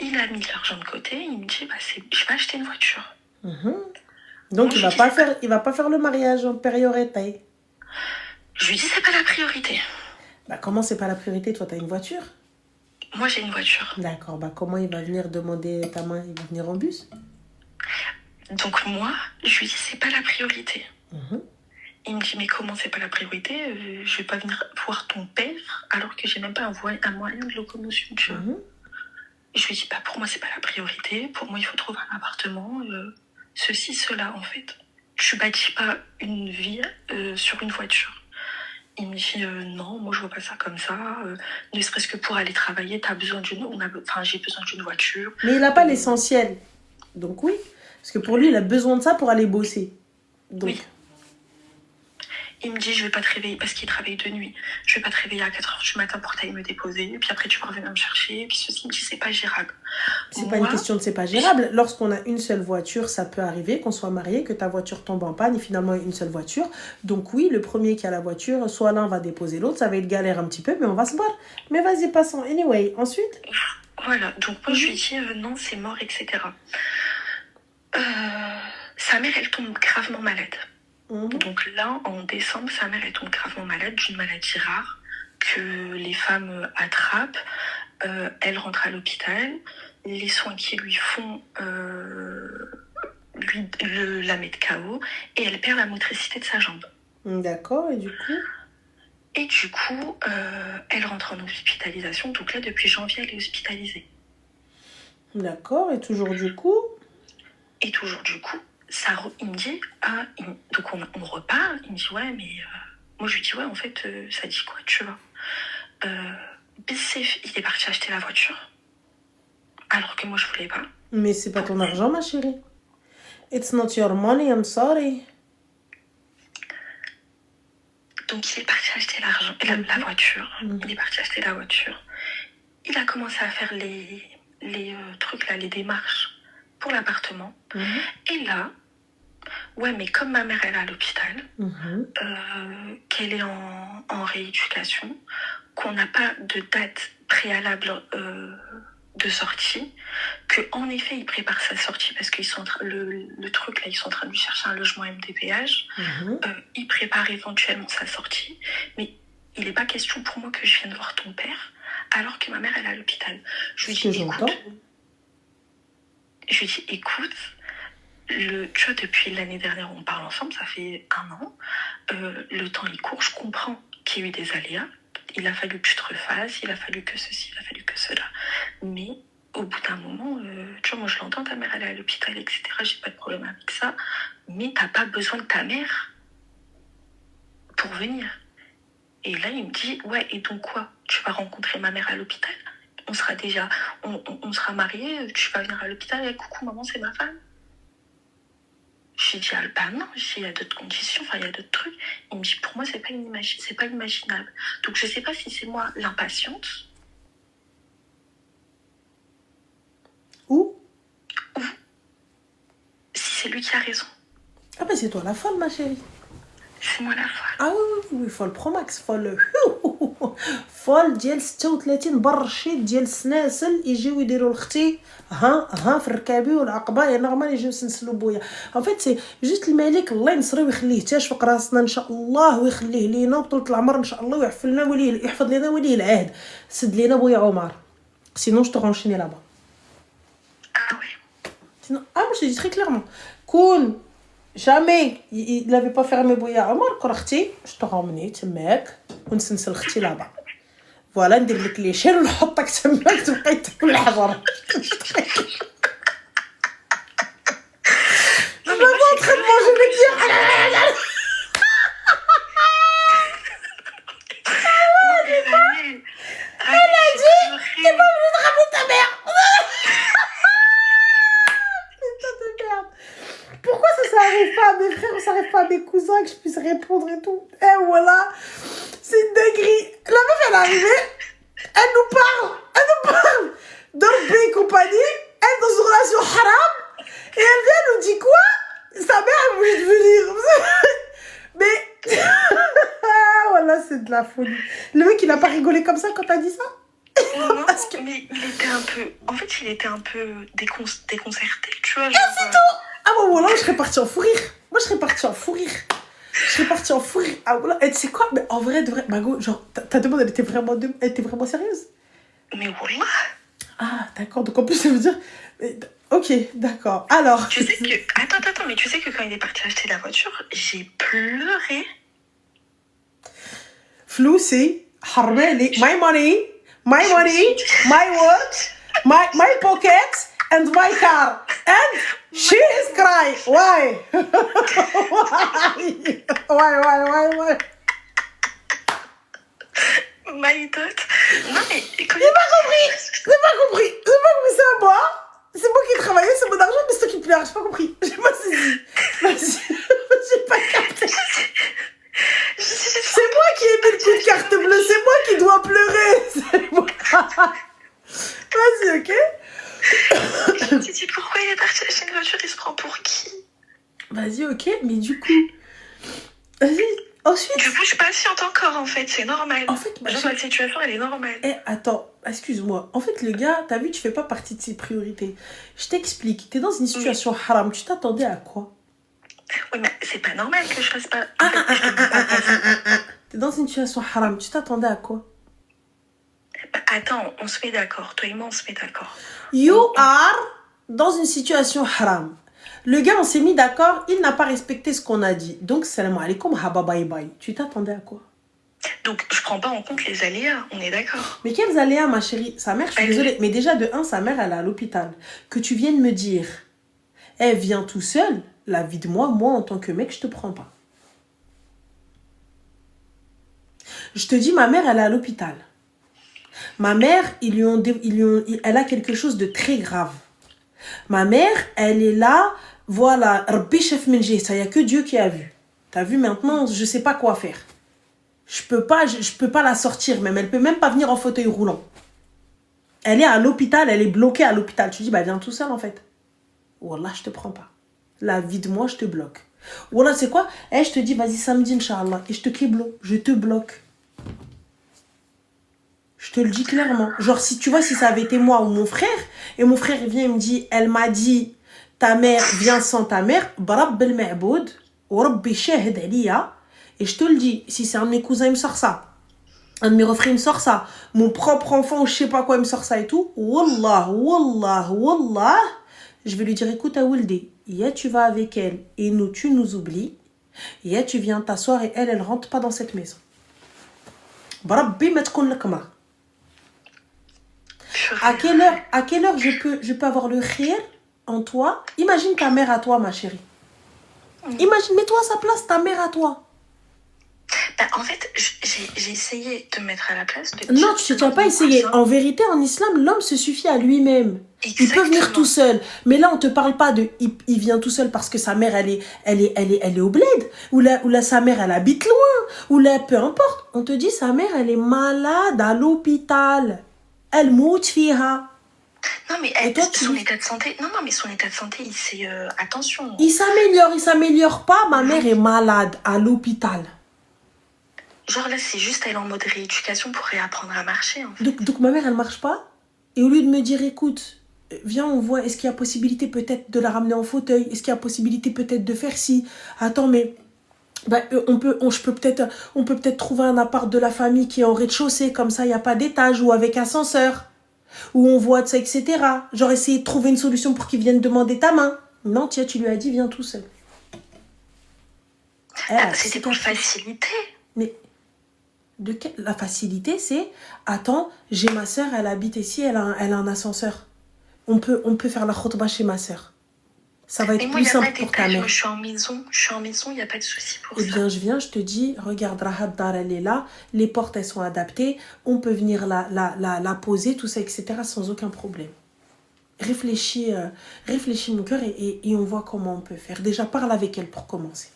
il a mis de l'argent de côté, il me dit, je vais acheter une voiture. Donc, il va pas faire le mariage en priorité. Je lui dis, c'est pas la priorité. Comment c'est pas la priorité? Toi, t'as une voiture? Moi, j'ai une voiture. D'accord, comment il va venir demander ta main? Il va venir en bus? Donc moi, je lui dis, c'est pas la priorité. Il me dit, mais comment c'est pas la priorité? Je vais pas venir voir ton père alors que j'ai même pas un moyen de locomotion, tu vois. Et je lui dis, pour moi, c'est pas la priorité. Pour moi, il faut trouver un appartement. Ceci, cela, en fait. Tu bâtis pas une vie sur une voiture. Il me dit, non, moi, je vois pas ça comme ça. Ne serait-ce que pour aller travailler, j'ai besoin d'une voiture. Mais il n'a pas l'essentiel. Donc oui. Parce que pour lui, il a besoin de ça pour aller bosser. Donc... Oui. Il me dit, je vais pas te réveiller, parce qu'il travaille de nuit. Je vais pas te réveiller à 4h du matin pour t'aller me déposer. Et puis après, tu vas revenir me chercher. Et puis ceci, il me dit, c'est pas gérable. C'est pas une question de c'est pas gérable. Lorsqu'on a une seule voiture, ça peut arriver qu'on soit marié, que ta voiture tombe en panne et finalement une seule voiture. Donc oui, le premier qui a la voiture, soit l'un va déposer l'autre, ça va être galère un petit peu, mais on va se battre. Mais vas-y, passons. Anyway, ensuite. Voilà, donc moi je lui dis non, c'est mort, etc. Sa mère, elle tombe gravement malade. Donc là, en décembre, sa mère, elle tombe gravement malade d'une maladie rare que les femmes attrapent. Elle rentre à l'hôpital. Les soins qu'ils lui font la mettent KO et elle perd la motricité de sa jambe. D'accord, et du coup elle rentre en hospitalisation. Donc là, depuis janvier, elle est hospitalisée. D'accord, et toujours du coup il me dit, donc on repart, il me dit, ouais, mais moi je lui dis, ouais, en fait, ça dit quoi, tu vois Bissef, il est parti acheter la voiture, alors que moi je voulais pas. Mais c'est pas ton argent, ma chérie. It's not your money, I'm sorry. Donc il est parti acheter la voiture, il est parti acheter la voiture. Il a commencé à faire les trucs là, les démarches pour l'appartement. Et là, ouais, mais comme ma mère elle est à l'hôpital, qu'elle est en rééducation, qu'on n'a pas de date préalable de sortie, qu'en effet il prépare sa sortie parce qu'ils sont le truc là, ils sont en train de lui chercher un logement MDPH. Il prépare éventuellement sa sortie, mais il n'est pas question pour moi que je vienne voir ton père alors que ma mère elle est à l'hôpital. Je lui dis écoute, tu vois, depuis l'année dernière on parle ensemble, ça fait 1 an, le temps il court, je comprends qu'il y a eu des aléas, il a fallu que tu te refasses, il a fallu que ceci, il a fallu que cela, mais au bout d'un moment, tu vois, moi je l'entends, ta mère elle est à l'hôpital, etc., j'ai pas de problème avec ça, mais t'as pas besoin de ta mère pour venir. Et là il me dit, ouais, et donc quoi, tu vas rencontrer ma mère à l'hôpital, on sera mariés, tu vas venir à l'hôpital, et coucou maman, c'est ma femme. J'ai dit, bah non, il y a d'autres conditions, il y a d'autres trucs. Il me dit, pour moi, c'est pas imaginable. Donc, je sais pas si c'est moi l'impatiente. Ou si c'est lui qui a raison. Ah, mais c'est toi la folle, ma chérie. C'est moi la folle. Ah oui, folle Pro Max, folle. فول ديال 36 برشيت ديال السناسل يجيو يديروا لختي ها في الركابي والعقبه يا نورمال يجيو يسنسلوا بويا ان فيت سي جوست الملك الله ينصرو ويخليه تاشفق راسنا ان شاء الله ويخليه لينا بطولة العمر ان شاء الله ويحفلنا وليه يحفظ لنا وليه العهد سد لينا بويا عمر sinon je te renchaîner là-bas. Ah oui. Sinon, moi je te dis très clairement كون jamais il n'avait pas fermé بويا عمر كرختي je te ramener تماك ونسنسل اختي là-bas. فوالا ندير لك لي شير ونحطك تماك تبقاي تاكل الحجر. Pourquoi ça arrive pas à mes frères, ça arrive pas à mes cousins que je puisse répondre et tout. Et voilà, c'est une dinguerie. La meuf elle est arrivée, elle nous parle d'Orbe et compagnie, elle est dans une relation haram, et elle vient nous dit quoi? Sa mère elle voulait devenir. Mais voilà, c'est de la folie. Le mec il a pas rigolé comme ça quand t'as dit ça? Non, mais il était un peu déconcerté, tu vois. Ah, c'est tout. Ah bon, voilà, je serais partie en fou rire. Ah voilà, et tu sais quoi? Mais en vrai, de vrai, Mago, genre, ta demande, elle était vraiment sérieuse? Mais voilà. Ah, d'accord, donc en plus, ça veut dire... Ok, d'accord, alors... Tu sais que... Attends, mais tu sais que quand il est parti acheter la voiture, j'ai pleuré. Floussi, Harmeli, my money, my watch, my pocket, and my car. And she is crying. Why? Why? My dot. Non, mais... J'ai pas compris, c'est à moi. C'est moi qui ai travaillé, c'est mon argent, mais c'est toi qui pleure, j'ai pas compris. J'ai pas saisi. J'ai pas capté. C'est moi qui ai mis le coup de carte bleue, c'est moi qui dois pleurer. C'est moi. Vas-y, ok? me dis pourquoi il est parti acheter une voiture, il se prend pour qui? Vas-y, ok, mais du coup... Vas-y, ensuite... Du coup, je suis patiente encore, en fait, c'est normal. En fait, genre, la situation, elle est normale. Attends, excuse-moi. En fait, le gars, t'as vu, tu fais pas partie de ses priorités. Je t'explique. T'es dans une situation haram. Tu t'attendais à quoi? Oui, mais c'est pas normal que je fasse pas... T'es dans une situation haram. Tu t'attendais à quoi? Attends, on se met d'accord. Toi et moi, on se met d'accord. You are dans une situation haram. Le gars, on s'est mis d'accord, il n'a pas respecté ce qu'on a dit. Donc, salam alaikum, haba bye bye. Tu t'attendais à quoi? Donc, je prends pas en compte les aléas, on est d'accord. Mais quels aléas, ma chérie? Sa mère, je suis désolée, mais déjà, de un, sa mère, elle est à l'hôpital. Que tu viennes me dire, elle vient tout seule, la vie de moi, en tant que mec, je te prends pas. Je te dis, ma mère, elle est à l'hôpital. Ma mère, elle a quelque chose de très grave. Ma mère, elle est là, voilà, Rabbi chef menjé, ça y a que Dieu qui a vu. T'as vu maintenant, je sais pas quoi faire. Je peux pas la sortir même, elle peut même pas venir en fauteuil roulant. Elle est à l'hôpital, elle est bloquée à l'hôpital. Tu dis, bah viens tout seul en fait. Wallah, je te prends pas. La vie de moi, je te bloque. Wallah, c'est quoi? Je te dis, vas-y samedi, Inch'Allah, et je te kiblo, je te bloque. Je te le dis clairement. Genre, si tu vois, si ça avait été moi ou mon frère, et mon frère vient et me dit, elle m'a dit, ta mère vient sans ta mère, barab bel ma'boud, ou rabbi shahid aliya, et je te le dis, si c'est un de mes cousins, il me sort ça. Un de mes refrains, il me sort ça. Mon propre enfant, ou je sais pas quoi, il me sort ça et tout. Wallah, je vais lui dire, écoute, Aouldi, tu vas avec elle, et nous, tu nous oublies. Tu viens t'asseoir et elle rentre pas dans cette maison. Barabbi matkun lakma. À quelle heure je peux avoir le khir en toi? Imagine ta mère à toi, ma chérie. Imagine, mets-toi à sa place, ta mère à toi. Bah, en fait, j'ai essayé de me mettre à la place. Non, tu n'as pas essayé. En vérité, en islam, l'homme se suffit à lui-même. Exactement. Il peut venir tout seul. Mais là, on ne te parle pas de... Il vient tout seul parce que sa mère, elle est au bled. Ou là, sa mère, elle habite loin. Ou là, peu importe. On te dit, sa mère, elle est malade à l'hôpital. Elle moute fiha. Non, mais son état de santé... Non, mais son état de santé, c'est... attention. Il s'améliore pas. Ma mère est malade à l'hôpital. Genre là, c'est juste elle en mode rééducation pour réapprendre à marcher. En fait. Donc ma mère, elle marche pas. Et au lieu de me dire, écoute, viens, on voit, est-ce qu'il y a possibilité peut-être de la ramener en fauteuil? Est-ce qu'il y a possibilité peut-être de faire ci? Attends, mais on peut peut-être trouver un appart de la famille qui est en rez-de-chaussée, comme ça, il n'y a pas d'étage, ou avec ascenseur, où on voit de ça, etc. Genre essayer de trouver une solution pour qu'ils viennent demander ta main. Non, tiens, tu lui as dit, viens tout seul. C'était pour faciliter. Mais... La facilité, c'est, attends, j'ai ma sœur, elle habite ici, elle a un ascenseur. On peut faire la khutba chez ma sœur. Ça va être plus simple pour ta mère. Je suis en maison, il n'y a pas de souci pour ça. Eh bien, je viens, je te dis, regarde, Rahad Dar, elle est là, les portes, elles sont adaptées, on peut venir la poser, tout ça, etc., sans aucun problème. Réfléchis mon cœur, et on voit comment on peut faire. Déjà, parle avec elle pour commencer.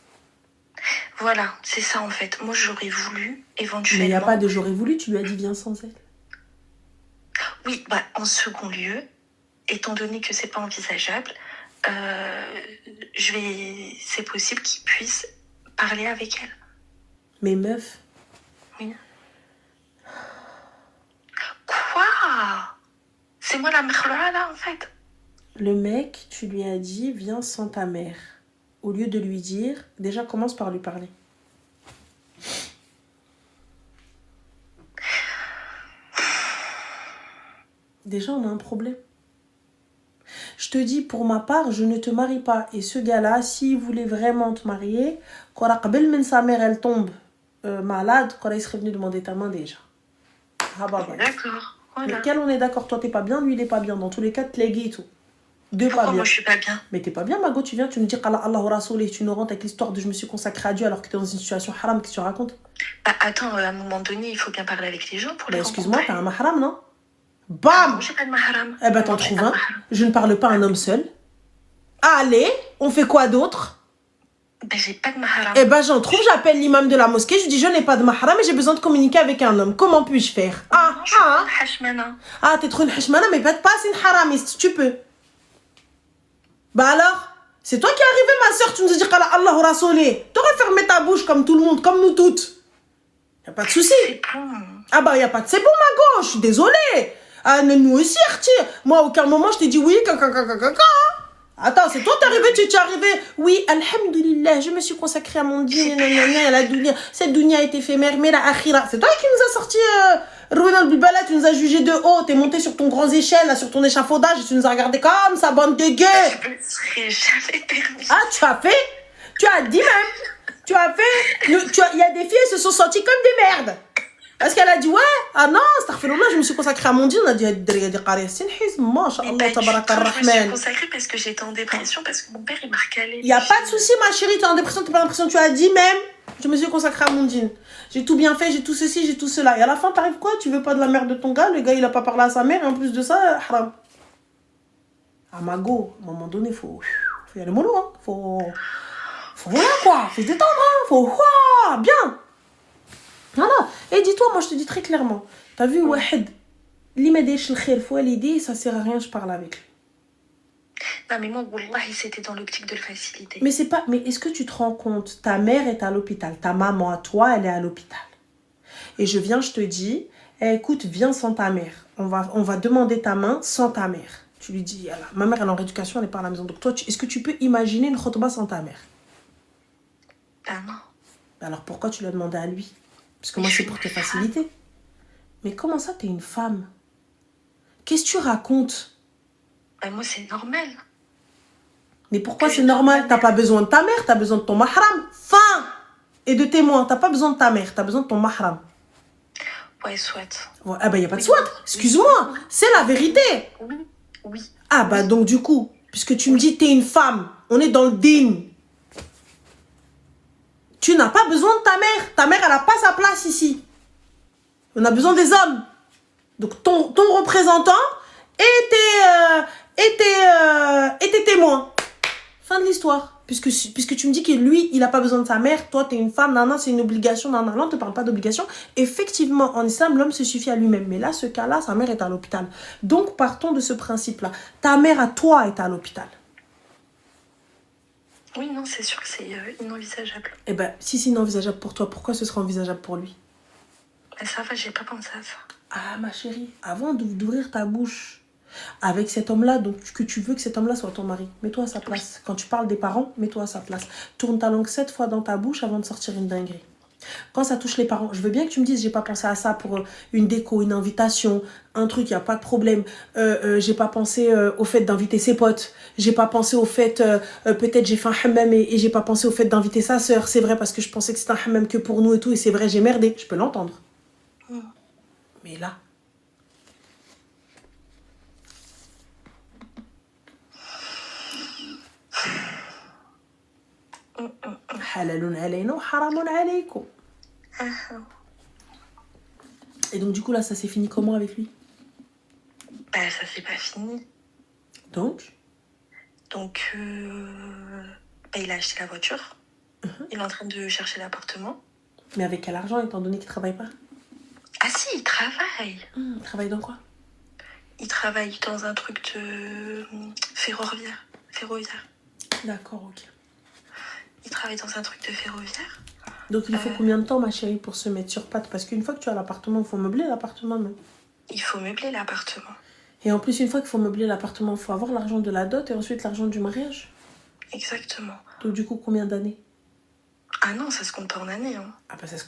Voilà, c'est ça en fait. Moi, j'aurais voulu éventuellement... Mais il n'y a pas de j'aurais voulu, tu lui as dit viens sans elle. Oui, en second lieu, étant donné que c'est pas envisageable, c'est possible qu'il puisse parler avec elle. Mais meuf. Oui. Quoi? C'est moi la mkhloua là en fait. Le mec, tu lui as dit viens sans ta mère. Au lieu de lui dire, déjà commence par lui parler. Déjà, on a un problème. Je te dis, pour ma part, je ne te marie pas. Et ce gars-là, s'il voulait vraiment te marier, quand sa mère, elle tombe malade, quand il serait venu demander ta main déjà. D'accord. Voilà. Mais quel on est d'accord, toi t'es pas bien, lui il est pas bien. Dans tous les cas, te léguer et tout. Pourquoi moi je suis pas bien? Mais t'es pas bien, Mago, tu viens, tu nous dis qu'Allah Rasoul et tu nous rentres avec l'histoire de je me suis consacrée à Dieu alors que t'es dans une situation haram, qu'est-ce que tu racontes? Attends, à un moment donné, il faut bien parler avec les gens pour les rencontrer. Excuse-moi, t'as un mahram, non? Bam! Non, j'ai pas de mahram. Eh ben t'en trouves un. Je ne parle pas à un homme seul. Allez, on fait quoi d'autre? J'ai pas de mahram. Eh ben j'en trouve, j'appelle l'imam de la mosquée, je dis je n'ai pas de mahram mais j'ai besoin de communiquer avec un homme. Comment puis-je faire? T'es trop une hashmana. T'es trop une hashmana, mais pas assez une haramiste, tu peux. Bah alors, c'est toi qui es arrivée, ma soeur, tu nous as dit qu'Allah Allah Rasoulé. T'aurais fermé ta bouche comme tout le monde, comme nous toutes. Y a pas de souci. C'est bon. Ah bah y a pas de c'est bon, ma gauche, je suis désolée. Ah, nous aussi, retire. Moi, à aucun moment, je t'ai dit oui, Attends, c'est toi t'es arrivé, tu es arrivé. Oui, alhamdoulilah, je me suis consacrée à mon dîner, à la dunya. Cette dunya est éphémère, mais la akhira. C'est toi qui nous as sorti Rouena al-Bibala, tu nous as jugé de haut. T'es monté sur ton grand échelle, là, sur ton échafaudage, et tu nous as regardé comme ça, bande de gueux. Je me serais jamais permis. Ah, tu as fait? Tu as dit même? Tu as fait? Il y a des filles, elles se sont senties comme des merdes. Parce qu'elle a dit, ouais, ah non, astaghfirullah, je me suis consacrée à mon Dieu. On a dit, Masha'Allah, tabarak Je me suis ar-Rahman. consacrée parce que j'étais en dépression, parce que mon père, il m'a recalé. Il n'y a pas de souci, ma chérie, tu es en dépression, tu n'as pas l'impression, tu as dit même, je me suis consacrée à mon dîne. J'ai tout bien fait, j'ai tout ceci, j'ai tout cela. Et à la fin, t'arrives quoi? Tu veux pas de la mère de ton gars? Le gars, il a pas parlé à sa mère, et en plus de ça, haram. À Mago, à un moment donné, faut y aller mollo, hein. Faut voilà quoi, faut se détendre, hein. Faut bien. Voilà. Et dis-toi, moi je te dis très clairement, t'as vu, Wahed, l'imadish l'khair, faut l'aider, ça sert à rien, je parle avec lui. Non, mais moi, wallahi, c'était dans l'optique de le faciliter. Mais c'est pas. Mais est-ce que tu te rends compte? Ta mère est à l'hôpital. Ta maman, à toi, elle est à l'hôpital. Et je viens, je te dis, écoute, viens sans ta mère. On va demander ta main sans ta mère. Tu lui dis, voilà, ma mère, elle est en rééducation, elle n'est pas à la maison. Donc toi, est-ce que tu peux imaginer une khotba sans ta mère? Ah non. Alors pourquoi tu l'as demandé à lui? Parce que moi, c'est pour te faciliter. Mais comment ça, t'es une femme? Qu'est-ce que tu racontes? Bah, moi, c'est normal. Mais pourquoi c'est normal? T'as pas besoin de ta mère, t'as besoin de ton mahram. Fin! Et de témoins. T'as pas besoin de ta mère, t'as besoin de ton mahram. Ouais, soit. Ouais, ah bah, y a pas de soit. Excuse-moi, c'est la vérité. Oui. Ah bah, donc du coup, puisque tu me dis t'es une femme, on est dans le din. Tu n'as pas besoin de ta mère. Ta mère, elle n'a pas sa place ici. On a besoin des hommes. Donc ton représentant et tes témoins. Fin de l'histoire. Puisque tu me dis que lui, il n'a pas besoin de sa mère, toi, tu es une femme, non, c'est une obligation, non, on ne te parle pas d'obligation. Effectivement, en islam, l'homme se suffit à lui-même. Mais là, ce cas-là, sa mère est à l'hôpital. Donc, partons de ce principe-là. Ta mère à toi est à l'hôpital. Oui, non, c'est sûr que c'est inenvisageable. Eh ben, si c'est inenvisageable pour toi, pourquoi ce sera envisageable pour lui? Mais ça va, j'ai pas pensé à ça. Ah, ma chérie, avant d'ouvrir ta bouche avec cet homme-là, donc que tu veux que cet homme-là soit ton mari, mets-toi à sa place. Quand tu parles des parents, mets-toi à sa place. Tourne ta langue 7 fois dans ta bouche avant de sortir une dinguerie. Quand ça touche les parents, je veux bien que tu me dises, j'ai pas pensé à ça pour une déco, une invitation, un truc, il n'y a pas de problème. J'ai pas pensé au fait d'inviter ses potes. J'ai pas pensé au fait, peut-être j'ai fait un hammam et j'ai pas pensé au fait d'inviter sa sœur. C'est vrai parce que je pensais que c'était un hammam que pour nous et tout. Et c'est vrai, j'ai merdé. Je peux l'entendre. Mais là... Halalun alayna wa haramun alaykum. Et donc du coup là ça s'est fini comment avec lui? Bah ça c'est pas fini. Donc bah, il a acheté la voiture. Il est en train de chercher l'appartement. Mais avec quel argent étant donné qu'il travaille pas? Ah si, il travaille. Il travaille dans quoi? Il travaille dans un truc de ferroviaire. D'accord, ok. Il travaille dans un truc de ferroviaire. Donc il faut combien de temps, ma chérie, pour se mettre sur pattes? Parce qu'une fois que tu as l'appartement, il faut meubler l'appartement même. Il faut meubler l'appartement. Et en plus, une fois qu'il faut meubler l'appartement, il faut avoir l'argent de la dot et ensuite l'argent du mariage. Exactement. Donc du coup, combien d'années? Ah non, ça se compte pas en années. Hein. Ah bah ça se